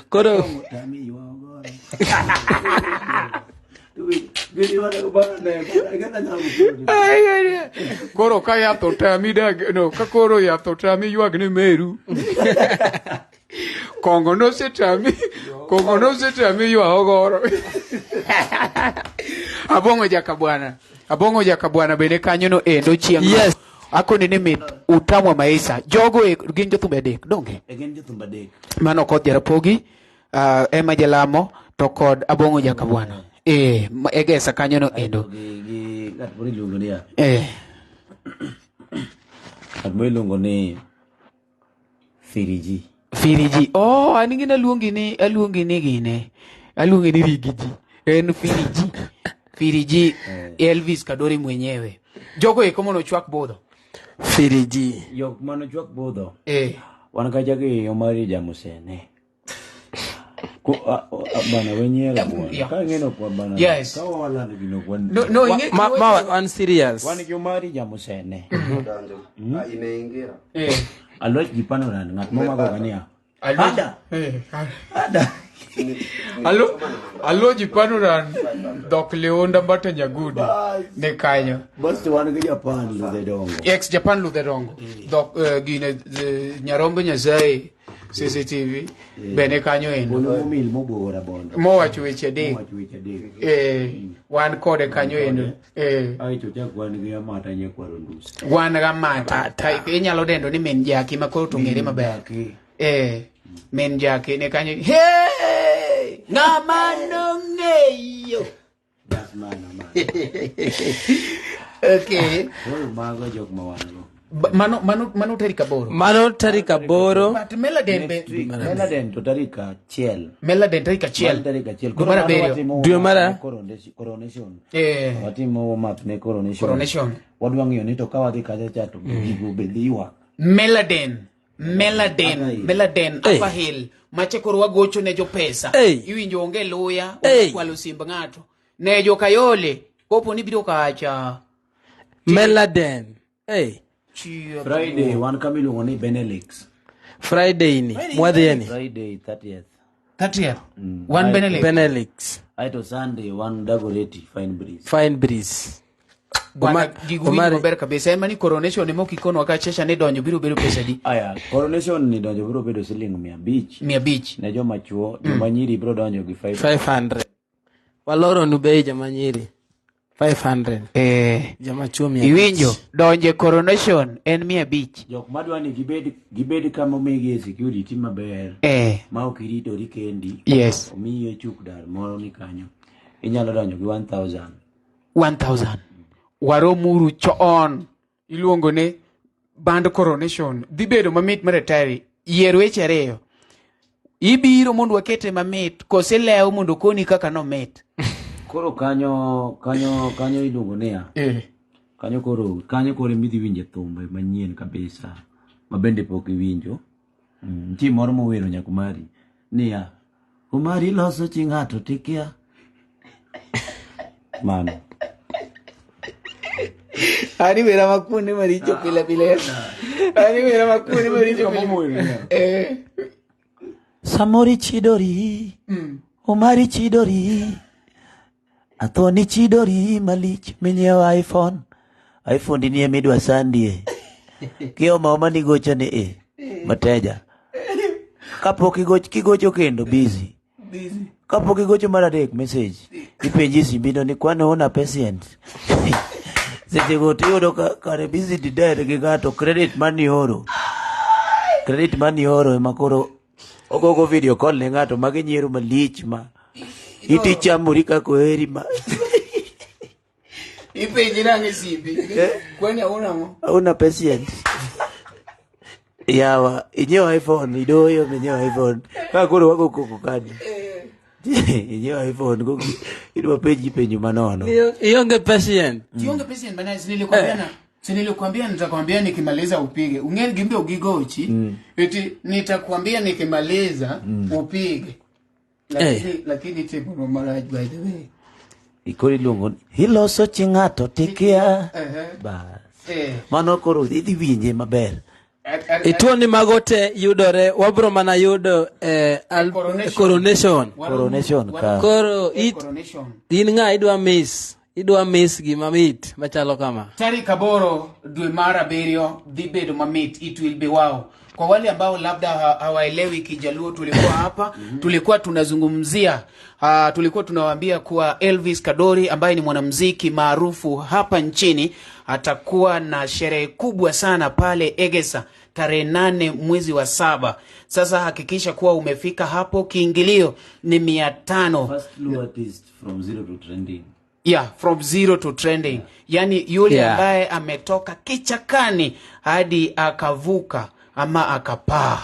koro kutami yuagora. Koro ka yath otami ka koro yath otami yuag ni meru. Kongo nosetami ywa ogoro. Abongo Jakabwana bende kanyo no endo chieng'. Yes. Akoni ni mit utamwa maisa. Jogo gin jothumbe adek donge. Gin jothumbe adek. Mano Okot Jarapogi, Emma Jalamo to kod Abongo Jakabwana. Egesa kanyo no endo. Gatbori lungo ni ya. Gatbori lungo ni Firiji. Anigi na luongi ni gine. Aluongi ni Rigiji. En Firiji. Elvis Kadory mwenyewe. Jogo eko no chwak bodho. Firiji. Yok mano chwak bodho. Wan kaja ki Omari Jamusene. Bana wenyera bwana. Ka ngeno kwa bana. Yes. Ka wala ni bino kwa. No, one serious. Wan ki Omari Jamusene. Inaingira. Aloj gipano na ngat mo mago kania. Ada. Alo jipano ran Dok Leonda Mbata Nyagudi ne kanyo. Basta wan ki Japan Lutherongo. Ex Japan Lutherongo. Dok gine Nyarombo Nyasaye CCTV bene kanyo endo. Bono mil mobora bondo. Mo wacho weche adek. Wan kode kanyo endo. Ai to jak wan gi Amata nyekwaro ndus. Wan ga Mata. Inyalo dendo ni men jaki makoro to ng'ere maber. Men jaki ne kanyo. Hey! Ng'ama nong'eyo. Das mana. Okay. Mago jok mawano. Mano tarika boro. But Meladen to tarika chiel. Kumara berio. Dumara. Coronation. Watimo map ne coronation. Wadwang yo ni to kawadhi kaja chato gigu bedhiwa. Meladen Upper Hill. Mache koro wagocho ne jo pesa. Iwinjo onge luya. Kwalo simba ng'ato. Ne jo kayole. Kopo ni biro kacha. Meladen. Friday one kamilu ngoni Benelix. Friday ni. Mwadhi yani. Friday 30th. One Benelix. Aito Sunday one Dagoretti Fine Breeze. Bwana giguwinjo maber kabisa. Ema ni coronation ni mokikono wakachesha ni donyo biro pesa di. Aya, coronation ni donyo biro bedo siling 100. Na joma chuo, joma nyiri biro donyo gi 500. Waloro nubei joma nyiri. 500. Jama chuo 100. Iwinjo, donje coronation en 100. Jok madwani gibedi kama omigi security maber. Ma okirito rikendi. Yes. Omiyo chuk dar moro ni kanyo. Inyalo donjo gi 1000. Waromuru choon. Iluongo ne band coronation. Dhi bedo mamit maretari. Yier weche ariyo. ibiro mondo wakete mamit kose lew mondo koni kaka no mit. Koro kanyo iluongo niya. Kanyo koro midhi winje thumbe manyien kabisa. Mabende pok iwinjo. Nti moro mowero nyaka Omari. Niya. Omari loso chi ng'ato tikia. Mano. Ani vera makuni maricho pila. Ani vera makuni maricho pila. Samori chidori. Omari chidori. Athoni chidori malich minyewa iPhone. iPhone ni midwa sandie. Kio mama ni gocha ni mateja. Kapok kigocho kendo busy. Kapok kigocho maradek message. Ipenji simbino ni kwani una patient. Seche gote yudo kare busy didere gi gato credit money oro. Credit money oro makoro ogogo video call ne ngato maginyiero malich ma. Iti chamuri kako heri ma. Ipenji nange simbi. Kwani una patient. Yawa, inyewa iPhone, idoyo menyewa iPhone. Kakuru wako kukukani. Inyewa iPhone, idwa penji manono. Iyonge patient. Iyonge patient, bana nilikuambia nitakwambia nikimaliza upige. Ungeri gimbe ugigochi. Eti nitakwambia nikimaliza upige. Lakini tebu Maraj by the way. Ikori lungo. Hiloso chingato tikia. Bas. Mano koro idhi winje maber. Ituoni magote yudore wabro mana yudo coronation ka. Koro in nga idwa miss gimamit machalo kama. Tarik 8 dwe mar 7 dhi bedo mamit, it will be wow. Kwa wale ambao labda hawaelewi Kijaluo, tulikuwa hapa tulikuwa tunazungumzia tulikuwa tunawaambia kuwa Elvis Kadory ambaye ni mwanamuziki maarufu hapa nchini atakuwa na sherehe kubwa sana pale Egesa tarehe 8 mwezi wa 7. Sasa hakikisha kuwa umefika hapo. Kiingilio ni 500. First blue artist from zero to trending. Yeah, from zero to trending. Yani yule ambaye ametoka kichakani hadi akavuka ama akapaa.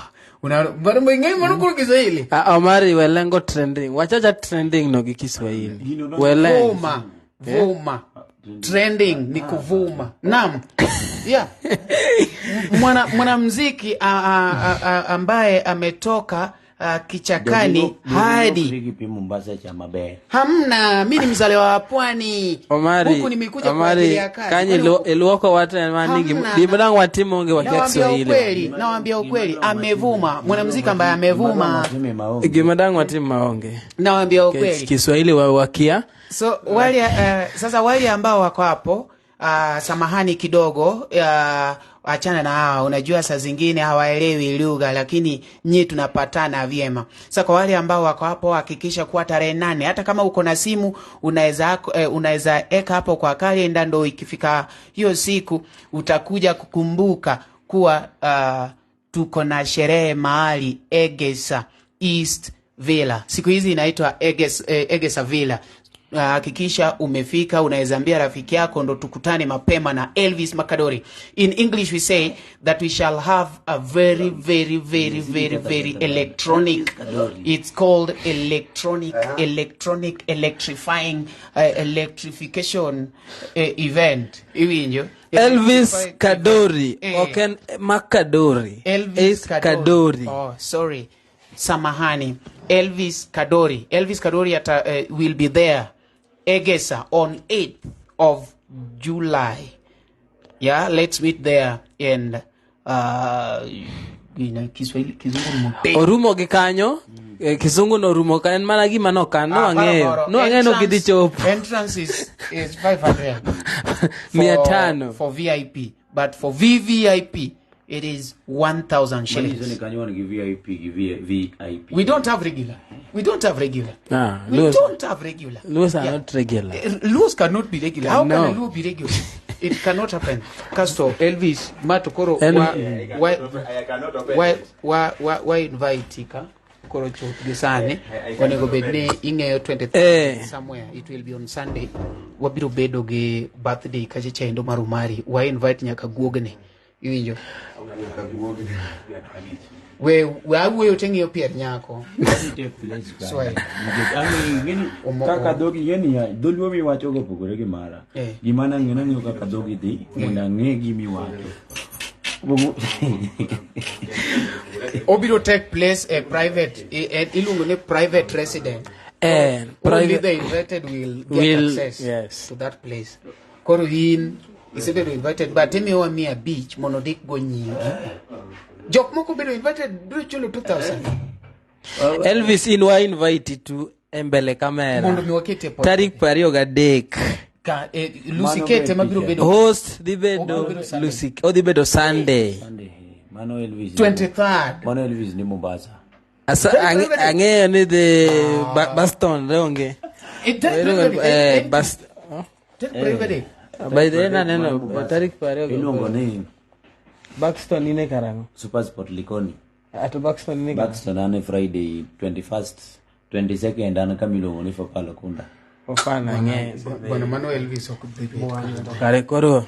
Bado mwingine mwanukuru Kiswahili. Omari welengo trending. Wachacha trending no Kiswahili. Vuma. Trending ni kuvuma. Naam. Yeah. Mwanamuziki ambaye ametoka kichakani hadi Mombasa cha mabe. Hamna, mimi ni mzaliwa wa Pwani. Huku nimekuja kwa ajili ya kazi. Kanyi eluoko watu manigi bimudangu watimu onge wa Kiswahili. Nawaambia ukweli, amevuma. Mwanamuziki ambaye amevuma. Bimudangu watimu maonge. Nawaambia ukweli. Kiswahili wakia. So sasa wale ambao wako hapo samahani kidogo, achana na hao. Unajua saa zingine hawaelewi lugha, lakini nyinyi tunapatana vyema. Sasa kwa wale ambao wako hapo, hakikisha kuwa tarehe 8, hata kama uko na simu unaweza eka hapo kwa kalenda, ndo ikifika hiyo siku utakuja kukumbuka kuwa tuko na sherehe mahali Egesa East Villa. Siku hizi inaitwa Egesa Villa. Hakikisha umefika, unaweza ambia rafiki yako ndo tukutane mapema na Elvis Kadory. In English we say that we shall have a very very very very very electronic, it's called electrifying electrification event. Iwinjo Elvis Kadory, okay, Makadory. Elvis Kadory. Oh, sorry. Samahani. Elvis Kadory will be there Egesa on 8th of July. Yeah, let's meet there. And Kiswahili kizungu orumo gikanyo kizungu no rumo kan mana gima no kan no angeyo no gidhi chop. Entrance is 500 for VIP, but for VVIP it is 1,000 shillings. We don't have regular. Those are not regular. Those cannot be regular. How can a law be regular? It cannot happen. Casto, Elvis, Matokoro, why invite Ika? Korocho Gisane, when you go bedne inge 20th somewhere. It will be on Sunday. Wabiru bedoge birthday kajicha endo marumari. Why invite Nyaka Guogene? You enjoy. we awuoyo teng'iyo pier nyako kaka dhogi ng'eni dholuo miwacho go opogore gi mara gima nang'eyo kaka dhogi dhi mondo ang'e gimiwacho obiro take place a private iluongo ni private resident and only the invited will get access to that place koro in isebedo invited but imiwa 500 mondo dik go nyingi jok moko bedo invited biro chulo 2000 Elvis inwa invite to embele kamera mondo miwakete tarik 23 ka Lucy Kete mabiro bedo host dibedo Lucy odhi bedo Sunday mano Elvis 23rd mano Elvis ni Mombasa ang'eyo ni the Baston leonge by the end neno tarik 20 iluongo ni Buxton ine karango Super Sport Likoni ato Buxton ine Buxton ane Friday 21st 22nd ana kamilongo ni Fapalo Kunda ofana nge bwana mano Elvis okudhibe kare koro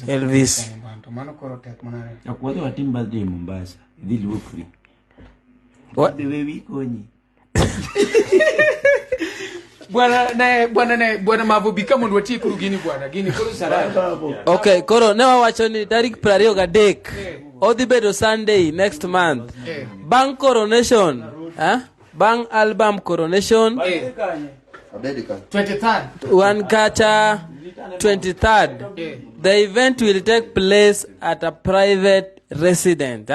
Elvis mano koro tek manare akwado watimba di Mombasa idhi luokri what the way we konyi bwana Marvo bika mondo watie kuru gini bwana gini koro sara okay koro ne wawacho ni tarik 23 odhi bedo Sunday next month bang coronation bang album coronation 23rd one kacha 23rd the event will take place at a private resident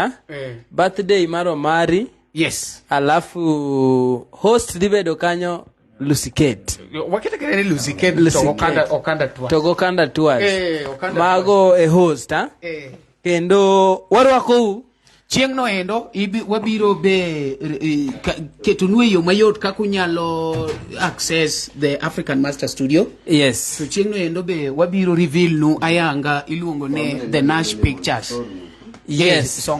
birthday mar Omari yes alafu host dibedo kanyo Lucy Kate wakita kene Lucy Kate to okanda twice mago a host kendo warwako chieng' no endo wabiro be ketonu e yo mayot kaka unyalo access the African Master Studio yes so chieng' no endo be wabiro reveal nu ayanga iluongo ne the Nash Pictures yes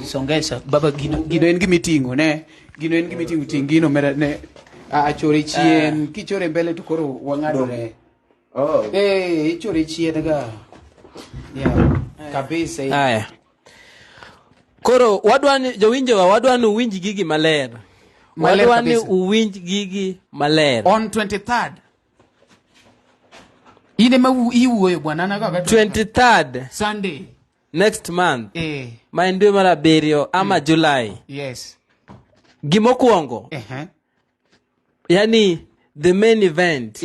songesa baba gino en gimitingo ne gino en gimitingo tingino mera ne achore chien kichore mbele to koro wangadore ichore chien ga kabisa haya koro wadwani jowinjowa wadwani uwinj gigi maler wadwani uwinj gigi maler on 23rd ine iwuoyo bwana na kaka 23rd Sunday next month ma en dwe mar 7 ama July yes gimokwongo yani the main event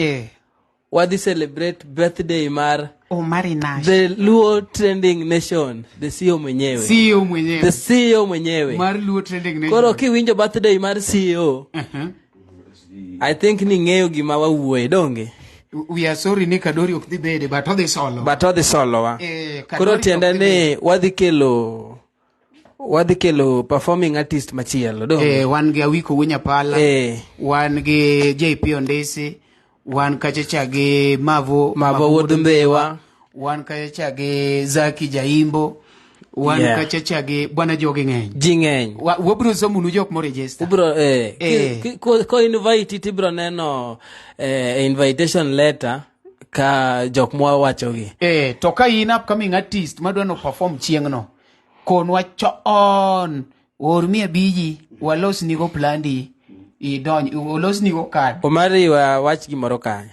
wadhi celebrate birthday mar Omari Nash the Luo Trending Nation the CEO mwenyewe the CEO mwenyewe mar Luo Trending Nation koro kiwinjo birthday mar CEO I think ni ng'eyo gima wawuoye donge we are sorry ni Kadory ok dhi bede but odhi solo wa koro tiende ni wadhi kelo performing artist machielo donge wan gi Awiko Wunyapala wan gi JP Ondesi wan kachacha gi Marvo Wuod Ndhiwa wan kachacha gi Zaki Jaimbo wan kachacha gi bwana jogi ng'eny ji ng'eny wabro somo nu jok mo register ubro ko invite tibro neno invitation letter ka jok mo wacho gi to ka in upcoming artist madwano perform chieng' no konwa chon or mi abiji walos nigo plandi idony walos nigo card Omari wach gimoro ka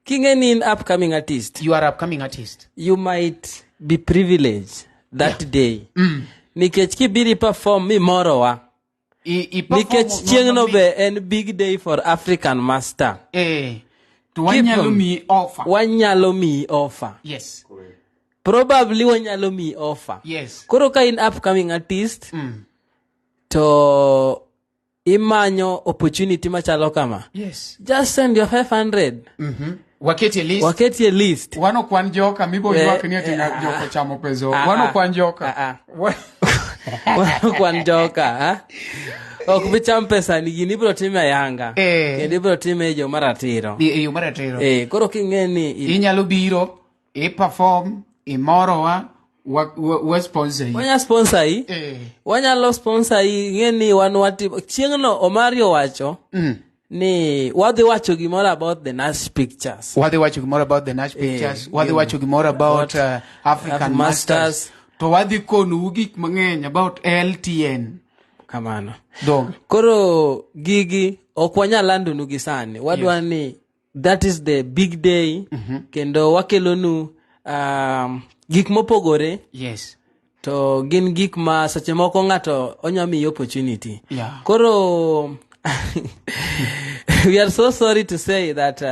king'eni in upcoming artist you are upcoming artist you might be privileged that day nikech kibiri perform mimorowa nikech chieng' no be en big day for African Master to wanyalo mi offer yes probably wanyalo mi offer yes koro ka in upcoming artist to imanyo opportunity machalo kama yes just send your 500 waketie list wano kwan joka mibo ywak ni ati joko chamo pezo wano kwan joka wano kwan joka ok bicham pesa ni gini bro time ayanga kendo bro time jo maratiro koro king'eni inyalo biro perform imorowa wa sponsor wanyalo sponsor ng'eni wan wati chieng'no Omari wacho ni wadhi wacho gimoro about the Nash Pictures wadhi wacho gimoro about African Masters to wadhi konu gik mang'eny about LTN. Kamano. Dog. Koro gigi okwanya lando nugi sani. Wadwa ni that is the big day. Kendo wakelonu gik mopogore. Yes. To gin gik ma sache moko ng'ato onyami opportunity. Yeah. Koro we are so sorry to say that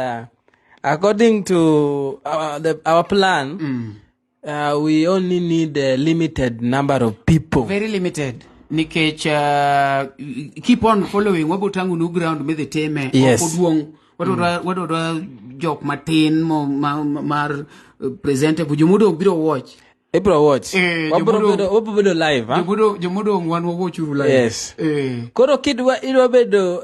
according to our plan, we only need a limited number of people. Very limited. Nikech keep on following wabotangu nu ground me the teme. Yes. Wadodwa jok matin mar presentable jumudo biro watch. Ebro watch. Wabobedo live, huh? Jumudo wan watch you live. Yes. Koro kidwa bedo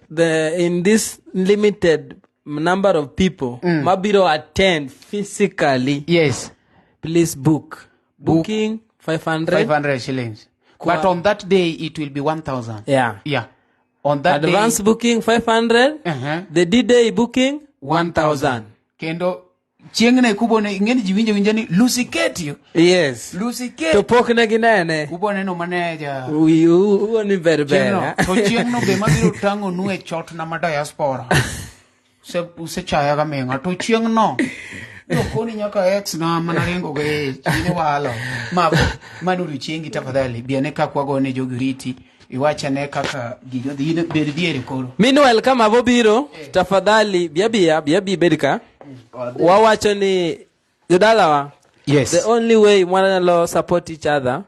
the in this limited number of people mabiro attend physically. Yes. Please book. Booking 500 shillings. But on that day it will be 1,000. Yeah. Yeah. On that advance day, booking 500. The D-day booking 1,000. Kendo chieng'ne kubone ingeni jiwinje winjani Lucy Ketio. Yes. Lucy Ketio. To pokne ginene. Kubone no manager. Uoni berbera. To chieng'no be mabiro tango nu e chot na ma diaspora. Se chaya ga menga to chieng'no. Yokoni nyaka X na manarengo ge chine walo. Manuri chiengi tafadhali. Biane kakwago ne jogiriti. Iwacha ne kaka gijo dhine berdiere koro. Meanwhile kama bobiro tafadhali biabi bedika. Wawacho ni jodalawa. Yes. The only way wanalo support each other.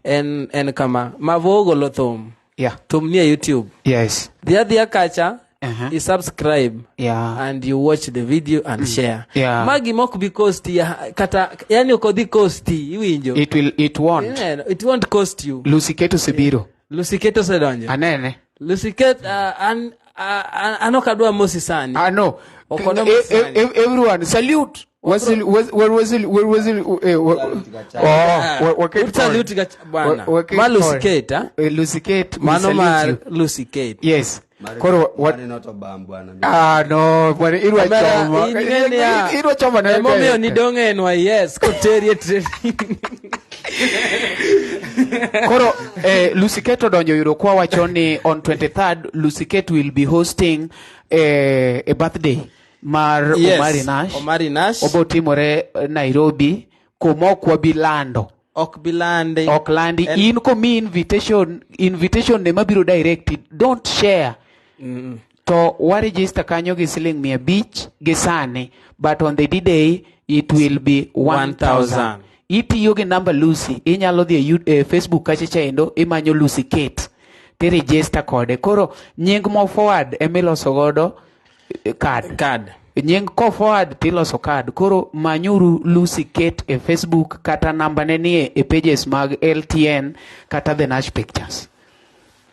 And kama mavogo lothom. Yeah. Tumnia YouTube. Yes. The other kacha. You subscribe. Yeah. And you watch the video and share. Yeah. Magi moku be cost kata yani ukodi cost iwinjo. It won't. Yeah, it won't cost you. Lucy Keto Sibiro. Lucy Keto sedonjo. Anene. Lucy Keto anokadwa mosi sani. No. Everyone salute. Where was it? Salute bwana. Ma Lucy Keto. Lucy Keto. Mano mar Lucy Keto. Yes. Koro what not bwana. No, bwana irwa choma. Irwa choma na momio ni donge no yes, koterie training. Koro Lucy Keto donjo yudo kwa wachoni on 23rd Lucy Keto will be hosting a birthday mar Omari Nash. Obotimore Nairobi komokwa bilando. Ok bilande. Ok landi. In komi invitation ne mabiro directed. Don't share. To waregister kanyo gi siling 500 gi sani. But on the D-day, it will be 1,000. Itiyo gi number Lucy. Inyalo dhi Facebook kachicha endo. Imanyo Lucy Kate. Te register kode. Koro nying mo forward emiloso godo card. Nying ko forward tiloso card. Koro manyuru Lucy Kate e Facebook kata namba nenie e pages mag LTN kata the Nash Pictures.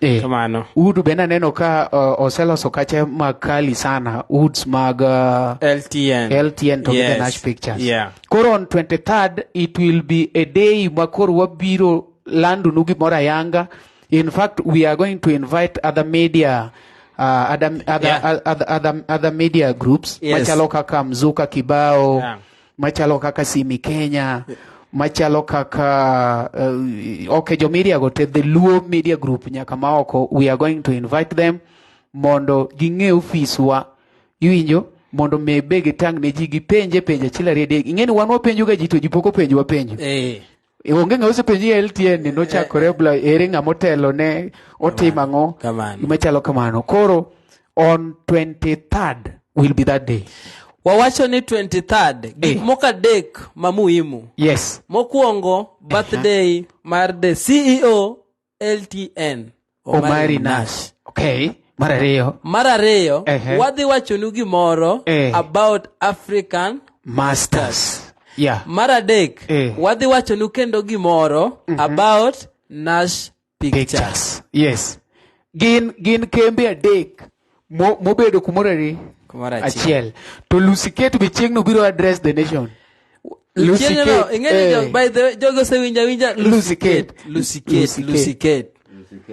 Kamano. Wuod bena neno ka oseloso kache makali sana. Woods mag LTN to the Nash Pictures. Yeah. Koro on 23rd it will be a day makoro wabiro landu nugi mora yanga. In fact, we are going to invite other media other media groups. Yes. Machalo kaka Mzuka Kibao, machalo kaka Simi Kenya, machalo kaka jo media gote the Luo media group nyaka maoko. We are going to invite them mondo ginge ofiswa iwinjo mondo mebe gitang ne ji gipenje chila rede ingeni wanwa penjo ga ji to ji poko penjo wa penjo. Onge ng'ose penji LTN no chakore bla ere ng'amotelo ne otimango imachalo kamano. Koro on 23rd will be that day. Wawacho ni 23rd gik moka dek mamuhimu. Yes. Mokuongo birthday mar the CEO LTN Omari Nash. Okay. Marariyo wadhi wachonu gimoro about African Masters. Yeah. Maradek wadhi wachonu kendo gimoro about Nash Pictures. Yes. Gin kembe adek mobedo kumorari achiel. To Lucy Kate be chieng'no biro address the nation. Lucy Kate. By the way, jogo se winja Lucy Kate.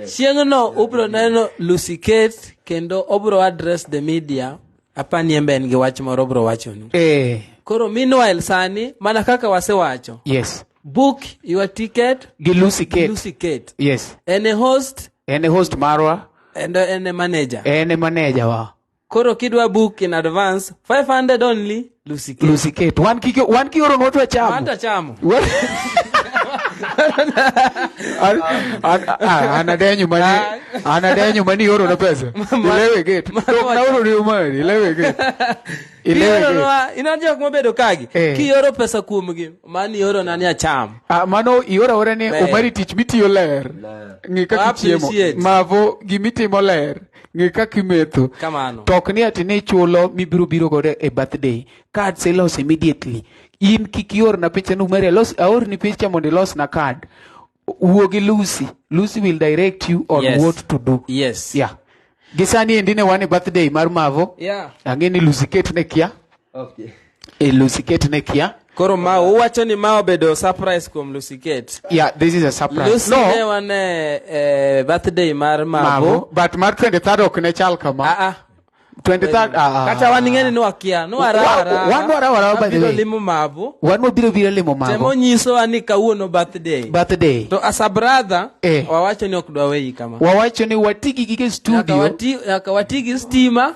Chieng'no ubro neno Lucy Kate kendo obro address the media. Apani emben gi wach moro obro wachonu. Koro meanwhile sani mana kaka wasewacho. Yes. book your ticket. Lucy Kate. Yes. And a host Marwa. And a manager. Wa. Koro kidwa book in advance 500 only. Lucy Kate. One kioro ngotwa chamu. Mata chamu. Anadenyu mani oro na pesa. Ilewe gate. Na oro ni Omari. Ilewe gate. Inajua kumabedo kagi. Ki oro pesa kuumugi. Mani oro nani ya chamu. Mano iora ora ni Omari teach miti yo ler. Ngika kichiemo. Marvo gimiti mo ler. Ngika kimetho. Kamano. Tokni ati ne chulo biro gode e birthday. Card say loss immediately. In kikior na picha no Omari los aor ni picha mondi los na card. Uogi Lucy will direct you on what to do. Yes. Yeah. Gisani endine one birthday Marvo. Yeah. Angeni Lucy Kate ne kia. Okay. Lucy Kate ne kia. Koro uwacho ni bedo surprise kum Lucy Kate. Yeah, this is a surprise. Lucy ne wane birthday Marvo. But Mar 23rd ok ne chal kama. 23rd kata waningeni no akia no arara by the way limo Marvo one mo biro limo Marvo temo nyiso ani kawuono birthday to as a brother wawacho ni okdwa weyi kama wawacho ni watigi gige studio nyaka watigi stima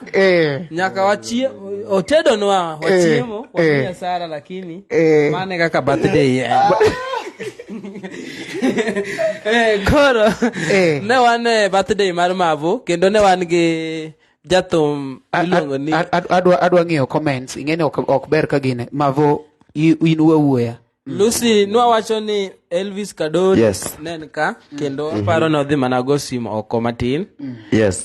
nyaka wachie otedo no wachiemo wafanya sara lakini mane kaka birthday koro ne wane birthday mar Marvo kendo ne wan gi jathum ilongo ni adwa ng'iyo comments ingene ok ber ka gine Marvo in wuoya Lucy nwa wacho ni Elvis Kadory nen ka kendo paro no dhi mana go sim oko matin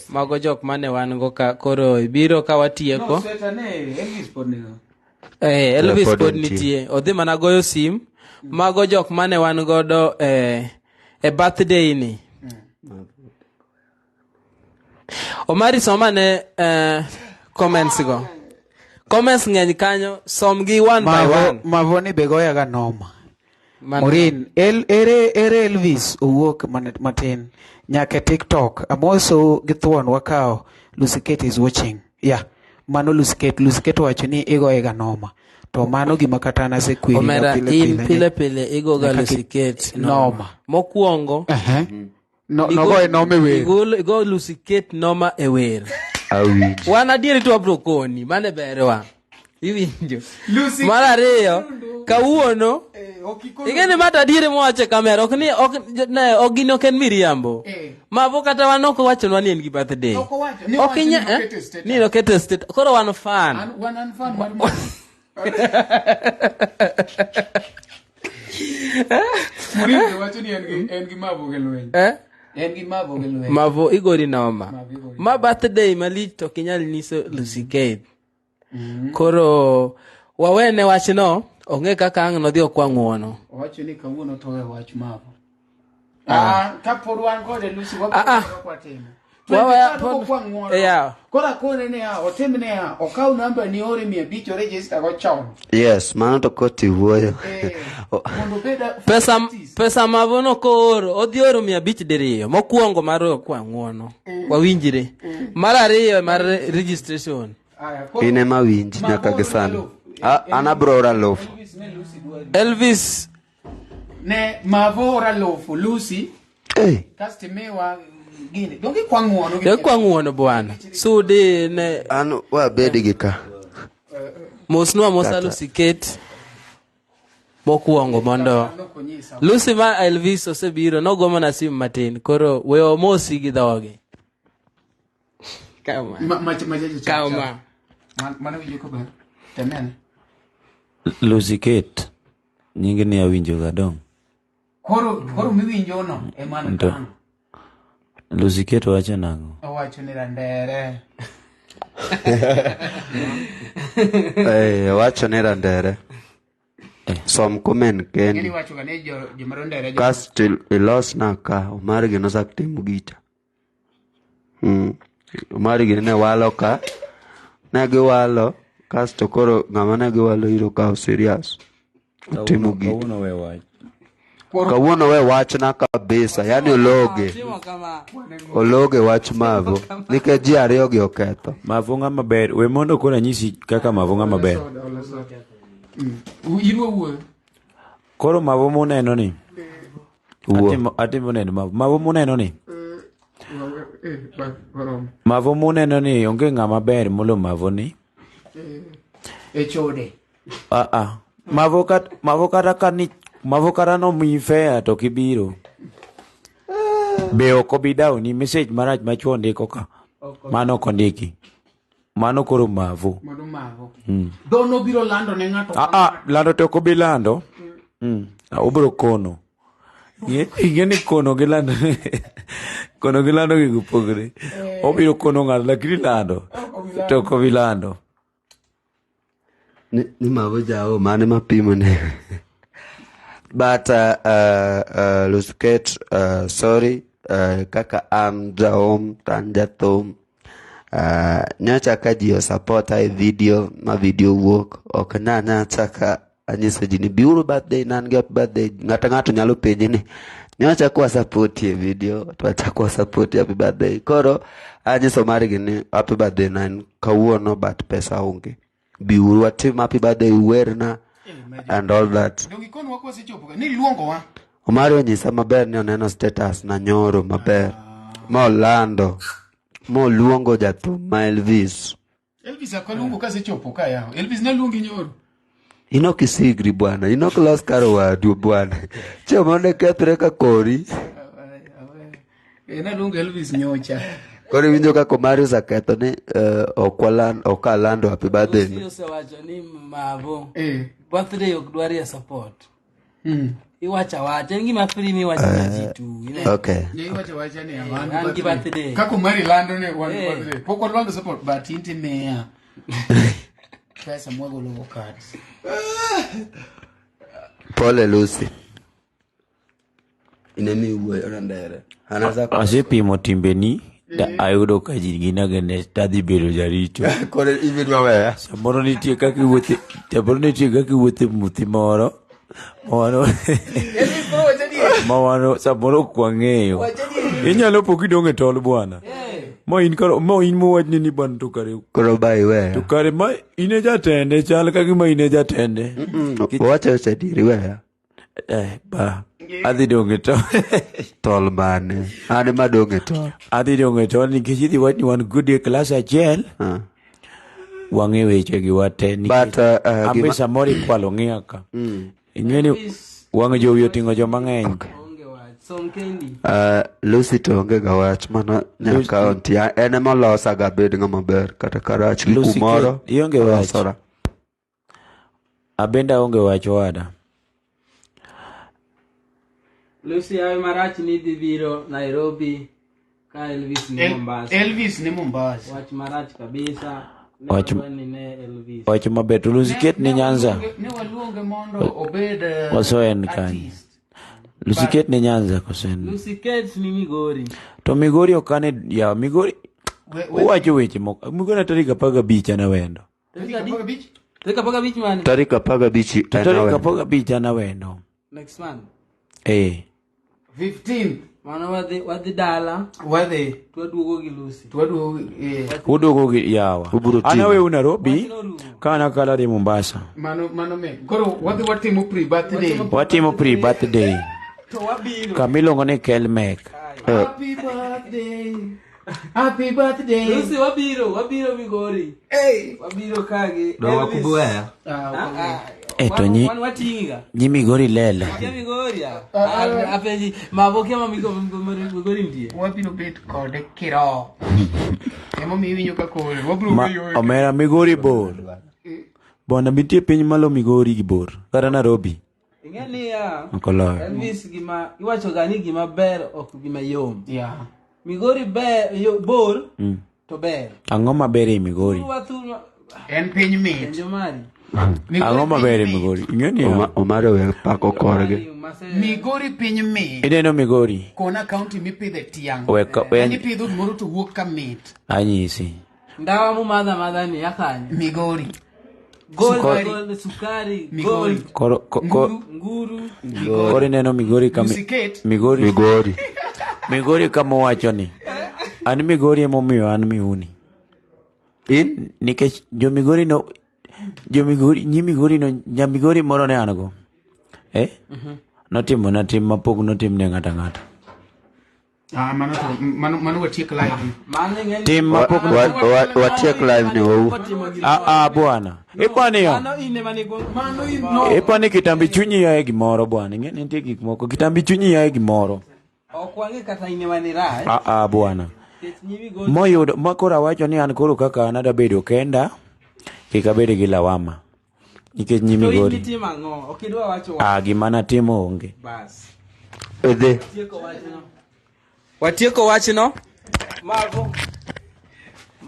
mago jok mane wan go ka koro ibiro ka watieko Elvis pod nitie odhi mana goyo sim mago jok mane wan godo e birthday ni Omari somane comments go. Comments ng'eny kanyo somgi one by one. Marvo ni begoya ga noma. Morin ere Elvis owuok matin nyaka TikTok. Amoso githuon wakao Lucy Kate is watching. Yeah. Mano Lucy Kate wacho ni igoye ga noma. To mano gima kata na sekwiri Omera pile igo ga Lucy Kate noma. Mokuongo No go nome we. Go Lucy Kate noma e wer. Wana dieri to abrokoni mane berewa. Iwinjo. Mara reyo kawuono igene mata dieri moache kamera ok ne ogino ken miriambo. Marvo kata wanoko wacho wani en gi birthday. Okinya ni no ketested koro wan fan. Wan fan Murindo wacho ni en gi Marvo gelwen. Marvo igori noma. Ma birthday malich to kinyal niso Lucy Kate. Koro wawene wachno onge kaka ang no dhi okwang'uono. Wacho ni kawuono to we wach Marvo. Ka pod wan kode Lucy wakwatimo. Kora kone ne otimne okaw namba ni ore 500 register go chon. Yes, mano to koti wuoyo. Pesa Marvo no koro odhi oro 500 diriyo mokuongo mar okwang'uono. Wawinjire. Mar ariyo mar registration. Ine mawinji nyaka gisano. Ana brora lofu. Elvis ne Marvo ora lofu Lucy. Kastimewa gine. Dongi kwang'uono bwana. Sudi ne anu wa bedigika. Mosnwa mosa Lucy Kate. Mokuongo mondo Lucy ma Elvis osebiro no gomo na sim matin koro we omosi gi dhoge. Kama. Kama. Mana winjo ko ber. Temen. Lucy Kate nyingi ni awinjo ga dong. Koro mi winjo no e man kan. Lucy Kate wacho nango. Wacho ni randere. Wacho ni randere. Som komen ken. Ngeni wacho ga ne jomarondere. Kastil ilos na ka Omari gino saktimu gita. Omari gino ne walo ka. Negi walo kasto koro ngama negi walo iro ka serious. Timu gita. Kawuono we wach na kabisa yani ologe wach Marvo nikech ji ariyo gi oketho. Marvo ng'ama ber we mondo kona nyisi kaka Marvo ng'ama ber. Irwo wuoyo Koro Marvo muneno ni. Atimo neno Marvo muneno ni. Marvo muneno ni onge ng'ama ber molo Marvo ni. Chode. Marvo kata no mi fea to kibiro. Be okobidao ni message marach machuo ndiko ka. Mano kondiki. Mano koro Marvo. Dono biro lando ne ng'ato. Lando to ko bilando. Obro kono. Ingene kono gilando. Kono gilando gipogre. Obiro kono ng'ato lakini lando. To ko bilando. Ni Marvo jao mane mapimo ne. But Lusuket, sorry, kaka am jaom tanjatom. Nyacha kaji support ai video ma video work ok nyacha ka anyiso jini biuru birthday nan gap birthday ngata nyalo penje ni nyacha kwa support ye video to acha kwa support happy birthday koro anyiso mari gini happy birthday nan kawuono but pesa onge biuru atim happy birthday werna and all that Dongikon wako sichopo ni luongo wa Omari onyisa maber ni oneno status na nyoro maber molando mo luongo jathum ma Elvis akaluongo kasi chopo kaya Elvis ne luongi nyoro Inok isigri bwana inok los karo wadu bwana chomone kethre ka kori na luongo Elvis nyocha kori winjo ka Omari saketho ni okalando happy birthday Sio sewacho ni Marvo birthday okdwari support iwacha wacha ngima free mi wacha jitu okay ni wacha ni awan birthday kako Omari lando ne one birthday poko lando support but inti meya pesa mwago logo cards Pole Lucy inemi uwe orandere anaza asepimo timbeni da ayudo ka jingina gene tadi belo jarito kore ibidwa weya samoro nitie kaki wuothe mutimoro Mawano saboro kwang'eyo. Inyalo poki donge tol bwana. Mo in mo wachni ni ban to kare. Koro bai we. To kare ma ine jatende chal ka gima ine jatende. Wacha diri we. Ba. Adhi donge tol. Tol mane. Ane ma donge tol. Adhi donge tol nikech idhi wachni wan good day class achiel. Wang'e weche gi wate nikech. But ambe samoro ikwalo ng'iaka. Ingeni wang jo yotingo jo mang'eny. Lucy to onge ga wach mana nyaka onti ene molosa ga bed ng'ama ber kata karach gi kumoro ionge wach abenda onge wach wada Lucy ay marach ni biro Nairobi ka Elvis ni Mombasa wach marach kabisa wach maber to Lucy ket ni Nyanza ne waluonge mondo obed wasoen kan Lucy ket ni Nyanza kosen Lucy ket ni Migori to Migori okane ya Migori wacho weche moko Migori tarika 15 na wendo tarika 15 man tarika 15 na wendo next month 15 mana wadhi dala twaduogo gi Lucy uduogo gi yawa ana we Nairobi kana kala di Mombasa mano me koro wadhi watimo pre birthday to wabiro kamilo ngone Kelmek happy birthday Lucy wabiro Migori wabiro kage do wakubuya to nyi Migori lela Migori apeji maboke ma Migori ndie wabiro bet kode kiro emo miwinyo ka kore wabiro omera Migori bor bona bitie piny malo Migori gi bor kata Nairobi ingeni ya Elvis gima iwacho gani gima ber ok gima yom Migori ber bor to ber ang'o maber e Migori en piny mit Omari ang'o maber e Migori ingeni Omari we pako korgi Migori piny mit ideno Migori kona county mipidhe tiang ani pidho gimoro to wuok ka mit anyisi ndawa mu madha ni yakanya Migori Gold sukari Migori nguru kore neno Migori kama Migori kama wacho ni an Migori emomiyo an miuni in nikech jo Migori no nya Migori moro ne an go Notimo na tim mapok notim ne ng'ata ng'ata. Mano watiek live. Tim mapok watiek live ni wau. Bwana. Ipani kitambi chunyi yae gimoro bwana. Ng'eni nitie gik moko kitambi chunyi yae gimoro. Okwange kata ine manira. Bwana. Moyudo makora wacho ni an koro kaka anada bedo kenda kika bedo gi lawama. Nikech nyimi gori. To itima ngo, okidwa wacho. Gima natimo onge. Bas. Edhe. Watieko wachno.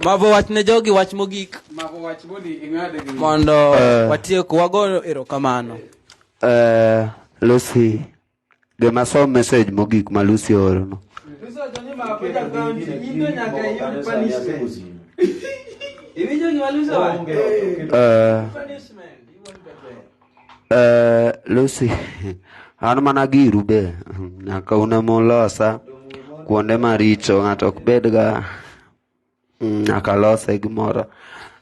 Marvo wachne jogi wach mogik. Marvo wach bodi ing'ade gi. Mondo watieko wago erokamano. Lucy. Gema som message mogik ma Lucy oro no. Lucy, an mana giru be nyaka unemulosa kuonde maricho ng'ato ok bedga nyaka lose gimoro.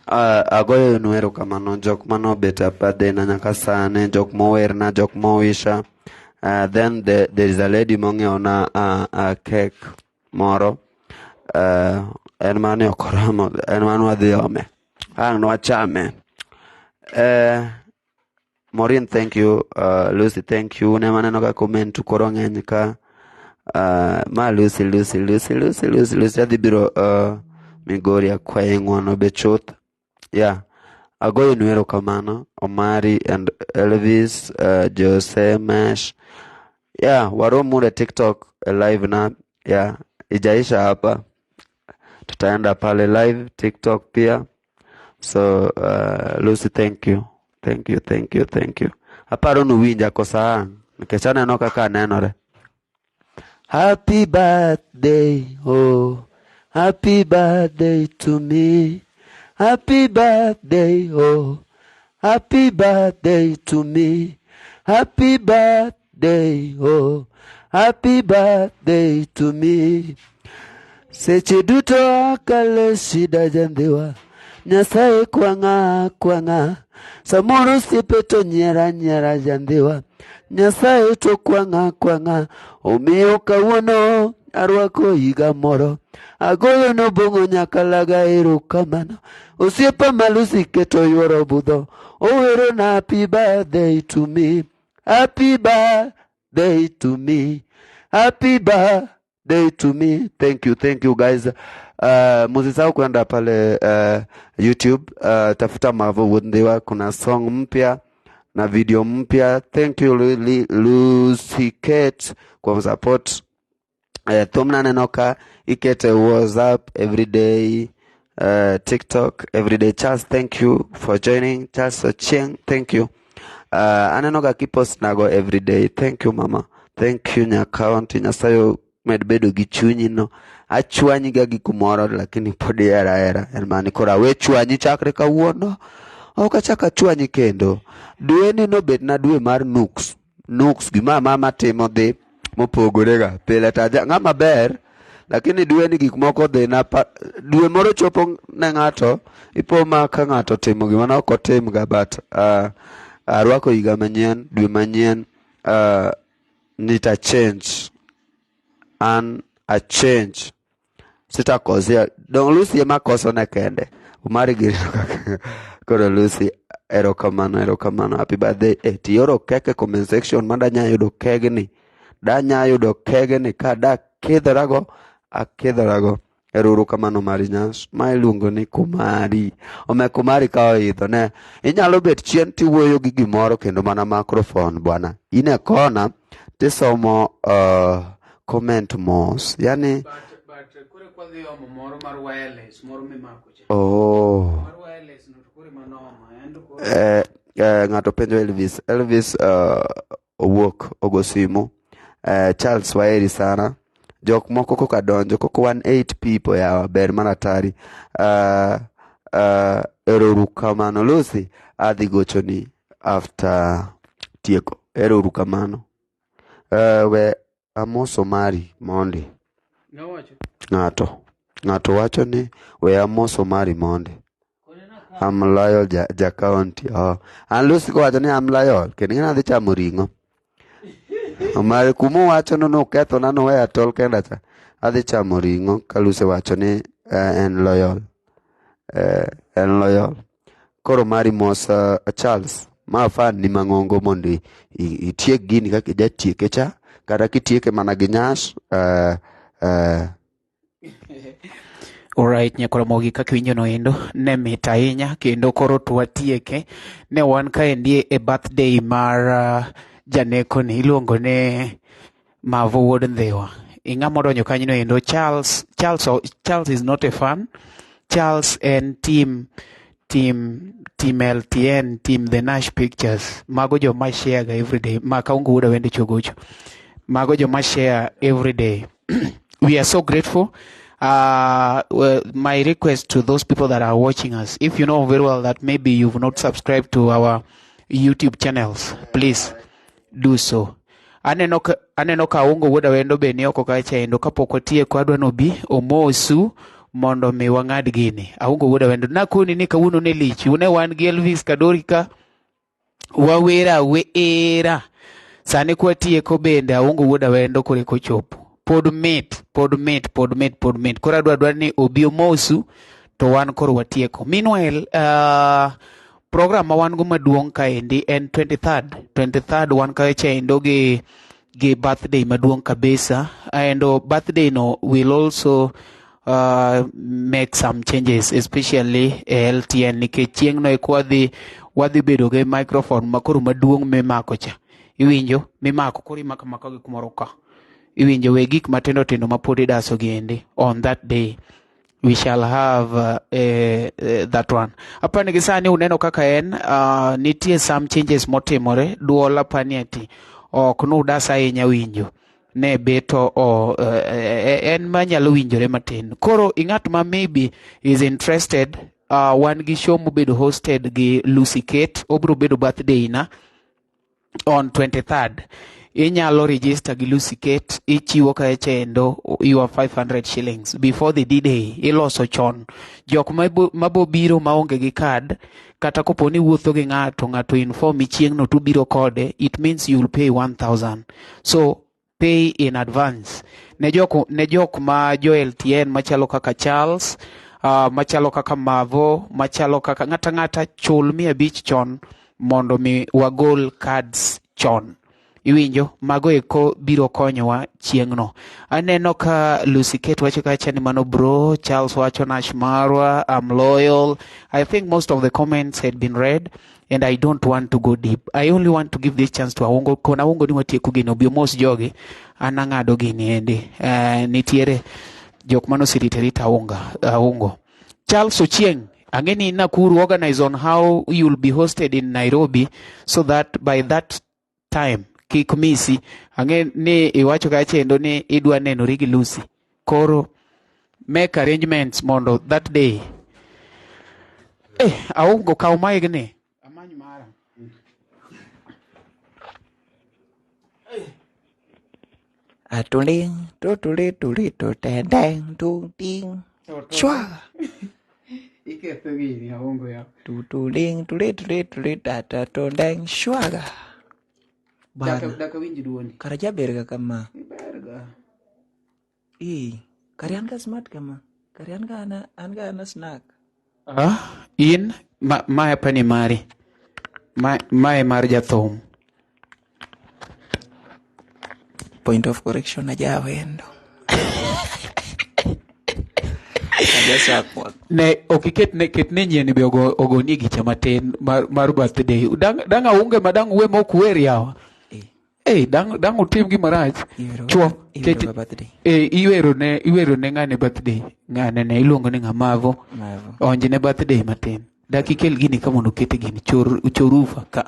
Agoyo nu erokamano jok manobet apadena nyaka sane, jok mowerna, jok mowisha. Then there is a lady mongeona a cake moro. En mane okoramo, en mane wadhi ome. Ang nwachame. Maureen, thank you. Lucy, thank you. Ne maneno ka comment koro ng'eny ka. Ma Lucy adhi biro Migori akwaye ng'wono be chuth. Yeah. Agoyo nu erokamano. Omari and Elvis, Jose, Nash. Yeah, waromu le TikTok live na. Yeah, ijaisha hapa. Tutaenda pale live TikTok pia. So Lucy, thank you. Aparo nu winja kosa nikechana no kaka nenore. Happy birthday, oh. Happy birthday to me. Happy birthday, oh. Happy birthday to me. Happy birthday, oh. Happy birthday to me. Seche duto akale shida Ndhiwa. Nyasaye kwanga. Samoro sipeto nyera Ndhiwa. Nyasaye to kwanga. Omiyo kawuono arwako higa moro. Agoyo no bongo nyaka laga erokamano. Osiepa malusi keto yuoro budho. Owero na happy birthday to me. Happy birthday to me. Happy birthday to me. Thank you guys. Musisahau kwenda pale YouTube, tafuta Marvo Wuod Ndhiwa, kuna song mpya na video mpya. Thank you Lucy Kate kwa support. Thumna nenoka ikete WhatsApp everyday, TikTok everyday. Charles, thank you for joining. Charles Ochieng, thank you. Anenoga kipost nago everyday. Thank you mama. Thank you nyakaunti. Nyasayo medbedo gi chunyi no. Achwanyi ga gikumoro lakini podi era. Elmani kora we chwanyi chakre kawuono. Okachaka chwanyi kendo. Dwe ni no bet na dwe mar Nuks gima mama timo dhi mopogorega. Pile taja ngama ber. Lakini dwe ni gik moko dhi na dwe moro chopo ne ng'ato. Ipo ma ka ng'ato timo gima na ok otim ga but arwako higa manyien, dwe manyien, nita change. An a change. Sita kozia. Don Lucy ema koso na kende. Omari giri koro Lucy erokamano. Happy birthday. Tiyoro keke comment section manda nyayudo kegni. Da nyayudo kegni ka da kidhorago. Akidhorago. Erokamano mari Nash. Ma iluongo ni Kumari. Ome Kumari ka oidho ne. Inyalo bet chien tiwuoyo gi gimoro kendo mana microphone bwana. Ine kona tisomo comment mos. Yani kure kwa dhiyo moro mar wireless moro mimako cha. Mar wireless no kure manoma ng'ato penjo Elvis owuok ogo simu. Charles waeri sana. Jok moko koka donjo koko 18 people yawa ber manatari. Erokamano Lucy adhi gochoni after tieko. Erokamano. We amoso mari mondi. Ng'ato wacho ni we amoso mari mondi. I'm loyal ja county. An Lucy ko wacho ni I'm loyal. Kendo ng'ina dhi chamo ring'o. Omari kumo wacho no ketho na no weya tol kenda cha. Adhi chamo ring'o ka Lucy wacho ni en loyal. En loyal. Koro Omari mos Charles. Ma fan ni mang'ongo mondi itiek gini kaka jatieke cha. Kata kitieke mana gi Nash. Alright, nyakora mogi kaka winjo no endo ne mit ahinya kendo koro twatieke ne wan kaendi e birthday mar janeko ni iluongo ne Marvo Wuod Ndhiwa. Ing'ama odonjo kanyo no endo Charles is not a fan. Charles and team LTN, team the Nash Pictures. Mago joma share ga every day. Maka Aungo Wuod Awendo chogocho. Mago joma share every day. We are so grateful. My request to those people that are watching us, if you know very well that maybe you've not subscribed to our YouTube channels, please do so. Aneno ka Aungo Wuod Awendo be ni oko kacha endo kapok otieko adwa nobi omosu mondo mi wang'ad gini. Aungo Wuod Awendo nakoni ni kawuono ne lich une wan gi Elvis Kadory ka wawera sani kwatieko bende Aungo Wuod Awendo kore kochopo pod mit koro adwa ni obi omosu to wan koro watieko. Meanwhile program ma wan go maduong' kaendi en 23rd wan kacha endo gi birthday maduong' kabisa, and birthday no will also make some changes, especially LTN nikech chieng' no wadhi bedo gi microphone makoro maduong' mimako cha iwinjo mimako koro imako gi kumoro ka iwinjo we gik matindo ma pod idaso giendi. On that day we shall have that one. Apani gi sani uneno kaka en nitie some changes motimore duol apani ati ok nudasa ahinya winjo ne beto en manyalo winjore matin. Koro ing'at ma maybe is interested, wan gi show mobedo hosted gi Lucy Kate, obro bedo birthday na on 23rd. Inyalo register gi Lucy Kate, ichiwo ka echendo your 500 shillings before the D-Day. Iloso chon jok mabo biro maonge gi card kata kopo ni wuotho gi ng'ato inform chieng' no tu biro kode, it means you'll pay 1,000. So pay in advance. Ne jok ma jo LTN machalo kaka Charles, machalo kaka Marvo, machalo kaka ng'ata chul 500 chon mondo mi wagol cards chon. Iwinjo mago eko biro konyowa chieng' no. Aneno ka Lucy Kate wacho kacha ni mano bro, Charles wacho Nash marwa, I'm loyal. I think most of the comments had been read and I don't want to go deep. I only want to give this chance to Aungo. Kona Aungo ni watieko gino biomos jogi anang'ado gini endi. Nitiere jok mano siriterita Aungo. Charles Ochieng, angeni Nakuru organize on how you'll be hosted in Nairobi so that by that time kik misi ang'e ni iwacho kacha endo ni idwa nenori gi Lucy. Koro make arrangements mondo that day. Aungo kaw mic ni amany mara. Atuling to tendang to ting chwa Iketho gini Aungo ya tuling tata to dang shwaga. Daka winji duoni. Karaja berga kama. Berga. Karian ka smart kama. Karian ka ana snack. In ma pani mari. Ma mar jathum. Point of correction aja Awendo. Ne okiket ne ket ne nyien be ogoni gi chamaten mar birthday. Dang Aungo madang we mokwer yawa. Dang utim gi marach. Chwo ket iwero ne ngane birthday. Ngane ne iluongo ni Marvo. Onje ne birthday matin. Dak ikel gini ka mondo kete gini chorufa ka.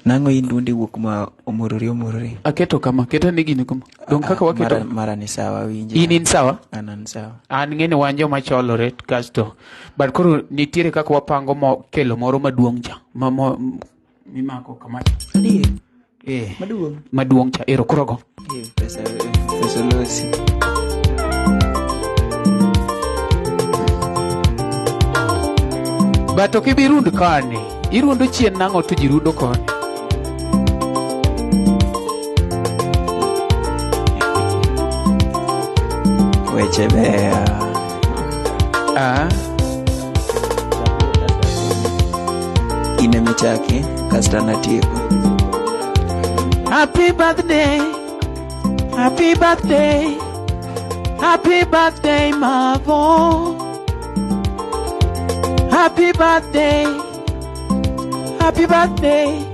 Nango indundi wuok ma omorori. Aketo kama, keta ni gini kuma. Don kaka waketo. Mara ni sawa winje. In sawa? Anan sawa. An ng'eni wanjo macholore kasto. But koro nitiere kaka wapango mo kelo moro maduong' cha. Mimako kama. Maduong' cha. Ero koro go. Pesa Lucy. But okibirund kani. Irundo chien nang'o to jirundo koni. weche beyo. Ine michaki kasta natieko. Happy birthday, happy birthday, happy birthday, Marvo. Happy birthday, happy birthday,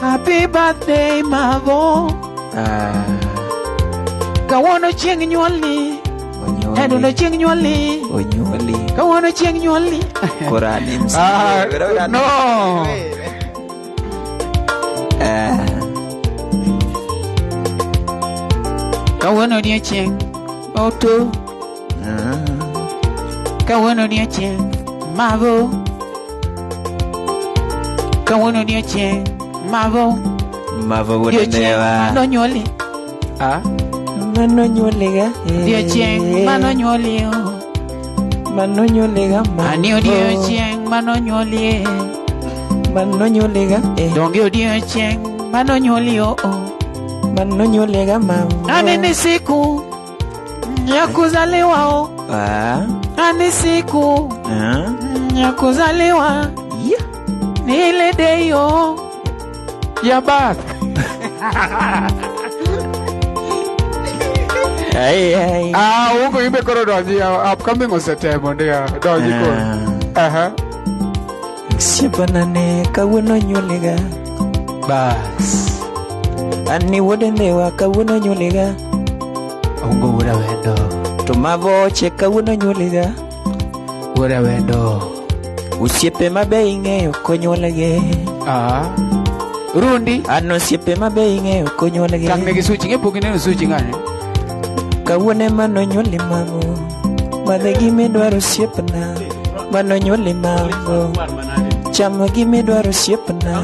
happy birthday, Marvo. Kawono chieng nyuolni. Endo no chieng nyuolni. Onyuoli. Kawono chieng nyuolni. Korani msi. No. Kawono dia chieng oto. Kawono dia chieng Marvo. Kawono dia chieng Marvo. Marvo wuod Ndhiwa. Mano nyuoli. Mano nyuoli ga. Dia chieng mano nyuoli. Mano nyuoli ga. Ani dia chieng mano nyuoli. Mano nyuoli ga. Donge dia chieng mano nyuoli. Mano nyuoli ga mama. Ani ni siku ya kuzaliwa. Ani siku ya kuzaliwa. Ni ile day ya birth. Uko imbe koro doji upcoming osetemo ndia doji koro. Siepanane kawuono nyuoliga. Bas. Ani wuod Ndhiwa kawuono nyuoliga. Aungo wuod Awendo. To Marvo che kawuono nyuoliga. Wuod Awendo. Osiepe mabe ing'eyo konyuolgi. Rundi. An osiepe mabe ing'eyo konyuolgi. Kang negi suchi ngepogi neno suchi ngane. Kawuone mano nyuoli Marvo. Madhe gimidwaro osiepna. Mano nyuoli Marvo. Chamo gimidwaro osiepna.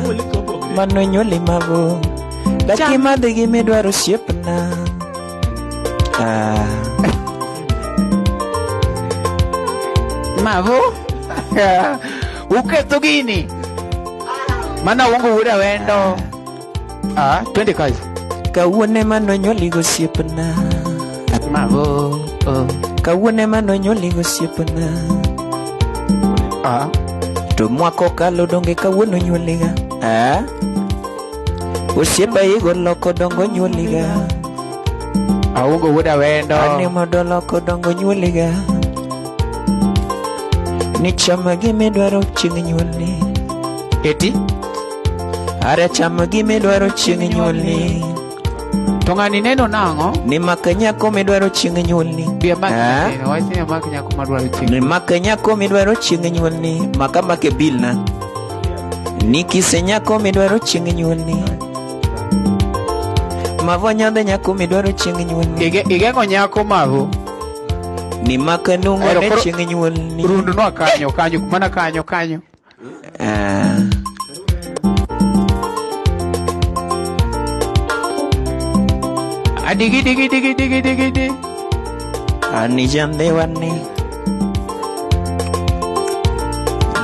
Mano nyuoli Marvo. Daki madhe gimidwaro osiepna. Marvo. Uketo gini. Mana Aungo wuod Awendo. Twende kazi. Kawuone mano nyuoli gosiepna. Marvo. Kawuone mano nyuoli gosiepna. To mwako kalo donge kawuono nyuoliga. Osiepa igo loko dongo nyuoliga. Aungo wuod Awendo. Ani modo loko dongo nyuoliga. Ni chama gimidwaro chieng nyuolni. Eti? Are chama gimidwaro chieng nyuolni. To ng'ani neno nang'o? Ni maka nyako midwaro chieng nyuolni. Bia maka neno, wachni maka nyako madwaro chieng. Ni maka nyako midwaro chieng nyuolni. Maka make bilna. Ni kise nyako midwaro chieng nyuolni. Marvo nyadhe nyako midwaro chieng nyuolni. Igeng'o nyako Marvo. Ni maka nungo ne chieng nyuolni. Rundu no kanyo, mana kanyo. Digi. Ani Ndhiwa ni.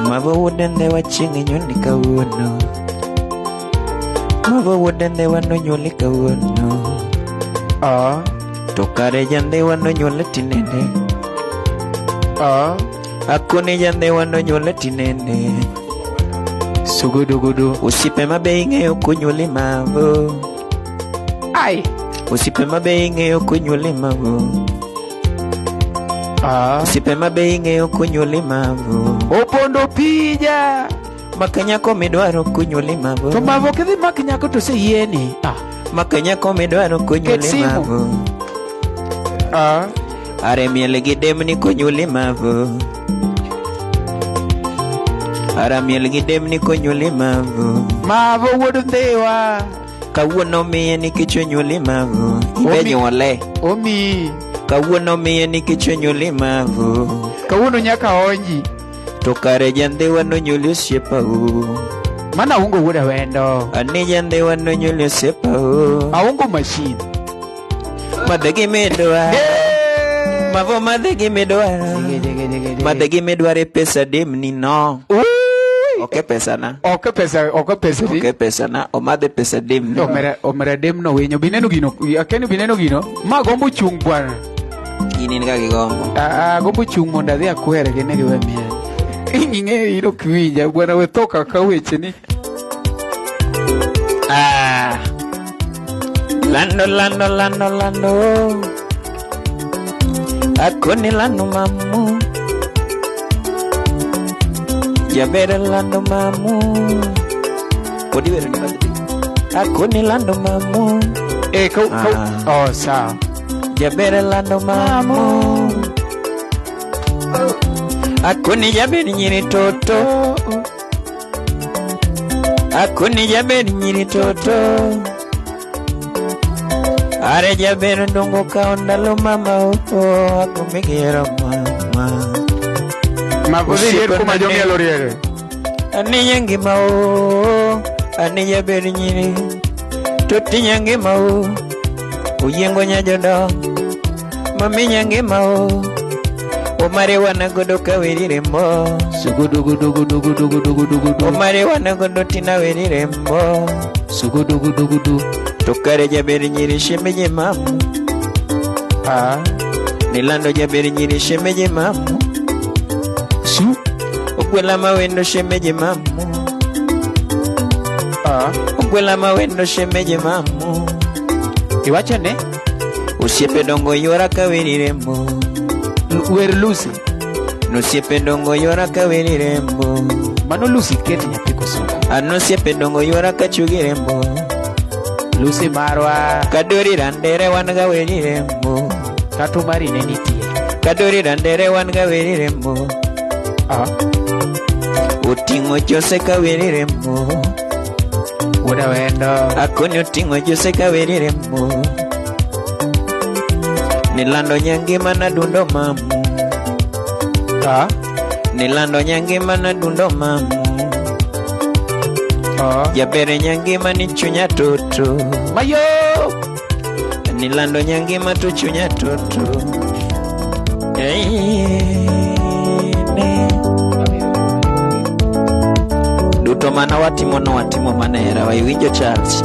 Marvo wuod Ndhiwa chieng nyuolni kawuono. Marvo wuod Ndhiwa no nyuoli kawuono. To kare Ndhiwa no nyuole tinende. Akone Ndhiwa no nyuole tinende. Sugudugudu. Osiepe mabe ing'eyo konyuoli Marvo. Osiepe mabe ing'eyo konyuoli Marvo. Osiepe mabe ing'eyo konyuoli Marvo. Opondo pija. Maka nyako midwaro konyuoli Marvo. To Marvo kidhi maka nyako to seyieni. Maka nyako midwaro konyuoli Marvo. Are miele gi demni konyuoli Marvo. Are miele gi demni konyuoli Marvo. Marvo wuod Ndhiwa. Kawuono miye nikech onyuoli Marvo. Ibe nyuole. Omi. Kawuono miye nikech onyuoli Marvo. Kawuono nyaka onji. To kare Ndhiwa no nyuoli osiepa o. Mana Aungo wuod Awendo. Ani Ndhiwa no nyuoli osiepa o. Aungo machine. Madhe gimidwaro. Marvo madhe gimidwaro. Madhe gimidwaro pesa demni no. Oke pesa na. Oke pesa na. Omadhe pesa demni. Omera demno winyo. Bineno gino. Akeni bineno gino. Ma gombo chung bwana. in ga gombo gombo chung mondo adhi akwere gi ne giwe miel ing'eyo iro kiwinja bwana we toka ka weche ni lando akoni lando mamu jabere lando mamu kodi wero ni bagdi akoni lando mamu oh sawa jabere lando mamu akoni jabere nyiri toto akoni jabere nyiri toto are jabere ndongo kaondalo mama akomegero mama mabudhi kuma jongi aloriere ani nyangi mao ani jabere nyiri toti nyangi mao uyengo nyajodo mami nyangi mao Omari wana godo kawirire mbo sugudugudugudugudugudugudugudu Omari wana godo tina wirire mbo sugudugudugudu tokare jaberi nyiri shemeje mamu nilando jaberi nyiri shemeje mamu okwela mawendo shemeje mamu okwela mawendo shemeje mamu iwachane usiepe dongo yora kawirire mbo wer Lucy no siepe dongo yora kawirire mbo mano Lucy keti nyapiko soka ano siepe dongo yora kachugire mbo Lucy marwa Kadory randere wan ga werire mbo katu mari ne nitie Kadory randere wan ga werire mbo utingo jose ka werire mbo Wuod Awendo akoni utingo jose ka werire mbo nilando nyangi mana dundo mamu nilando nyangi mana dundo mamu jabere nyangi mani chunya toto mayo nilando nyangi matu chunya toto duto mana watimo manera wa iwinjo Charles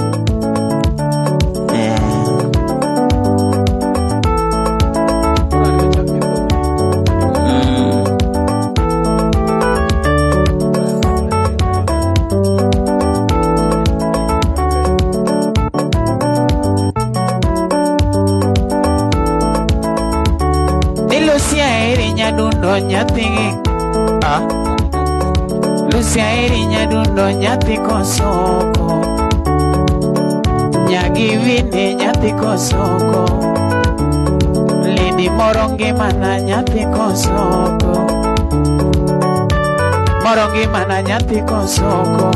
nyathi Lucia eri nyadundo nyathi kosoko nyagi wini nyathi kosoko lidi morongi mana nyathi kosoko morongi mana nyathi kosoko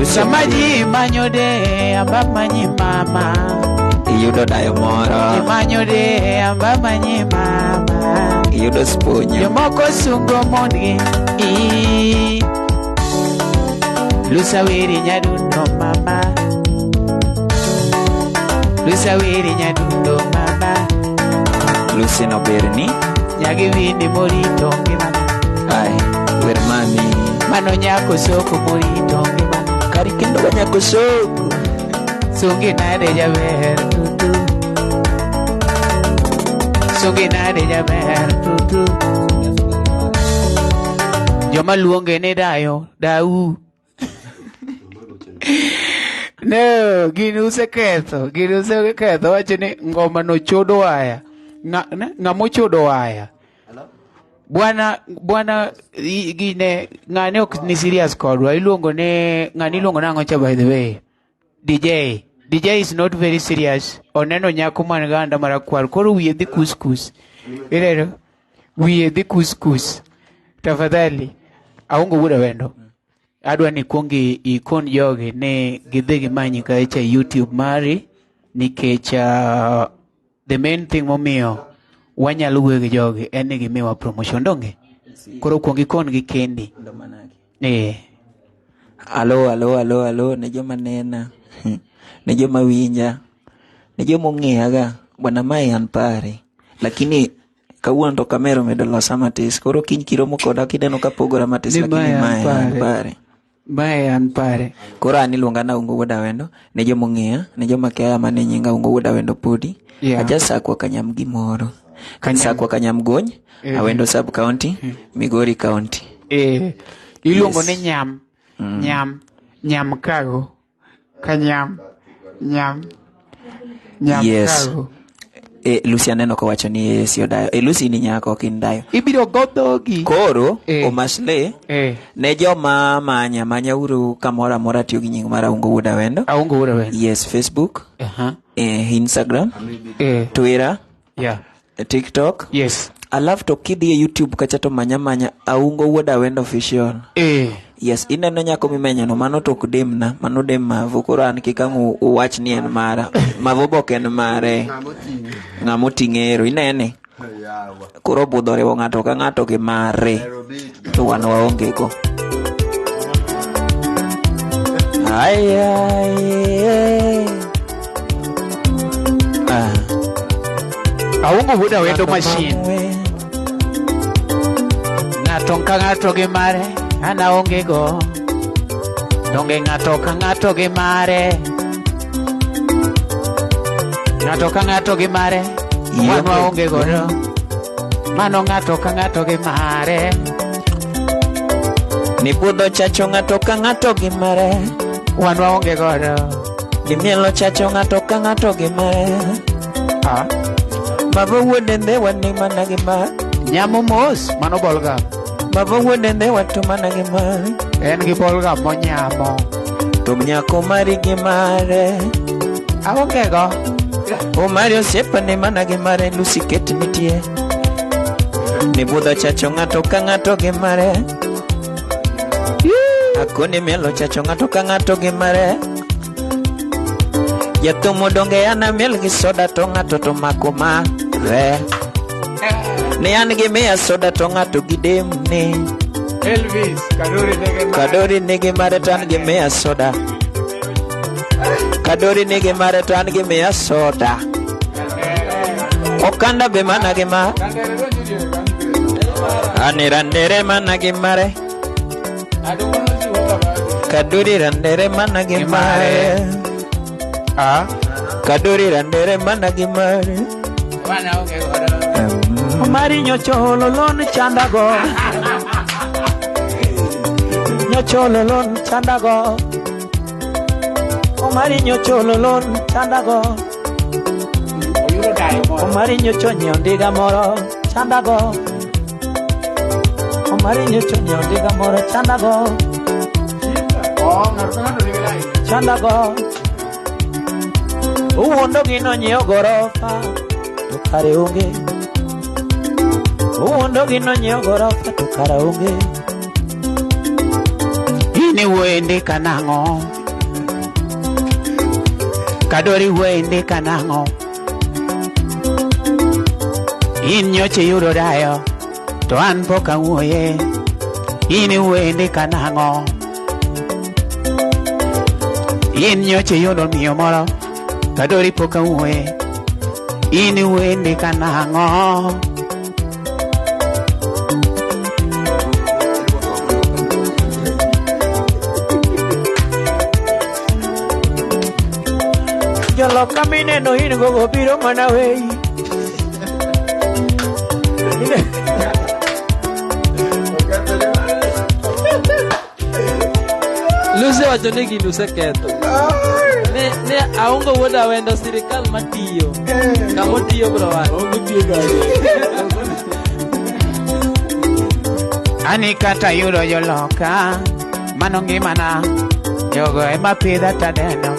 samaji manyode abamanyi mama iyudo dayo moro imanyode abamanyi mama iyudo spunya jomoko sungo mondgi Lusa wiri nyadundo mama Lusa wiri nyadundo mama Lucy no berni nyagi wini morito ngimana ai wer mami mano nyako soko morito ngimana kari kendo nyako soko sungi nade jaber tutu sungi nade jaber tutu joma luonge ne dayo dau no ginu seketho wacho ni ngoma no chodo waya ng'amo chodo waya bwana gine ng'ane ok ni serious kodwa iluongo ne ng'ani iluongo nang'o cha by the way DJ is not very serious oneno nyako man ganda marakwar koro wiye dhi kuskus irero wiye dhi kuskus tafadhali Aungo Wuod Awendo adwa ni kuongi ikon jogi ne gidhi gimanyi kacha YouTube mari nikech the main thing momiyo wanyalo wuoyo gi jogi en ni gimiwa promotion donge koro kuongi kon gi kendi alo ne joma nena ne joma winja ne joma ong'eyaga bwana mai an pare lakini kawuono to kamera medo losa matis koro kiny kiromo koda kineno kapogora matis lakini mae an pare koro an iluonga na Aungo Wuod Awendo ne joma ong'eya ne joma kia mane nyinga Aungo Wuod Awendo podi ajasakwa kanyam gimoro Kansakwa Kanyamgony, Awendo sub county, Migori county. Iluongo ni nyam kago. Kanyam yes. kago. Lucy aneno kawacho ni si odayo. Lucy ni nyako kindayo. Ibiro godhogi. Koro, omasle, ne joma manya uru kamora mora tiyo gi nying mara Aungo Wuod Awendo. Aungo Wuod Awendo. Yes, Facebook, Instagram, Twitter, TikTok. Yes. Alafu to kidhi YouTube kacha to manya Aungo Wuod Awendo official. Yes, ineno nyako mimenyo no mano tok demna, mano dem Marvo. Koro an kikangu uwach ni en mara. Marvo bok en mare. Ngamo tingero inene. Koro budore wo ngato ka ngato gi mare. To wan waonge go. Ay. Aungo Wuod Awendo machine. Ngato gi mare. Ana onge go. Donge ngato ka ngato gi mare. Ngato ka ngato gi mare. Mano onge go. Mano ngato ka ngato gi mare. Ni budho chacho ngato ka ngato gi mare. Wanwa onge go. Ni mielo chacho ngato ka ngato gi mare. Marvo Wuod Ndhiwa ni mana gi mare. Nyamo mos mano bolga. Marvo Wuod Ndhiwa to mana gi mare. En gi bolga monyamo. To nyako Omari gi mare. Aonge go. Omari osiepa ni mana gi mare. Lucy ket nitie. Ni budho chacho ngato ka ngato gi mare. Akoni mielo chacho ngato ka ngato gi mare. Yathumo donge ana miel gi soda to ngato to mako mare. Ni an gi mia soda to ngato gi demni. Elvis, Kadory nigi mare tan gi mia soda. Kadory nigi mare tan gi mia soda. Okanda be mana gi mare. Ani randere mana gi mare. Kadory randere mana gi mare. Kadory randere mana gi mare. Wana onge go. Omari nyocholo lon chandago. Nyocholo lon chandago. Omari nyocholo lon chandago. Omari nyochonyo ndiga moro chandago. Omari nyochonyo ndiga moro chandago. Chandago. Uwondo gino nyio gorofa. To kare onge. Uwondo gino nyio gorofa to kare onge. Ini wende kanango. Kadory wende kanango. In nyoche yudo dayo. To an poka uoye. Ini wende kanango. In nyoche yudo miyo moro. Kadory poka uoye. Ini wende kanango. Jolo kamine no in go biro mana wei. Lucy wacho ni gino seketho. Ne Aungo Wuod Awendo sirikal matiyo. Kamo tiyo bro wa. Ani kata yudo joloka. Mano ngimana. Jogo ema pidha tadeno.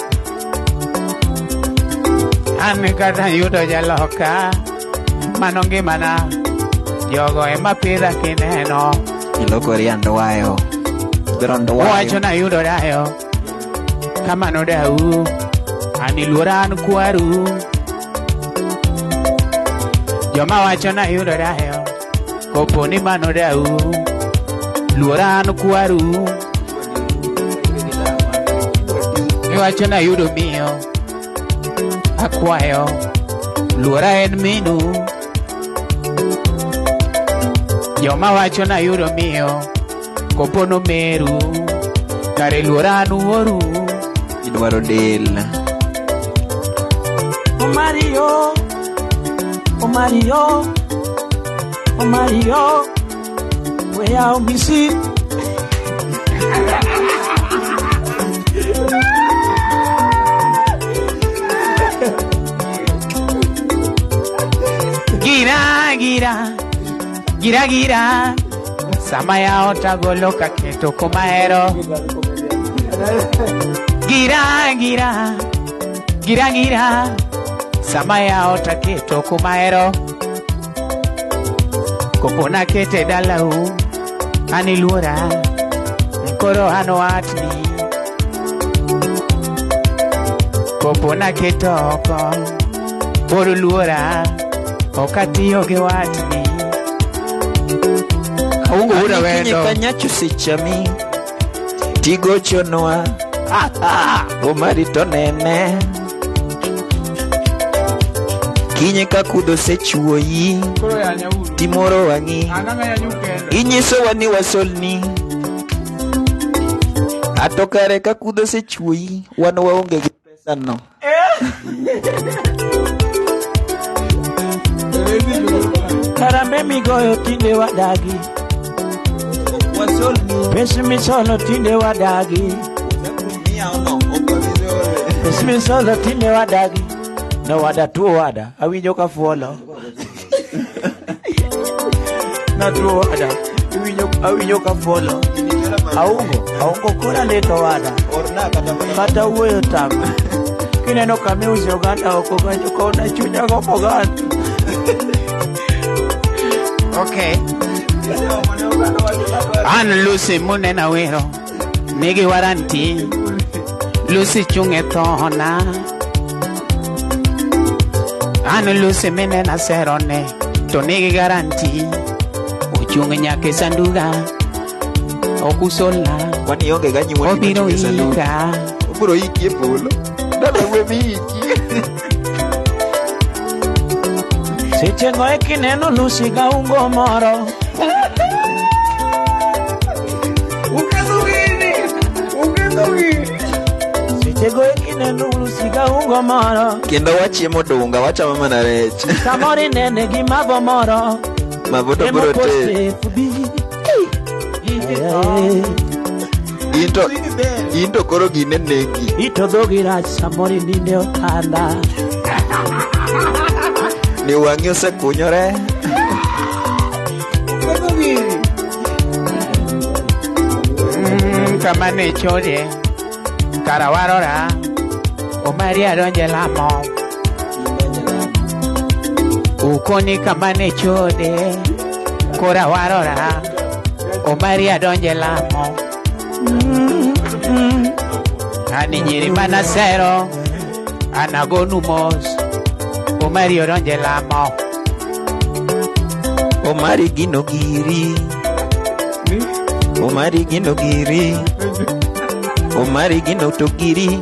Ani kata yudo jaloka. Mano ngimana. Jogo ema pidha kineno. Iloko riando wayo. Wacho na yudo dayo. Kamano dau. Ani luoran kwaru. Joma wacho na yudo dayo. Koponi mano dau. Luoran kwaru. Wacho na yudo miyo. Akwayo. Luora en minu. Joma wacho na yudo miyo. Kopono meru. Kare luoran uoru. Idwaro del. Omari yo. Omari yo, we are busy. Gira, samaya otagolo kaketo kumahero. Gira, samaya otaketo kumahero. Kopona kete dalau, anilura, mkoro ano atni. Kopona ketoko, porulura, okatiyo gewatni. Aungo Wuod Awendo kanyachu sichami tigo chonwa Omari to nene kinye kakudho sechuoyi timoro wangi inyiso wani wasolni atokare kakudho sechuoyi wan waonge gi pesa no Karambe migoyo tinde wadagi Pesimi solo tinde wadagi Pesimi solo tinde wadagi No wada tuo wada Awinjo ka fuolo Na tuo wada Awinjo ka fuolo Aungo kura leto wada Kata uweyo tamu Kineno kami usi oganda oko ganyo kona chunya gopo ganda Okay. An Lucy munena wero nigi waranti Lucy chunge thona An Lucy minena serone to nigi garanti ochunge nyake sanduga okusola wani onge ganyi wani obiro ika obiro iki polo dada we mi iki Sichengo ekineno Lucy ga ungo moro Sichengo ekineno Lucy ga ungo moro Kendo wachiemo dunga wachama mana rech Samori nene gi mavo moro Mavo to bro te Into koro gine neki Ito dogi rach samori ninde otanda Ni wangi osekunyore Kamane chode Karawarora Omari adonje lamo Ukoni kamane chode Karawarora Omari adonje lamo Ani nyiri manasero Anagonu mos Omari odonje lamo Omari gino giri Omari gino giri Omari gino to giri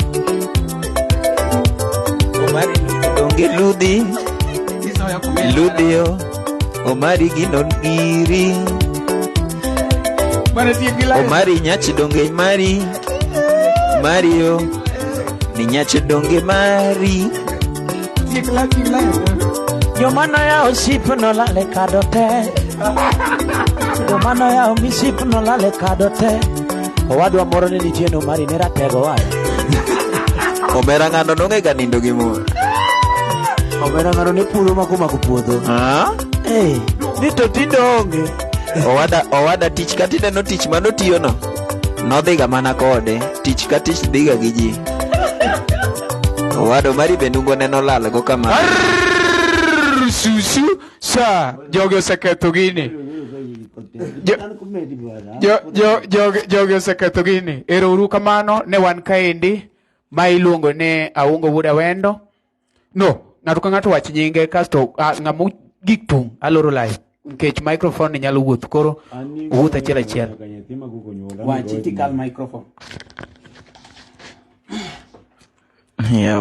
Omari donge ludi Ludio Omari gino giri Omari nyachi donge mari Mario ni nyachi donge mari Yomano ya osipu no lale kadote Yomano ya omisipu no lale kadote Owadwa moro ni nitieno Omari nera tego waya Omera ngano nonge ganindo gimoro Omera ngano ne puro makuma kupuodho Nito tindo onge Owada tich katinde no tich mano tiyo no Nodhiga mana kode Tich ka tich dhiga gi ji Owada Omari benungo neno lal go kama Susu sa jogi oseketho gini jogi oseketho gini ero uru kamano ne wan kaendi ma iluongo ne Aungo Wuod Awendo no ng'ato ka ng'ato wach nyinge kasto ng'amu gik tung aloro live nikech microphone nyalo wuoth koro wuoth achiel wachi tikal microphone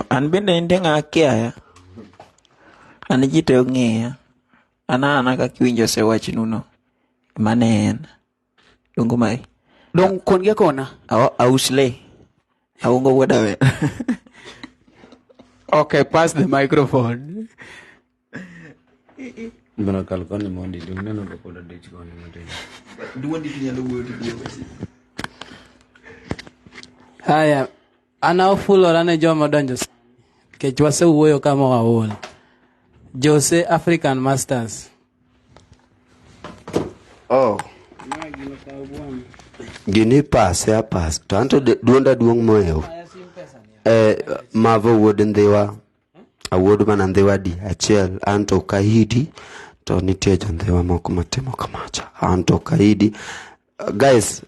an bende nde ng'akia an jite ong'eya ana kakiwinjo sewach nuno mane en dongo mai dong kon ge kona ausle Aungo Wuod Awendo okay pass the microphone Bana kalkoni mondi duneno lokoda dich koni mondi. Duondi tinyalo wuoyo dio. Haya, anaofulora ne joma donjo kech wasewuoyo kama waol. Jose African Masters. Oh. Gini pass ya pass. Tanto duonda duong moyo. Marvo Wuod Ndhiwa. Awuod mana Ndhiwa di achiel anto kaidi to nitie jo Ndhiwa moko matimo kamacha. Anto kaidi. Guys,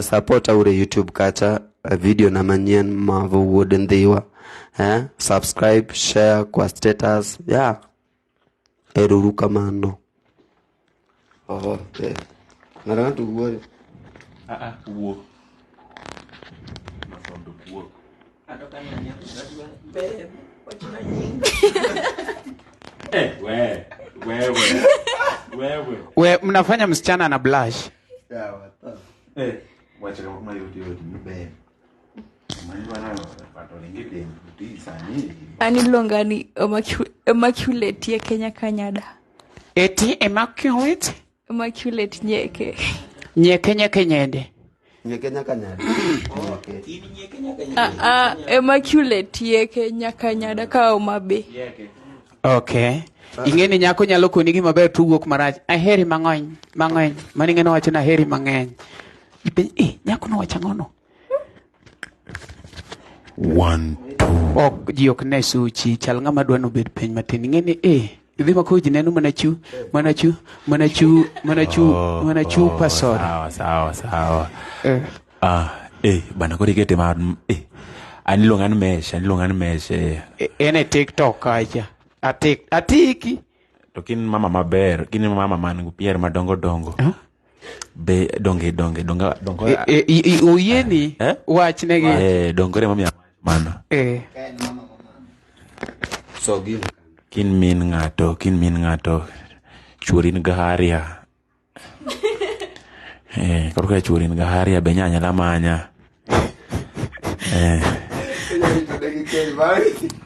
support our YouTube kacha video na manyien Marvo Wuod Ndhiwa. Subscribe, share kwa status. Yeah. Eruru kamano. Oh, okay. Nara tu wuo. Wuo. We mnafanya msichana na blush. Wacha kama yote mbele. Aniluonga ni Immaculate ye Kenya Kanyada. Eti Immaculate? Immaculate Nyeke. Nyeke Nyede. Nyeke Nyakanyada. Immaculate ye Kenya Kanyada ka Omabe. Okay. Ingeni nyako nyalo koni gi maber tuwuok marach. Aheri mang'ony. Mani ngeno wacho na aheri mang'eny. Nyako no wacho ngono. 1 2 ok ji ok ne suchi chal ng'ama dwa nobed piny matin ing'eni idhi mako ji neno mana chu pasor sawa bana kori kete ma aniluongan mesh ene TikTok kacha atiki to kin mama maber kin mama man pier madongo be donge uyeni wachnegi dongore mamia mano so kin min ngato churin gaharia korka churin gaharia be nyanya la manya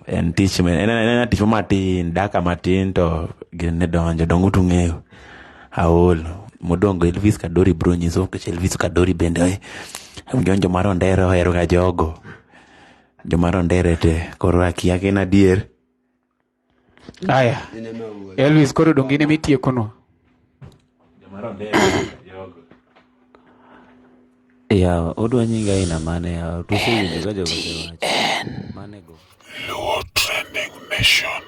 en tich matin daka matin to gine dongo tung'eyo aol modongo Elvis Kadory bro nyiso ke Elvis Kadory bende ngonjo maro ndero hero ga jogo jomaro nderete koro akia kena dier aya Elvis koro dongine mitie kono jomaro ndero jogo ya odwa nyinga ina mane ya tusewinjo ga jogo mane go Luo Trending Mission.